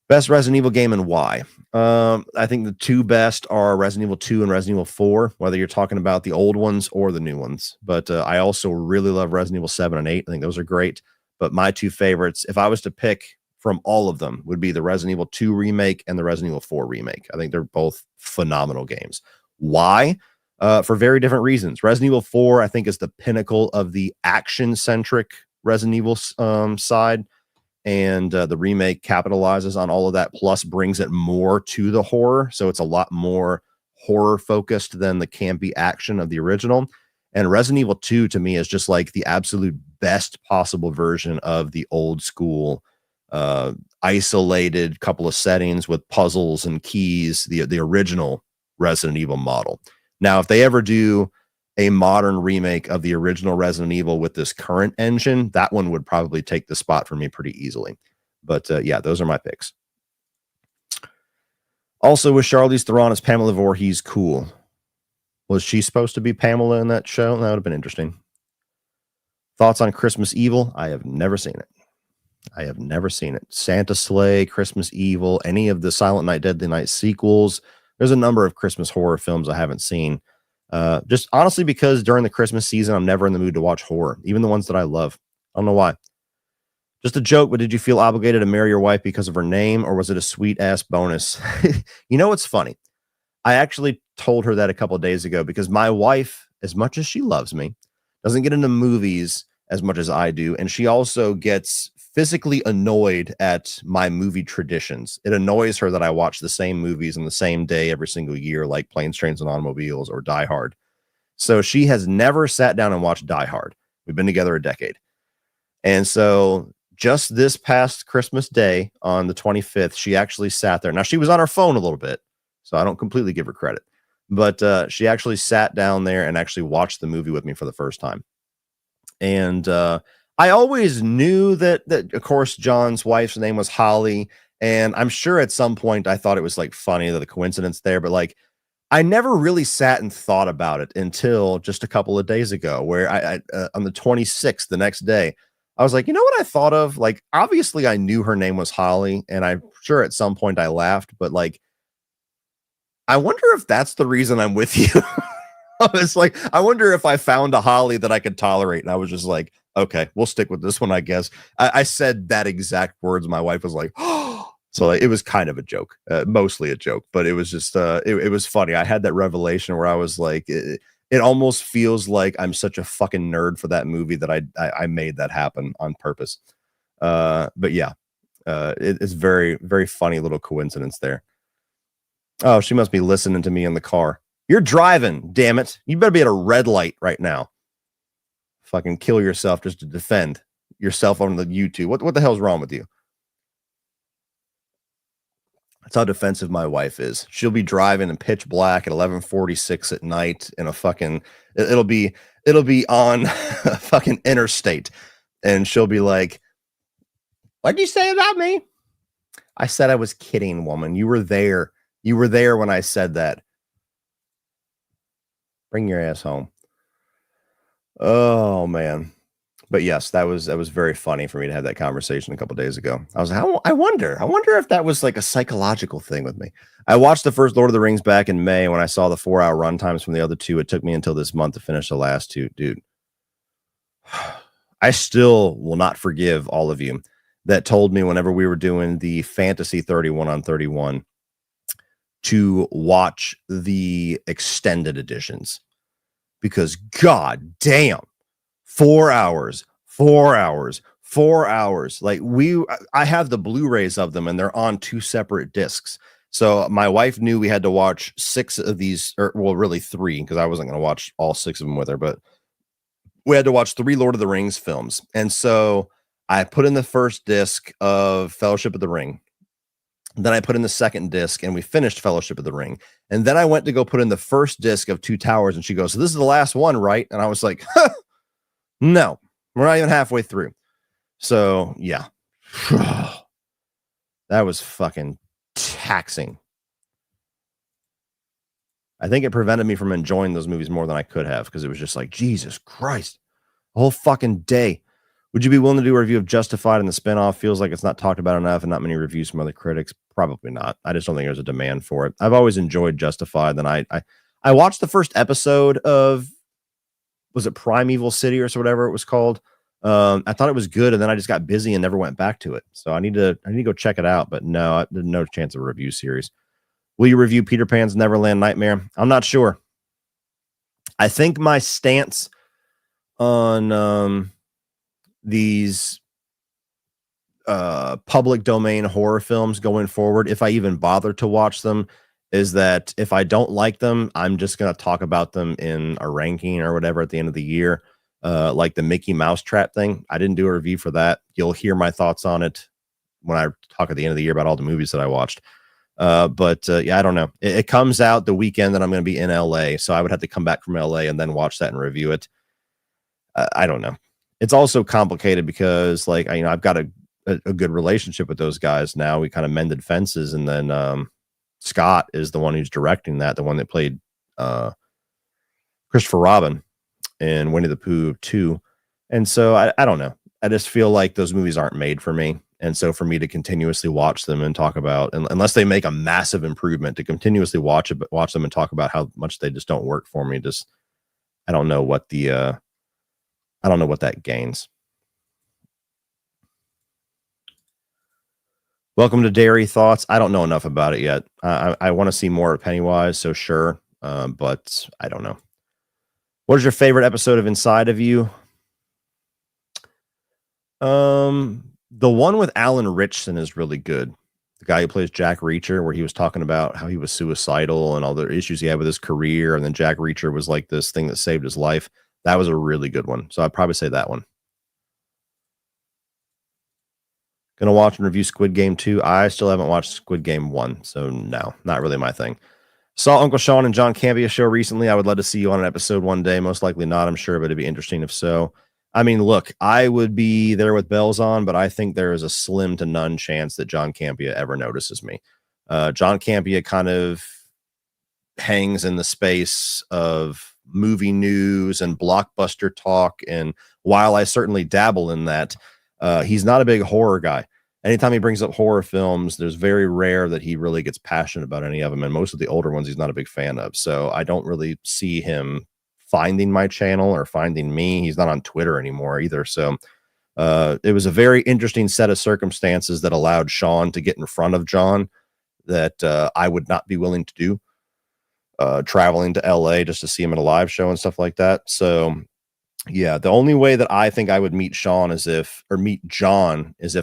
Best Resident Evil game and why? I think the two best are Resident Evil 2 and Resident Evil 4, whether you're talking about the old ones or the new ones. But I also really love Resident Evil 7 and 8. I think those are great. But my two favorites, if I was to pick from all of them, would be the Resident Evil 2 remake and the Resident Evil 4 remake. I think they're both phenomenal games. Why? For very different reasons. Resident Evil 4, I think, is the pinnacle of the action-centric Resident Evil side. And the remake capitalizes on all of that, plus brings it more to the horror. So it's a lot more horror focused than the campy action of the original. And Resident Evil 2 to me is just like the absolute best possible version of the old school, isolated couple of settings with puzzles and keys, the original Resident Evil model. Now, if they ever do a modern remake of the original Resident Evil with this current engine, that one would probably take the spot for me pretty easily. But yeah, those are my picks. Also, with Charlize Theron as Pamela Voorhees, cool. Was she supposed to be Pamela in that show? That would have been interesting. Thoughts on Christmas Evil? I have never seen it. I have never seen it. Santa Sleigh, Christmas Evil, any of the Silent Night, Deadly Night sequels. There's a number of Christmas horror films I haven't seen. Just honestly, because during the Christmas season, I'm never in the mood to watch horror, even the ones that I love. I don't know why. Just a joke, but did you feel obligated to marry your wife because of her name, or was it a sweet ass bonus? You know what's funny? I actually told her that a couple of days ago because my wife, as much as she loves me, doesn't get into movies as much as I do. And she also gets physically annoyed at my movie traditions. It annoys her that I watch the same movies on the same day every single year, like Planes, Trains, and Automobiles or Die Hard. So she has never sat down and watched Die Hard. We've been together a decade. And so just this past Christmas Day on the 25th, she actually sat there. Now, she was on her phone a little bit, so I don't completely give her credit. But she actually sat down there and actually watched the movie with me for the first time. And I always knew that, of course, John's wife's name was Holly. And I'm sure at some point I thought it was like funny that the coincidence there, but like I never really sat and thought about it until just a couple of days ago, where I on the 26th, the next day, I was like, you know what I thought of? Like, obviously I knew her name was Holly, and I'm sure at some point I laughed, but like, I wonder if that's the reason I'm with you. It's like, I wonder if I found a Holly that I could tolerate. And I was just like, okay, we'll stick with this one, I guess. I said that exact words. My wife was like, oh, so like, it was kind of a joke, mostly a joke, but it was just, it was funny. I had that revelation where I was like, it almost feels like I'm such a fucking nerd for that movie that I made that happen on purpose. But yeah, it's very, very funny little coincidence there. Oh, she must be listening to me in the car. You're driving, damn it. You better be at a red light right now. Fucking kill yourself just to defend yourself on the YouTube. What the hell's wrong with you? That's how defensive my wife is. She'll be driving in pitch black at 11:46 at night in a fucking it'll be on a fucking interstate, and she'll be like, "What'd you say about me?" I said I was kidding, woman. You were there. You were there when I said that. Bring your ass home. Oh man. But yes, that was very funny for me to have that conversation a couple days ago. I was like, I wonder if that was like a psychological thing with me. I watched the first Lord of the Rings back in May. When I saw the 4-hour run times from the other two, it took me until this month to finish the last two. Dude, I still will not forgive all of you that told me whenever we were doing the fantasy 31 on 31 to watch the extended editions, because god damn, 4 hours. Like I have the Blu-rays of them and they're on 2 separate discs. So my wife knew we had to watch 6 of these, or well, really 3, because I wasn't going to watch all 6 of them with her, but we had to watch 3 Lord of the Rings films. And so I put in the first disc of Fellowship of the Ring. Then I put in the second disc and we finished Fellowship of the Ring. And then I went to go put in the first disc of Two Towers, and she goes, "So this is the last one, right?" And I was like, huh, no, we're not even halfway through. So yeah, that was fucking taxing. I think it prevented me from enjoying those movies more than I could have, because it was just like, Jesus Christ, a whole fucking day. Would you be willing to do a review of Justified and the spinoff? Feels like it's not talked about enough and not many reviews from other critics. Probably not. I just don't think there's a demand for it. I've always enjoyed Justified. Then I watched the first episode of, was it Primeval City or so whatever it was called? I thought it was good, and then I just got busy and never went back to it. So I need to go check it out. But no, there's no chance of a review series. Will you review Peter Pan's Neverland Nightmare? I'm not sure. I think my stance on these public domain horror films going forward, if I even bother to watch them, is that if I don't like them, I'm just going to talk about them in a ranking or whatever at the end of the year. Like the Mickey Mouse Trap thing. I didn't do a review for that. You'll hear my thoughts on it when I talk at the end of the year about all the movies that I watched. But yeah, I don't know. It comes out the weekend that I'm going to be in LA. So I would have to come back from LA and then watch that and review it. I don't know. It's also complicated because like, I've got a good relationship with those guys now. We kind of mended fences, and then Scott is the one who's directing that, the one that played Christopher Robin in Winnie the Pooh 2. And so I don't know. I just feel like those movies aren't made for me. And so for me to continuously watch them and talk about, and unless they make a massive improvement, to continuously watch them and talk about how much they just don't work for me, just I don't know what that gains. Welcome to Dairy Thoughts. I don't know enough about it yet. I want to see more of Pennywise, so sure, but I don't know. What is your favorite episode of Inside of You? The one with Alan Ritchson is really good. The guy who plays Jack Reacher, where he was talking about how he was suicidal and all the issues he had with his career, and then Jack Reacher was like this thing that saved his life. That was a really good one. So I'd probably say that one. Gonna watch and review Squid Game 2. I still haven't watched Squid Game 1, so no, not really my thing. Saw Uncle Sean and John Campea show recently. I would love to see you on an episode one day. Most likely not, I'm sure, but it'd be interesting if so. I mean, look, I would be there with bells on, but I think there is a slim to none chance that John Campea ever notices me. John Campea kind of hangs in the space of movie news and blockbuster talk. And while I certainly dabble in that, he's not a big horror guy. Anytime he brings up horror films, there's very rare that he really gets passionate about any of them. And most of the older ones, he's not a big fan of. So I don't really see him finding my channel or finding me. He's not on Twitter anymore either. So it was a very interesting set of circumstances that allowed Sean to get in front of John that I would not be willing to do, traveling to LA just to see him at a live show and stuff like that. So yeah, the only way that I think I would meet John is if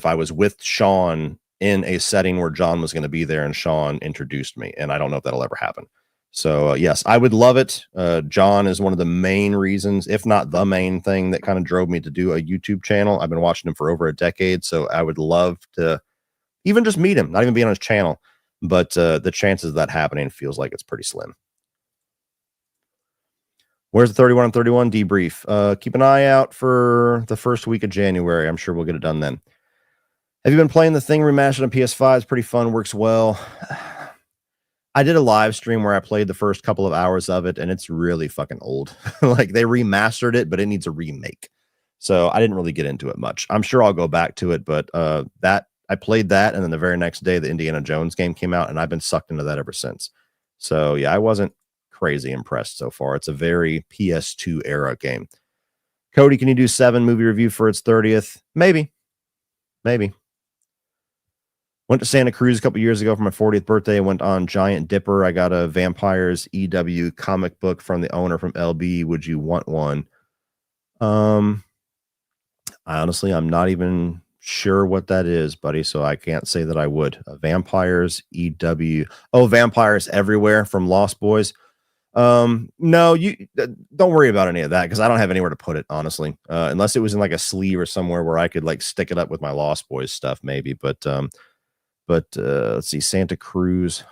I was with Sean in a setting where John was going to be there and Sean introduced me. And I don't know if that'll ever happen. So yes, I would love it. John is one of the main reasons, if not the main thing, that kind of drove me to do a YouTube channel. I've been watching him for over a decade, so I would love to even just meet him, not even be on his channel. But the chances of that happening feels like it's pretty slim. Where's the 31 on 31 debrief? Keep an eye out for the first week of January. I'm sure we'll get it done then. Have you been playing the Thing remastered on PS5? It's pretty fun, works well. I did a live stream where I played the first couple of hours of it, and it's really fucking old. Like, they remastered it, but it needs a remake. So I didn't really get into it much. I'm sure I'll go back to it, but I played that, and then the very next day, the Indiana Jones game came out, and I've been sucked into that ever since. So yeah, I wasn't crazy impressed so far. It's a very PS2 era game. Cody, can you do 7 movie review for its 30th? Maybe. Went to Santa Cruz a couple years ago for my 40th birthday. I went on Giant Dipper. I got a Vampires EW comic book from the owner from LB. Would you want one? Honestly, I'm not even sure what that is, buddy, so I can't say that I would. Vampires EW. Oh, Vampires Everywhere from Lost Boys. No, you don't worry about any of that because I don't have anywhere to put it, honestly. Unless it was in like a sleeve or somewhere where I could like stick it up with my Lost Boys stuff, maybe. But let's see, Santa Cruz,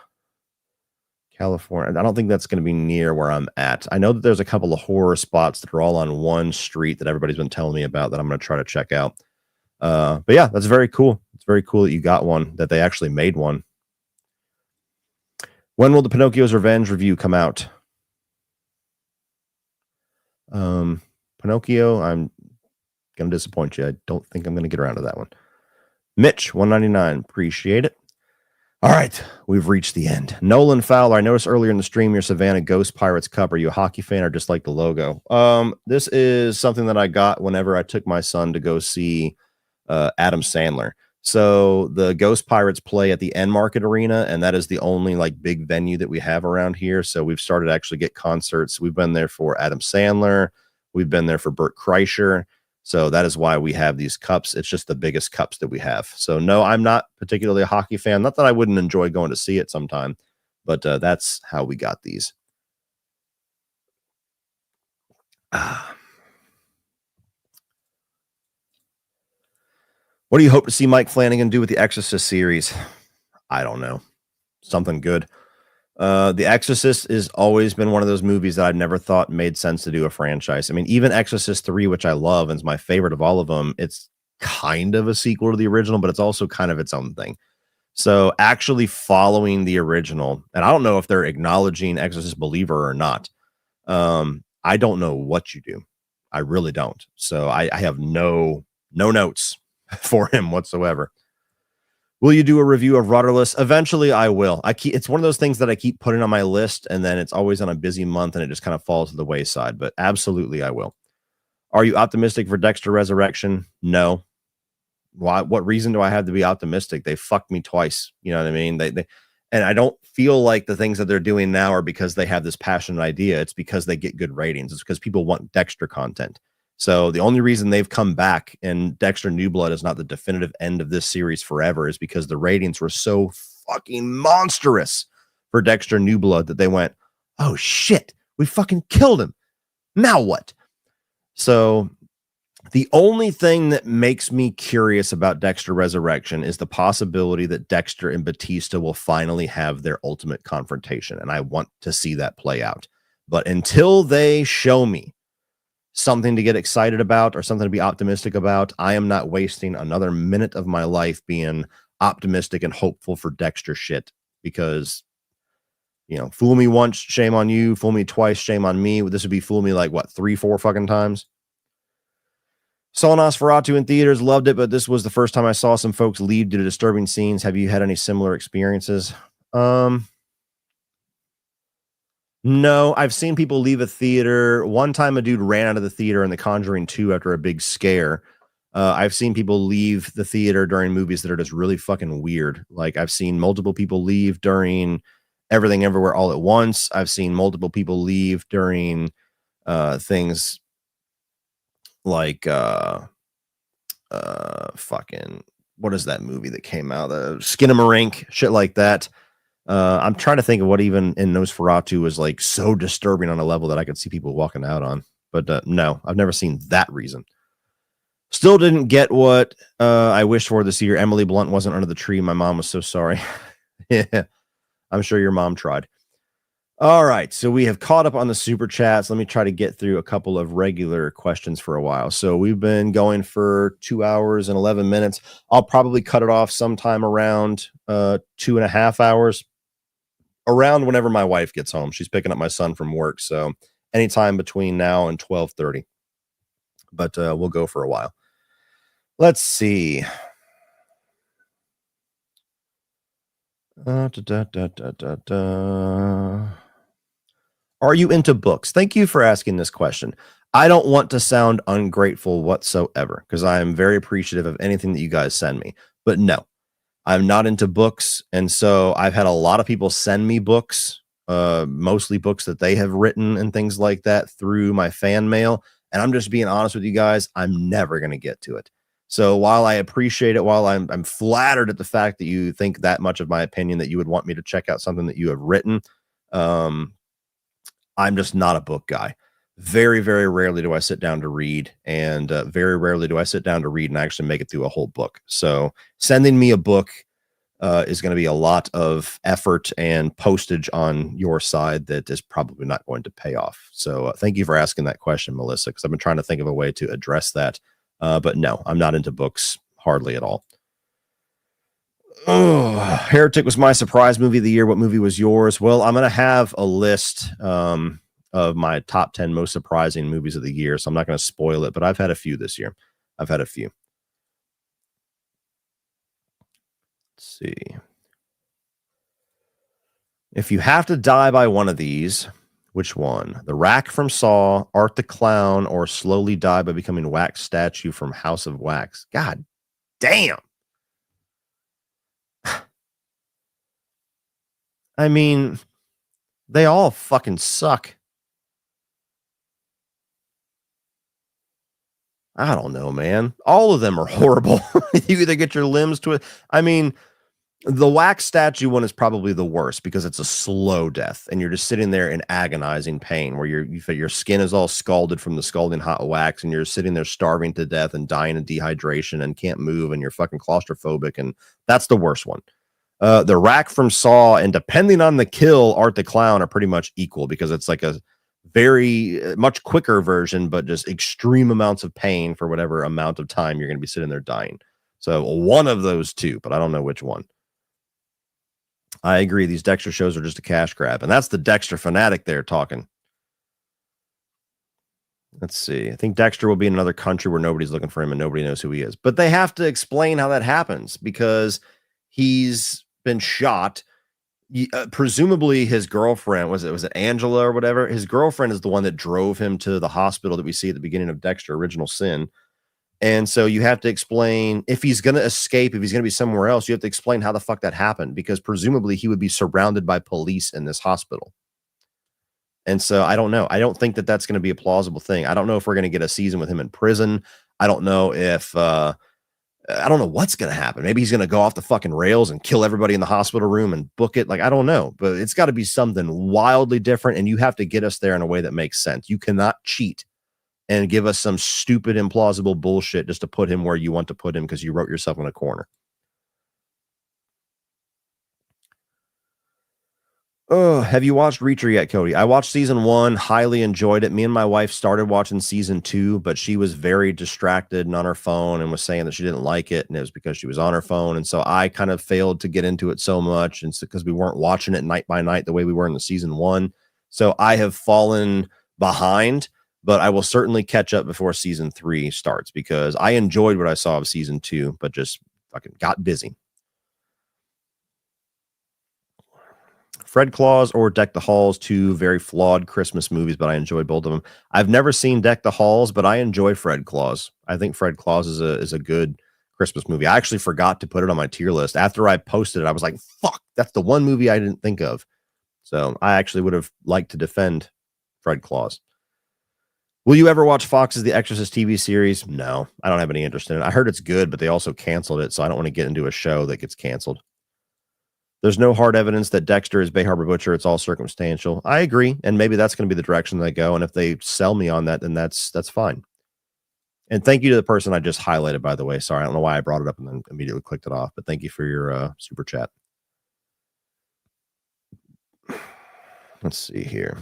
California. I don't think that's going to be near where I'm at. I know that there's a couple of horror spots that are all on one street that everybody's been telling me about that I'm going to try to check out. But yeah, that's very cool. It's very cool that you got one, that they actually made one. When will the Pinocchio's Revenge review come out? Pinocchio, I'm going to disappoint you. I don't think I'm going to get around to that one. Mitch, 199. Appreciate it. All right, we've reached the end. Nolan Fowler, I noticed earlier in the stream your Savannah Ghost Pirates cup. Are you a hockey fan or just like the logo? This is something that I got whenever I took my son to go see Adam Sandler. So the Ghost Pirates play at the N Market Arena, and that is the only like big venue that we have around here. So we've started to actually get concerts. We've been there for Adam Sandler. We've been there for Burt Kreischer. So that is why we have these cups. It's just the biggest cups that we have. So no, I'm not particularly a hockey fan. Not that I wouldn't enjoy going to see it sometime, but that's how we got these. What do you hope to see Mike Flanagan do with the Exorcist series? I don't know. Something good. The Exorcist has always been one of those movies that I never thought made sense to do a franchise. I mean, even Exorcist 3, which I love and is my favorite of all of them, it's kind of a sequel to the original, but it's also kind of its own thing. So actually following the original, and I don't know if they're acknowledging Exorcist Believer or not. I don't know what you do. I really don't. So I have no notes for him whatsoever. Will you do a review of Rudderless? Eventually I will. It's one of those things that I keep putting on my list, and then it's always on a busy month and it just kind of falls to the wayside. But absolutely I will. Are you optimistic for Dexter Resurrection? No. Why? What reason do I have to be optimistic? They fucked me twice. You know what I mean? And I don't feel like the things that they're doing now are because they have this passionate idea. It's because they get good ratings. It's because people want Dexter content. So the only reason they've come back and Dexter New Blood is not the definitive end of this series forever is because the ratings were so fucking monstrous for Dexter New Blood that they went, oh shit, we fucking killed him. Now what? So the only thing that makes me curious about Dexter Resurrection is the possibility that Dexter and Batista will finally have their ultimate confrontation. And I want to see that play out. But until they show me something to get excited about or something to be optimistic about, I am not wasting another minute of my life being optimistic and hopeful for Dexter shit, because, you know, fool me once, shame on you. Fool me twice, shame on me. This would be fool me like what, 3-4 fucking times. Saw Nosferatu in theaters, loved it, but this was the first time I saw some folks leave due to disturbing scenes. Have you had any similar experiences? No, I've seen people leave a theater. One time a dude ran out of the theater in The Conjuring 2 after a big scare. I've seen people leave the theater during movies that are just really fucking weird. Like I've seen multiple people leave during Everything Everywhere All at Once. I've seen multiple people leave during things like fucking, what is that movie that came out? Skinamarink, shit like that. I'm trying to think of what even in Nosferatu was like so disturbing on a level that I could see people walking out on. But no, I've never seen that reason. Still didn't get what I wished for this year. Emily Blunt wasn't under the tree. My mom was so sorry. Yeah, I'm sure your mom tried. All right, so we have caught up on the super chats. Let me try to get through a couple of regular questions for a while. So we've been going for 2 hours and 11 minutes. I'll probably cut it off sometime around 2.5 hours, around whenever my wife gets home. She's picking up my son from work, so anytime between now and 12:30. But we'll go for a while. Let's see. Are you into books? Thank you for asking this question. I don't want to sound ungrateful whatsoever because I am very appreciative of anything that you guys send me. But no, I'm not into books. And so I've had a lot of people send me books, mostly books that they have written and things like that through my fan mail. And I'm just being honest with you guys, I'm never going to get to it. So while I appreciate it, while I'm flattered at the fact that you think that much of my opinion, that you would want me to check out something that you have written, I'm just not a book guy. Very, very rarely do I sit down to read, and very rarely do I sit down to read and actually make it through a whole book. So sending me a book is going to be a lot of effort and postage on your side that is probably not going to pay off. So thank you for asking that question, Melissa, because I've been trying to think of a way to address that. But no, I'm not into books hardly at all. Oh, Heretic was my surprise movie of the year. What movie was yours? Well, I'm going to have a list of my top 10 most surprising movies of the year, so I'm not going to spoil it, but I've had a few this year. I've had a few. Let's see. If you have to die by one of these, which one? The Rack from Saw, Art the Clown, or slowly die by becoming wax statue from House of Wax? God damn. I mean, they all fucking suck. I don't know, man. All of them are horrible. You either get your limbs to it. I mean, the wax statue one is probably the worst because it's a slow death and you're just sitting there in agonizing pain where your skin is all scalded from the scalding hot wax and you're sitting there starving to death and dying of dehydration and can't move and you're fucking claustrophobic, and that's the worst one. The Rack from Saw and depending on the kill, Art the Clown are pretty much equal because it's like a very much quicker version, but just extreme amounts of pain for whatever amount of time you're going to be sitting there dying. So one of those two, but I don't know which one. I agree. These Dexter shows are just a cash grab, and that's the Dexter fanatic there talking. Let's see. I think Dexter will be in another country where nobody's looking for him and nobody knows who he is. But they have to explain how that happens because he's been shot. Presumably his girlfriend, was it Angela or whatever? His girlfriend is the one that drove him to the hospital that we see at the beginning of Dexter Original Sin. And so you have to explain if he's going to escape, if he's going to be somewhere else, you have to explain how the fuck that happened because presumably he would be surrounded by police in this hospital. And so I don't know. I don't think that that's going to be a plausible thing. I don't know if we're going to get a season with him in prison. I don't know if I don't know what's going to happen. Maybe he's going to go off the fucking rails and kill everybody in the hospital room and book it. Like, I don't know, but it's got to be something wildly different. And you have to get us there in a way that makes sense. You cannot cheat and give us some stupid, implausible bullshit just to put him where you want to put him because you wrote yourself in a corner. Oh, have you watched Reacher yet, Cody? I watched season 1, highly enjoyed it. Me and my wife started watching season 2, but she was very distracted and on her phone and was saying that she didn't like it, and it was because she was on her phone. And so I kind of failed to get into it so much, and it's because we weren't watching it night by night the way we were in the season 1. So I have fallen behind, but I will certainly catch up before season 3 starts because I enjoyed what I saw of season 2, but just fucking got busy. Fred Claus or Deck the Halls, two very flawed Christmas movies, but I enjoyed both of them. I've never seen Deck the Halls, but I enjoy Fred Claus. I think Fred Claus is a good Christmas movie. I actually forgot to put it on my tier list. After I posted it, I was like, fuck, that's the one movie I didn't think of. So I actually would have liked to defend Fred Claus. Will you ever watch Fox's The Exorcist TV series? No, I don't have any interest in it. I heard it's good, but they also canceled it, so I don't want to get into a show that gets canceled. There's no hard evidence that Dexter is Bay Harbor Butcher. It's all circumstantial. I agree, and maybe that's going to be the direction they go. And if they sell me on that, then that's fine. And thank you to the person I just highlighted, by the way. Sorry, I don't know why I brought it up and then immediately clicked it off, but thank you for your super chat. Let's see here.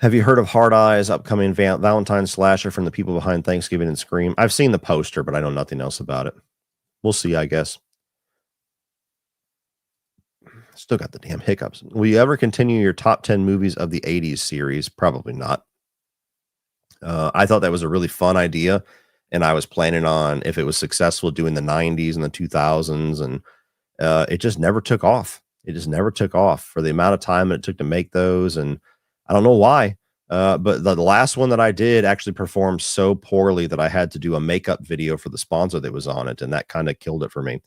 Have you heard of Hard Eyes, upcoming Valentine's slasher from the people behind Thanksgiving and Scream? I've seen the poster, but I know nothing else about it. We'll see, I guess. Still got the damn hiccups. Will you ever continue your top 10 movies of the 80s series? Probably not. I thought that was a really fun idea, and I was planning on, if it was successful, doing the 90s and the 2000s, and it just never took off. It just never took off for the amount of time it took to make those, and I don't know why. But the last one that I did actually performed so poorly that I had to do a makeup video for the sponsor that was on it, and that kind of killed it for me.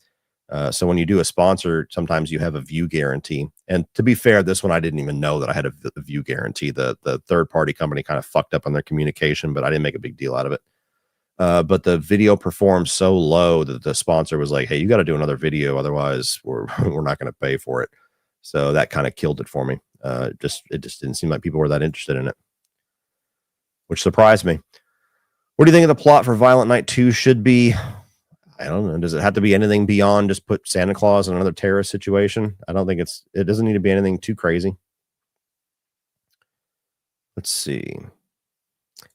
So when you do a sponsor, sometimes you have a view guarantee. And to be fair, this one I didn't even know that I had a view guarantee. The third party company kind of fucked up on their communication, but I didn't make a big deal out of it. But the video performed so low that the sponsor was like, "Hey, you got to do another video, otherwise we're not going to pay for it." So that kind of killed it for me. It just didn't seem like people were that interested in it, which surprised me. What do you think of the plot for Violent Night 2 should be? I don't know. Does it have to be anything beyond just put Santa Claus in another terrorist situation? I don't think it doesn't need to be anything too crazy. Let's see.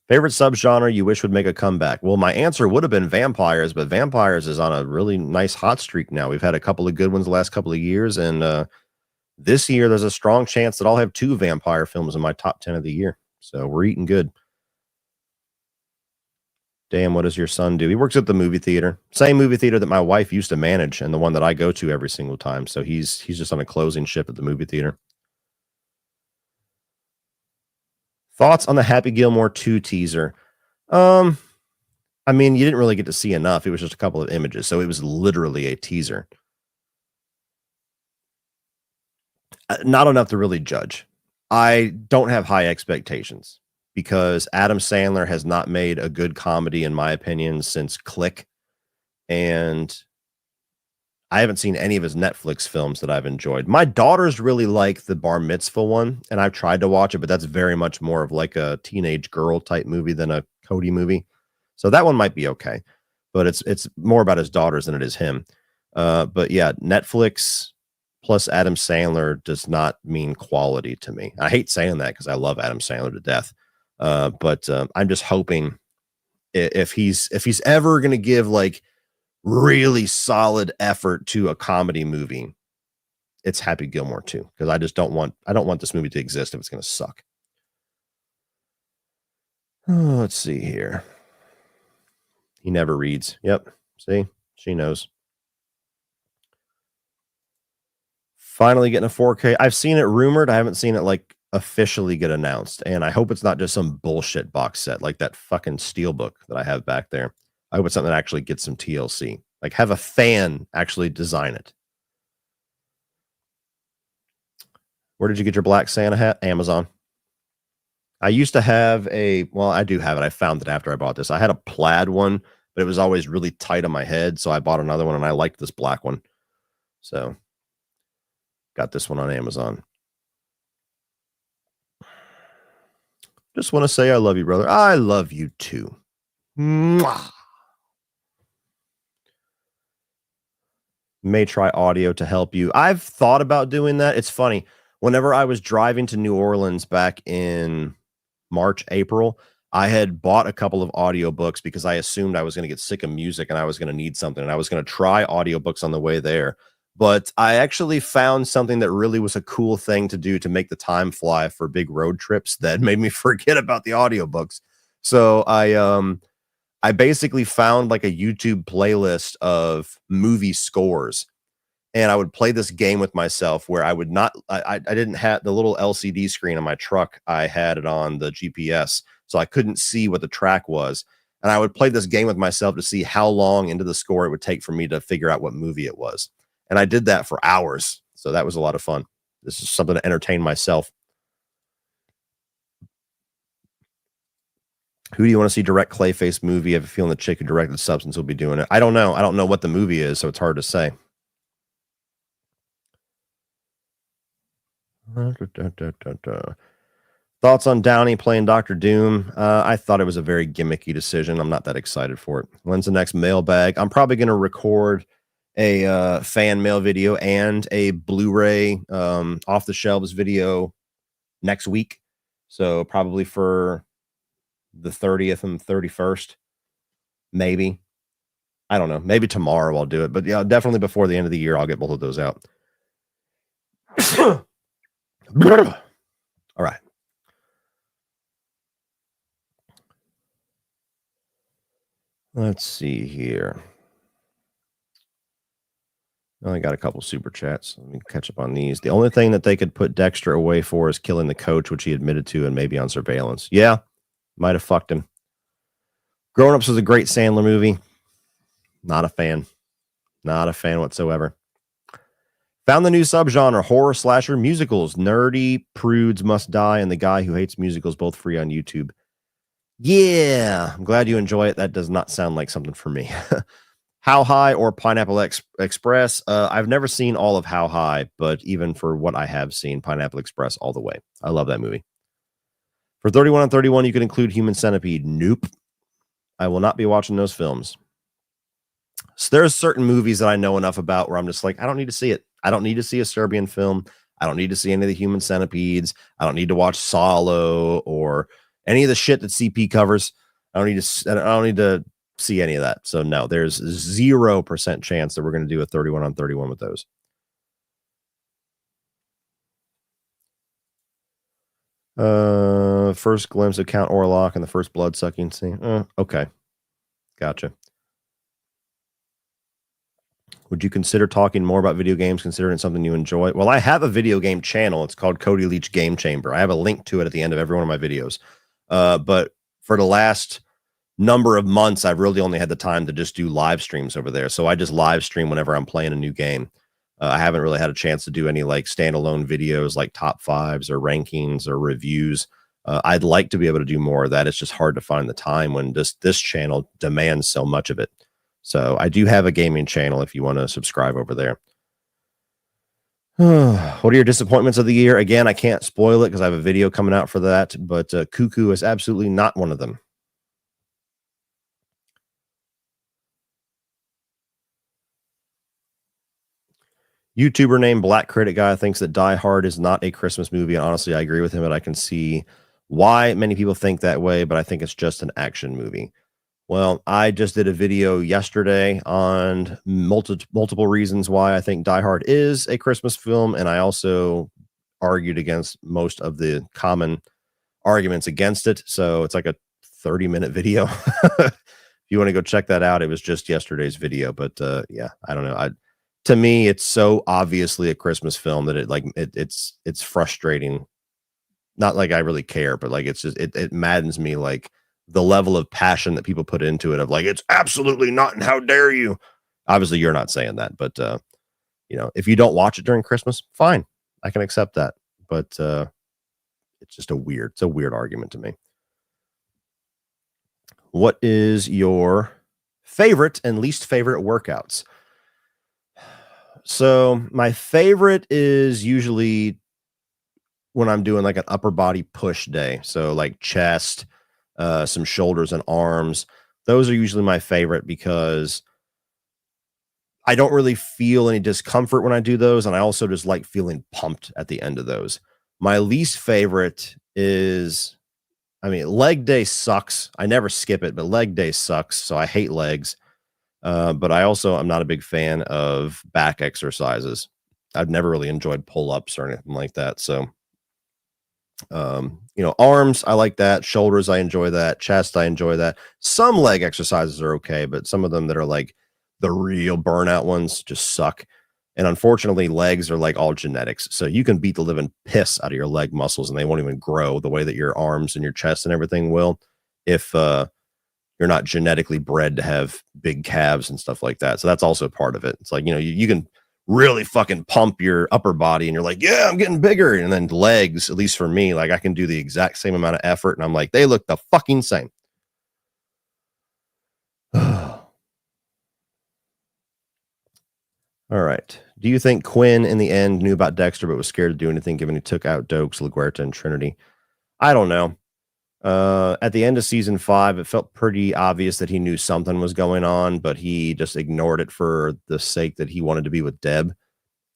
Favorite subgenre you wish would make a comeback? Well, my answer would have been vampires, but vampires is on a really nice hot streak now. We've had a couple of good ones the last couple of years, and this year there's a strong chance that I'll have 2 vampire films in my top 10 of the year. So we're eating good. Damn, what does your son do? He works at the movie theater. Same movie theater that my wife used to manage and the one that I go to every single time. So he's just on a closing shift at the movie theater. Thoughts on the Happy Gilmore 2 teaser? I mean, you didn't really get to see enough. It was just a couple of images. So it was literally a teaser. Not enough to really judge. I don't have high expectations because Adam Sandler has not made a good comedy, in my opinion, since Click. And I haven't seen any of his Netflix films that I've enjoyed. My daughters really like the Bar Mitzvah one, and I've tried to watch it, but that's very much more of like a teenage girl type movie than a Cody movie. So that one might be okay, but it's more about his daughters than it is him. But yeah, Netflix plus Adam Sandler does not mean quality to me. I hate saying that because I love Adam Sandler to death. But I'm just hoping if he's ever going to give like really solid effort to a comedy movie, it's Happy Gilmore 2, because I don't want this movie to exist if it's gonna suck. Oh, let's see here. He never reads. Yep. See? She knows. Finally getting a 4K. I've seen it rumored. I haven't seen it like officially get announced. And I hope it's not just some bullshit box set like that fucking Steelbook that I have back there. I hope it's something that actually gets some TLC. Like have a fan actually design it. Where did you get your Black Santa hat? Amazon. I used to have I do have it. I found it after I bought this. I had a plaid one, but it was always really tight on my head. So I bought another one and I liked this black one. So got this one on Amazon. Just want to say I love you, brother. I love you too. Mwah. May try audio to help you. I've thought about doing that. It's funny. Whenever I was driving to New Orleans back in March, April, I had bought a couple of audiobooks because I assumed I was going to get sick of music and I was going to need something. And I was going to try audiobooks on the way there. But I actually found something that really was a cool thing to do to make the time fly for big road trips that made me forget about the audiobooks. So I basically found like a YouTube playlist of movie scores. And I would play this game with myself where I would not, I didn't have the little LCD screen on my truck. I had it on the GPS, so I couldn't see what the track was. And I would play this game with myself to see how long into the score it would take for me to figure out what movie it was. And I did that for hours. So that was a lot of fun. This is something to entertain myself. Who do you want to see direct Clayface movie? I have a feeling the chick who directed Substance will be doing it. I don't know. I don't know what the movie is, so it's hard to say. Thoughts on Downey playing Dr. Doom? I thought it was a very gimmicky decision. I'm not that excited for it. When's the next mailbag? I'm probably going to record a fan mail video and a Blu-ray off the shelves video next week. So probably for the 30th and 31st, maybe. I don't know. Maybe tomorrow I'll do it. But yeah, definitely before the end of the year, I'll get both of those out. All right. Let's see here. I only got a couple super chats. Let me catch up on these. The only thing that they could put Dexter away for is killing the coach, which he admitted to and maybe on surveillance. Yeah, might have fucked him. Grown Ups was a great Sandler movie. Not a fan. Not a fan whatsoever. Found the new subgenre, horror slasher musicals. Nerdy Prudes Must Die and The Guy Who Hates Musicals, both free on YouTube. Yeah, I'm glad you enjoy it. That does not sound like something for me. How High or Pineapple Express. I've never seen all of How High, but even for what I have seen, Pineapple Express all the way. I love that movie. For 31 on 31, you can include Human Centipede. Nope. I will not be watching those films. So there's certain movies that I know enough about where I'm just like, I don't need to see it. I don't need to see a Serbian film. I don't need to see any of the Human Centipedes. I don't need to watch Solo or any of the shit that CP covers. I don't need to see any of that. So no, there's 0% chance that we're going to do a 31 on 31 with those. First glimpse of Count Orlok and the first blood sucking scene. Okay. Gotcha. Would you consider talking more about video games, considering it's something you enjoy? Well, I have a video game channel. It's called Cody Leach Game Chamber. I have a link to it at the end of every one of my videos. But for the last number of months, I've really only had the time to just do live streams over there. So I just live stream whenever I'm playing a new game. I haven't really had a chance to do any like standalone videos like top fives or rankings or reviews. I'd like to be able to do more of that. It's just hard to find the time when this channel demands so much of it. So I do have a gaming channel if you want to subscribe over there. What are your disappointments of the year? Again, I can't spoil it because I have a video coming out for that, but Cuckoo is absolutely not one of them. YouTuber named Black Critic Guy thinks that Die Hard is not a Christmas movie. And honestly, I agree with him, and I can see why many people think that way, but I think it's just an action movie. Well, I just did a video yesterday on multiple reasons why I think Die Hard is a Christmas film, and I also argued against most of the common arguments against it. So it's like a 30-minute video. If you want to go check that out, it was just yesterday's video. But yeah, I don't know. To me, it's so obviously a Christmas film that it's frustrating. Not like I really care, but like it's just it maddens me, like the level of passion that people put into it of like it's absolutely not and how dare you. Obviously, you're not saying that, but if you don't watch it during Christmas, fine. I can accept that. But it's a weird argument to me. What is your favorite and least favorite workouts? So my favorite is usually when I'm doing like an upper body push day. So like chest, some shoulders and arms. Those are usually my favorite because I don't really feel any discomfort when I do those. And I also just like feeling pumped at the end of those. My least favorite is, leg day sucks. I never skip it, but leg day sucks. So I hate legs. But I'm not a big fan of back exercises. I've never really enjoyed pull ups or anything like that. So, arms, I like that. Shoulders, I enjoy that. Chest, I enjoy that. Some leg exercises are okay, but some of them that are like the real burnout ones just suck. And unfortunately, legs are like all genetics. So you can beat the living piss out of your leg muscles and they won't even grow the way that your arms and your chest and everything will if you're not genetically bred to have big calves and stuff like that. So that's also part of it. It's like, you can really fucking pump your upper body and you're like, yeah, I'm getting bigger. And then legs, at least for me, like I can do the exact same amount of effort. And I'm like, they look the fucking same. All right. Do you think Quinn in the end knew about Dexter but was scared to do anything given he took out Dokes, LaGuerta, and Trinity? I don't know. At the end of season 5, it felt pretty obvious that he knew something was going on, but he just ignored it for the sake that he wanted to be with Deb.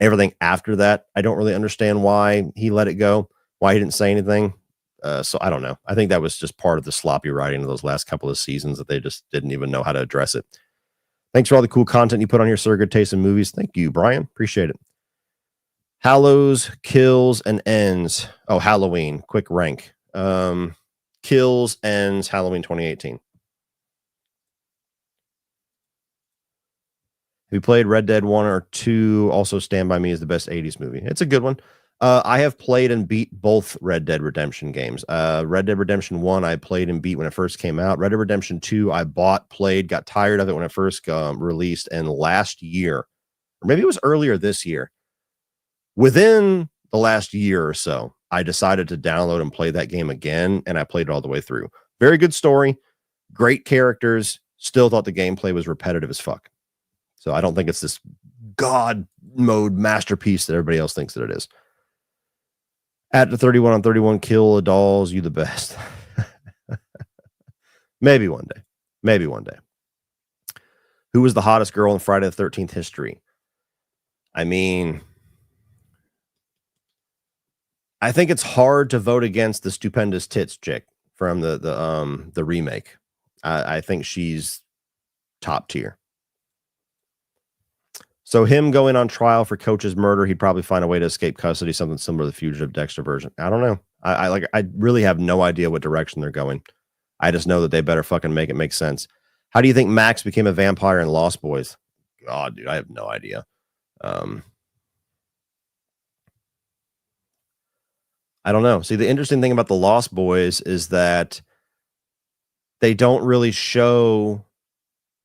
Everything after that, I don't really understand why he let it go, why he didn't say anything. So I don't know. I think that was just part of the sloppy writing of those last couple of seasons that they just didn't even know how to address it. Thanks for all the cool content you put on here, Sir. Good taste in movies. Thank you, Brian. Appreciate it. Hallows, kills, and ends. Oh, Halloween. Quick rank. Kills, ends, Halloween 2018. Have you played Red Dead 1 or 2? Also, Stand By Me is the best 80s movie. It's a good one. I have played and beat both Red Dead Redemption games. Red Dead Redemption 1, I played and beat when it first came out. Red Dead Redemption 2, I bought, played, got tired of it when it first released. And last year, or maybe it was earlier this year, within the last year or so, I decided to download and play that game again. And I played it all the way through. Very good story, great characters. Still thought the gameplay was repetitive as fuck. So I don't think it's this God mode masterpiece that everybody else thinks that it is. At the 31 on 31 kill dolls, you the best. Maybe one day. Maybe one day. Who was the hottest girl in Friday the 13th history? I think it's hard to vote against the stupendous tits chick from the remake. I think she's top tier. So him going on trial for Coach's murder, he'd probably find a way to escape custody, something similar to the Fugitive Dexter version. I don't know. I really have no idea what direction they're going. I just know that they better fucking make it make sense. How do you think Max became a vampire in Lost Boys? God, dude, I have no idea. I don't know. See, the interesting thing about the Lost Boys is that they don't really show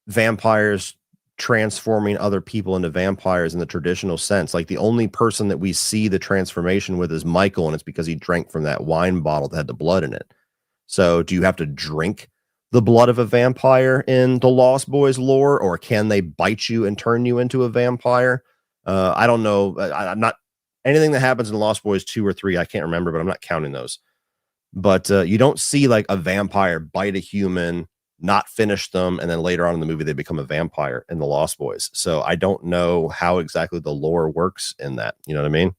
vampires transforming other people into vampires in the traditional sense. Like the only person that we see the transformation with is Michael, and it's because he drank from that wine bottle that had the blood in it. So do you have to drink the blood of a vampire in the Lost Boys lore, or can they bite you and turn you into a vampire? I don't know. I'm not anything that happens in Lost Boys 2 or 3. I can't remember, but I'm not counting those. But you don't see like a vampire bite a human, not finish them, and then later on in the movie they become a vampire in the Lost Boys. So I don't know how exactly the lore works in that. You know what I mean?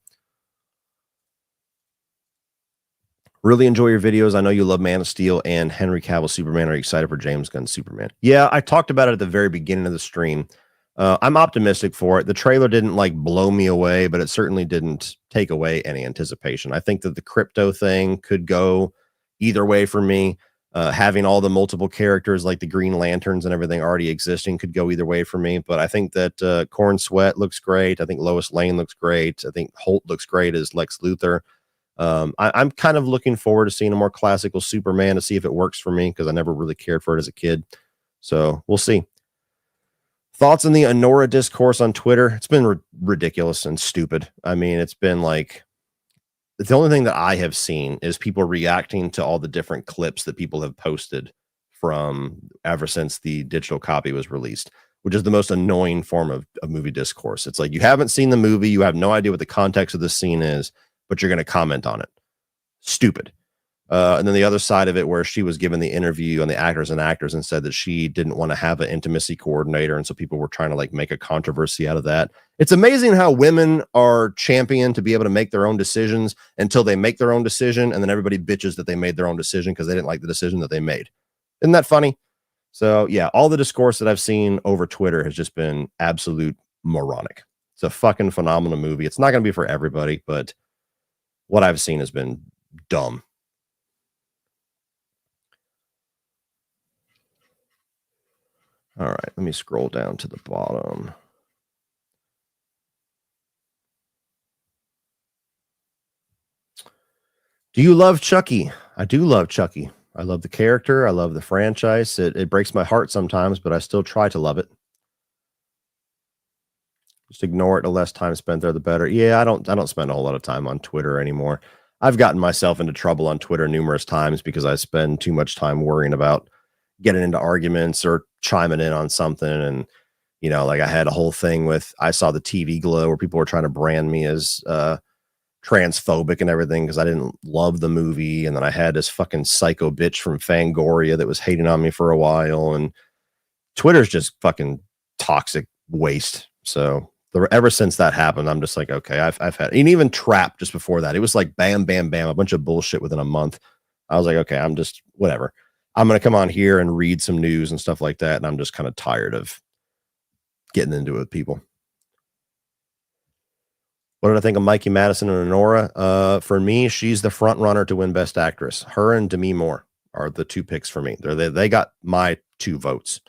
Really enjoy your videos. I know you love Man of Steel and Henry Cavill Superman. Are you excited for James Gunn Superman? Yeah, I talked about it at the very beginning of the stream. I'm optimistic for it. The trailer didn't like blow me away, but it certainly didn't take away any anticipation. I think that the crypto thing could go either way for me. Having all the multiple characters like the Green Lanterns and everything already existing could go either way for me. But I think that Corn Sweat looks great. I think Lois Lane looks great. I think Holt looks great as Lex Luthor. I'm kind of looking forward to seeing a more classical Superman to see if it works for me because I never really cared for it as a kid. So we'll see. Thoughts on the Honora discourse on Twitter? It's been ridiculous and stupid. I mean, it's been like the only thing that I have seen is people reacting to all the different clips that people have posted from ever since the digital copy was released, which is the most annoying form of movie discourse. It's like you haven't seen the movie, you have no idea what the context of the scene is, but you're going to comment on it. Stupid. And then the other side of it, where she was given the interview on the Actors and Actors and said that she didn't want to have an intimacy coordinator. And so people were trying to like make a controversy out of that. It's amazing how women are championed to be able to make their own decisions until they make their own decision. And then everybody bitches that they made their own decision because they didn't like the decision that they made. Isn't that funny? So yeah, all the discourse that I've seen over Twitter has just been absolute moronic. It's a fucking phenomenal movie. It's not going to be for everybody, but what I've seen has been dumb. All right, let me scroll down to the bottom. Do you love Chucky? I do love Chucky. I love the character. I love the franchise. It breaks my heart sometimes, but I still try to love it. Just ignore it. The less time spent there, the better. Yeah, I don't spend a whole lot of time on Twitter anymore. I've gotten myself into trouble on Twitter numerous times because I spend too much time worrying about getting into arguments or chiming in on something. And, you know, like I had a whole thing with, I saw the TV Glow where people were trying to brand me as transphobic and everything because I didn't love the movie. And then I had this fucking psycho bitch from Fangoria that was hating on me for a while. And Twitter's just fucking toxic waste. So ever since that happened, I'm just like, okay, I've had, and even Trap just before that, it was like bam, bam, bam, a bunch of bullshit within a month. I was like, okay, I'm just whatever. I'm going to come on here and read some news and stuff like that. And I'm just kind of tired of getting into it with people. What did I think of Mikey Madison and Honora? For me, she's the front runner to win Best Actress. Her and Demi Moore are the two picks for me. They got my 2 votes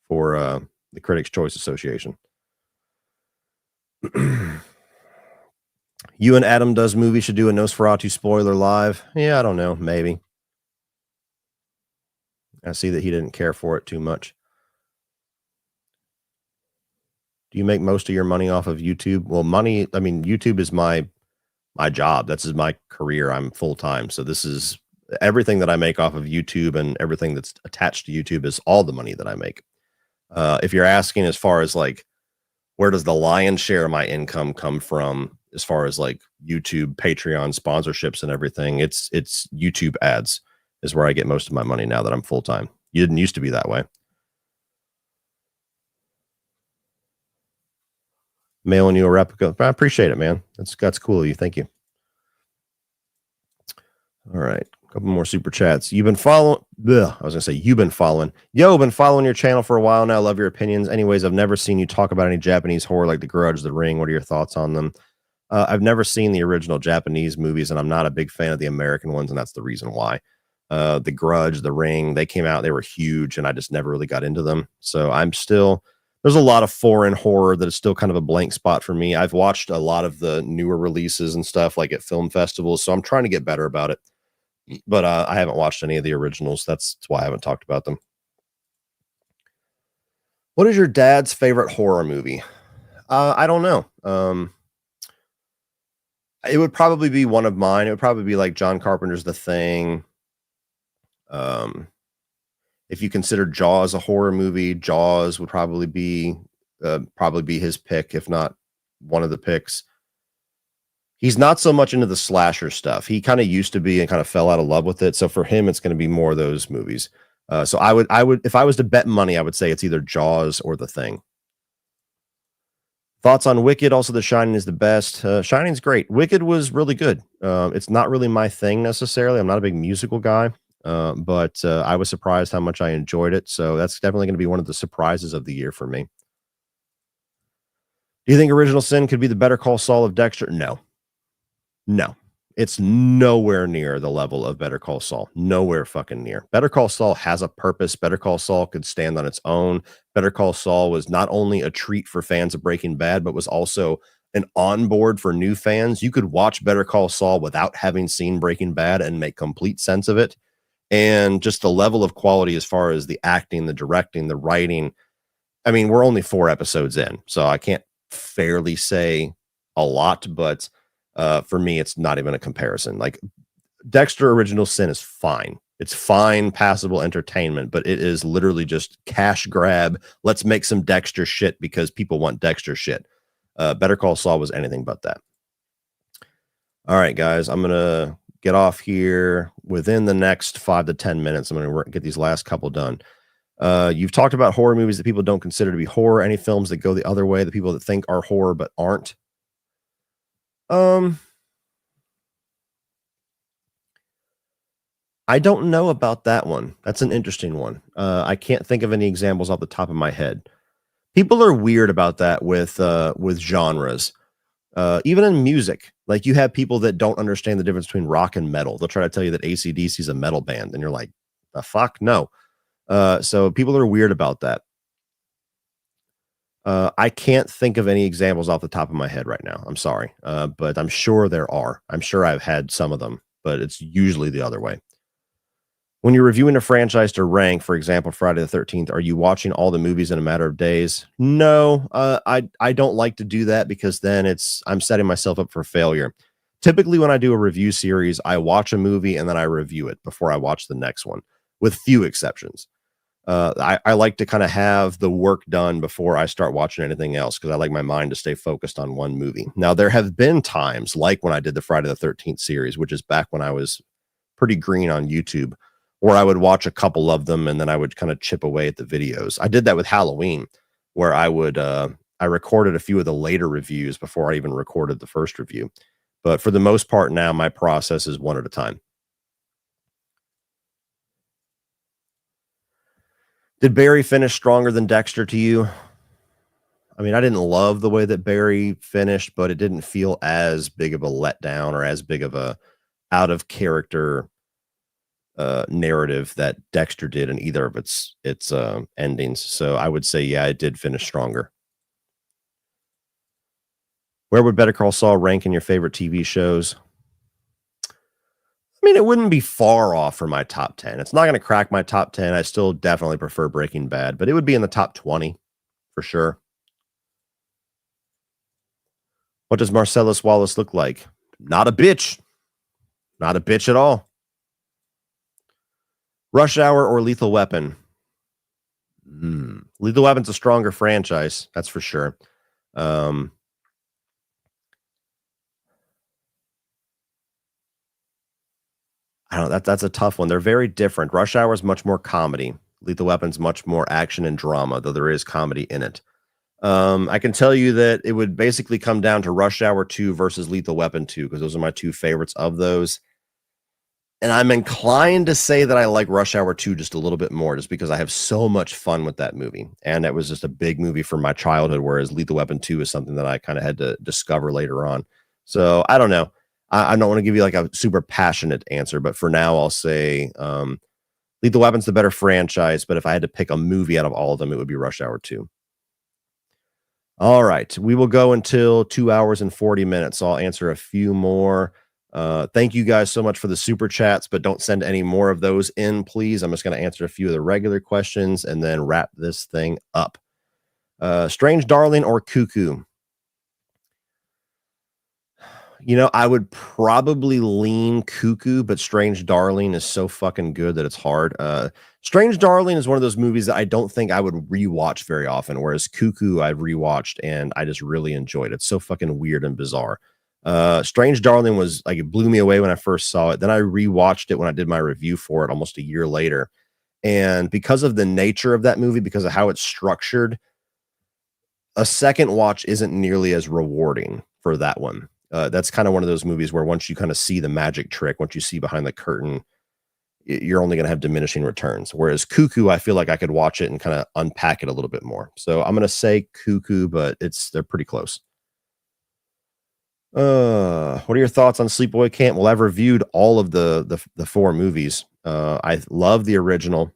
for the Critics' Choice Association. You and Adam Does Movie should do a Nosferatu spoiler live. Yeah, I don't know. Maybe. I see that he didn't care for it too much. Do you make most of your money off of YouTube? Well, money, I mean, YouTube is my job. That's my career. I'm full time. So this is everything that I make off of YouTube, and everything that's attached to YouTube is all the money that I make. If you're asking as far as like, where does the lion's share of my income come from as far as like YouTube, Patreon sponsorships and everything, it's YouTube ads is where I get most of my money now that I'm full time. You didn't used to be that way. Mailing you a replica. I appreciate it, man. That's cool of you. Thank you. All right. A couple more super chats. You've been following. I was gonna say you've been following. Yo, been following your channel for a while now. Love your opinions. Anyways, I've never seen you talk about any Japanese horror like The Grudge, The Ring. What are your thoughts on them? I've never seen the original Japanese movies, and I'm not a big fan of the American ones, and that's the reason why. The Grudge, The Ring, they came out. They were huge, and I just never really got into them. So I'm still. There's a lot of foreign horror that is still kind of a blank spot for me. I've watched a lot of the newer releases and stuff like at film festivals, so I'm trying to get better about it. But I haven't watched any of the originals. That's why I haven't talked about them. What is your dad's favorite horror movie? I don't know. It would probably be one of mine. It would probably be like John Carpenter's The Thing. If you consider Jaws a horror movie, Jaws would probably be his pick, if not one of the picks. He's not so much into the slasher stuff. He kind of used to be and kind of fell out of love with it. So for him, it's going to be more of those movies. So I would, if I was to bet money, I would say it's either Jaws or The Thing. Thoughts on Wicked? Also, The Shining is the best. Shining's great. Wicked was really good. It's not really my thing necessarily. I'm not a big musical guy, but I was surprised how much I enjoyed it. So that's definitely going to be one of the surprises of the year for me. Do you think Original Sin could be the Better Call Saul of Dexter? No. No. It's nowhere near the level of Better Call Saul. Nowhere fucking near. Better Call Saul has a purpose. Better Call Saul could stand on its own. Better Call Saul was not only a treat for fans of Breaking Bad, but was also an onboard for new fans. You could watch Better Call Saul without having seen Breaking Bad and make complete sense of it. And just the level of quality as far as the acting, the directing, the writing. I mean, we're only 4 episodes in, so I can't fairly say a lot, but for me, it's not even a comparison. Like Dexter Original Sin is fine. It's fine, passable entertainment, but it is literally just cash grab. Let's make some Dexter shit because people want Dexter shit. Better Call Saul was anything but that. All right, guys, I'm going to get off here within the next 5 to 10 minutes. I'm going to get these last couple done. You've talked about horror movies that people don't consider to be horror. Any films that go the other way, the people that think are horror but aren't? I don't know about that one. That's an interesting one. I can't think of any examples off the top of my head. People are weird about that with genres. Even in music, like you have people that don't understand the difference between rock and metal. They'll try to tell you that AC/DC is a metal band, and you're like, the fuck? No. So people are weird about that. I can't think of any examples off the top of my head right now. I'm sorry. But I'm sure there are. I'm sure I've had some of them, but it's usually the other way. When you're reviewing a franchise to rank, for example, Friday the 13th, are you watching all the movies in a matter of days? No, I don't like to do that because then I'm setting myself up for failure. Typically, when I do a review series, I watch a movie and then I review it before I watch the next one, with few exceptions. I like to kind of have the work done before I start watching anything else because I like my mind to stay focused on one movie. Now, there have been times like when I did the Friday the 13th series, which is back when I was pretty green on YouTube, where I would watch a couple of them and then I would kind of chip away at the videos. I did that with Halloween, where I recorded a few of the later reviews before I even recorded the first review. But for the most part now, my process is one at a time. Did Barry finish stronger than Dexter to you? I mean, I didn't love the way that Barry finished, but it didn't feel as big of a letdown or as big of a out of character narrative that Dexter did in either of its endings. So I would say, yeah, it did finish stronger. Where would Better Call Saul rank in your favorite TV shows? I mean, it wouldn't be far off from my top 10. It's not going to crack my top 10. I still definitely prefer Breaking Bad, but it would be in the top 20 for sure. What does Marcellus Wallace look like? Not a bitch. Not a bitch at all. Rush Hour or Lethal Weapon? Lethal Weapon's a stronger franchise, that's for sure. I don't know. That's a tough one. They're very different. Rush Hour is much more comedy. Lethal Weapon's much more action and drama, though there is comedy in it. I can tell you that it would basically come down to Rush Hour 2 versus Lethal Weapon 2, because those are my two favorites of those. And I'm inclined to say that I like Rush Hour 2 just a little bit more, just because I have so much fun with that movie. And that was just a big movie from my childhood, whereas Lethal Weapon 2 is something that I kind of had to discover later on. So I don't know. I don't want to give you like a super passionate answer, but for now I'll say Lethal Weapon's the better franchise, but if I had to pick a movie out of all of them, it would be Rush Hour 2. All right. We will go until 2 hours and 40 minutes. So I'll answer a few more. Thank you guys so much for the super chats, but don't send any more of those in, please. I'm just going to answer a few of the regular questions and then wrap this thing up. Strange Darling or Cuckoo? You know, I would probably lean Cuckoo, but Strange Darling is so fucking good that it's hard. Strange Darling is one of those movies that I don't think I would rewatch very often, whereas Cuckoo I've rewatched and I just really enjoyed it. It's so fucking weird and bizarre. Strange Darling was like, it blew me away when I first saw it. Then I rewatched it when I did my review for it almost a year later. And because of the nature of that movie, because of how it's structured, a second watch isn't nearly as rewarding for that one. That's kind of one of those movies where once you kind of see the magic trick, once you see behind the curtain, you're only going to have diminishing returns. Whereas Cuckoo, I feel like I could watch it and kind of unpack it a little bit more. So I'm going to say Cuckoo, but they're pretty close. What are your thoughts on Sleepaway Camp? Well, I've reviewed all of the four movies. I love the original.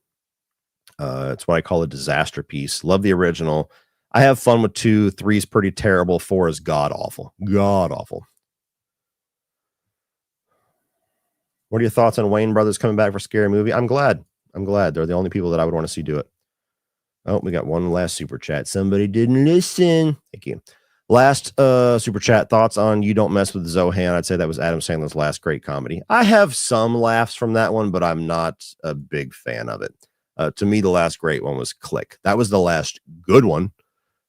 It's what I call a disaster piece. Love the original. I have fun with 2. 3 is pretty terrible. 4 is god awful. God awful. What are your thoughts on Wayne Brothers coming back for Scary Movie? I'm glad. They're the only people that I would want to see do it. Oh, we got one last super chat. Somebody didn't listen. Thank you. Last super chat, thoughts on You Don't Mess with Zohan. I'd say that was Adam Sandler's last great comedy. I have some laughs from that one, but I'm not a big fan of it. To me, the last great one was Click. That was the last good one.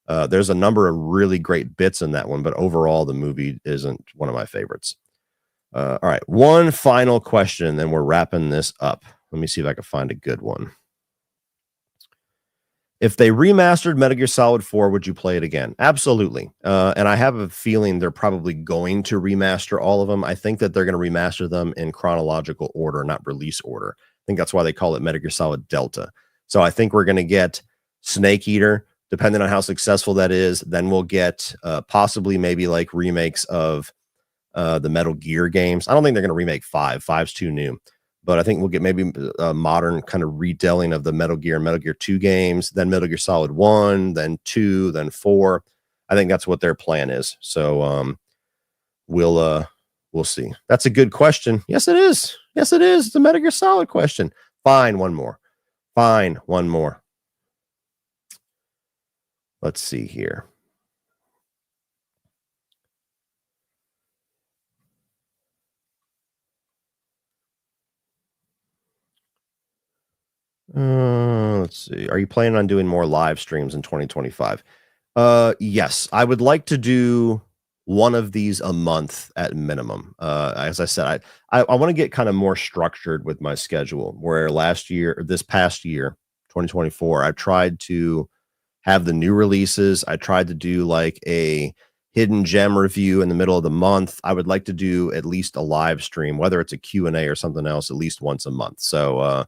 There's a number of really great bits in that one, but overall, the movie isn't one of my favorites. All right, one final question, then we're wrapping this up. Let me see if I can find a good one. If they remastered Metal Gear Solid 4, would you play it again? Absolutely. And I have a feeling they're probably going to remaster all of them. I think that they're going to remaster them in chronological order, not release order. I think that's why they call it Metal Gear Solid Delta. So I think we're going to get Snake Eater, depending on how successful that is. Then we'll get possibly maybe like remakes of the Metal Gear games. I don't think they're going to remake 5. 5's too new. But I think we'll get maybe a modern kind of retelling of the Metal Gear and Metal Gear 2 games, then Metal Gear Solid 1, then 2, then 4. I think that's what their plan is. So we'll see. That's a good question. Yes, it is. Yes, it is. It's a Metal Gear Solid question. Fine, one more. Let's see here. Let's see. Are you planning on doing more live streams in 2025? Yes, I would like to do one of these a month at minimum. As I said, I want to get kind of more structured with my schedule. Where this past year, 2024, I tried to have the new releases. I tried to do like a hidden gem review in the middle of the month. I would like to do at least a live stream, whether it's a Q&A or something else, at least once a month. So,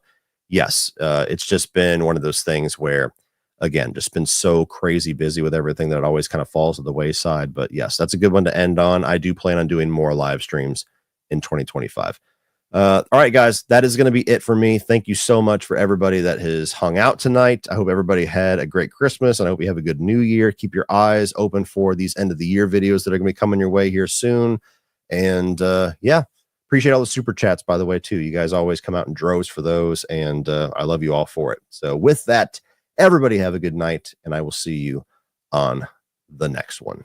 yes, it's just been one of those things where, again, just been so crazy busy with everything that it always kind of falls to the wayside. But yes, that's a good one to end on. I do plan on doing more live streams in 2025. All right, guys, that is going to be it for me. Thank you so much for everybody that has hung out tonight. I hope everybody had a great Christmas, and I hope you have a good New Year. Keep your eyes open for these end of the year videos that are going to be coming your way here soon. And yeah, appreciate all the super chats, by the way, too. You guys always come out in droves for those, and I love you all for it. So with that, everybody have a good night, and I will see you on the next one.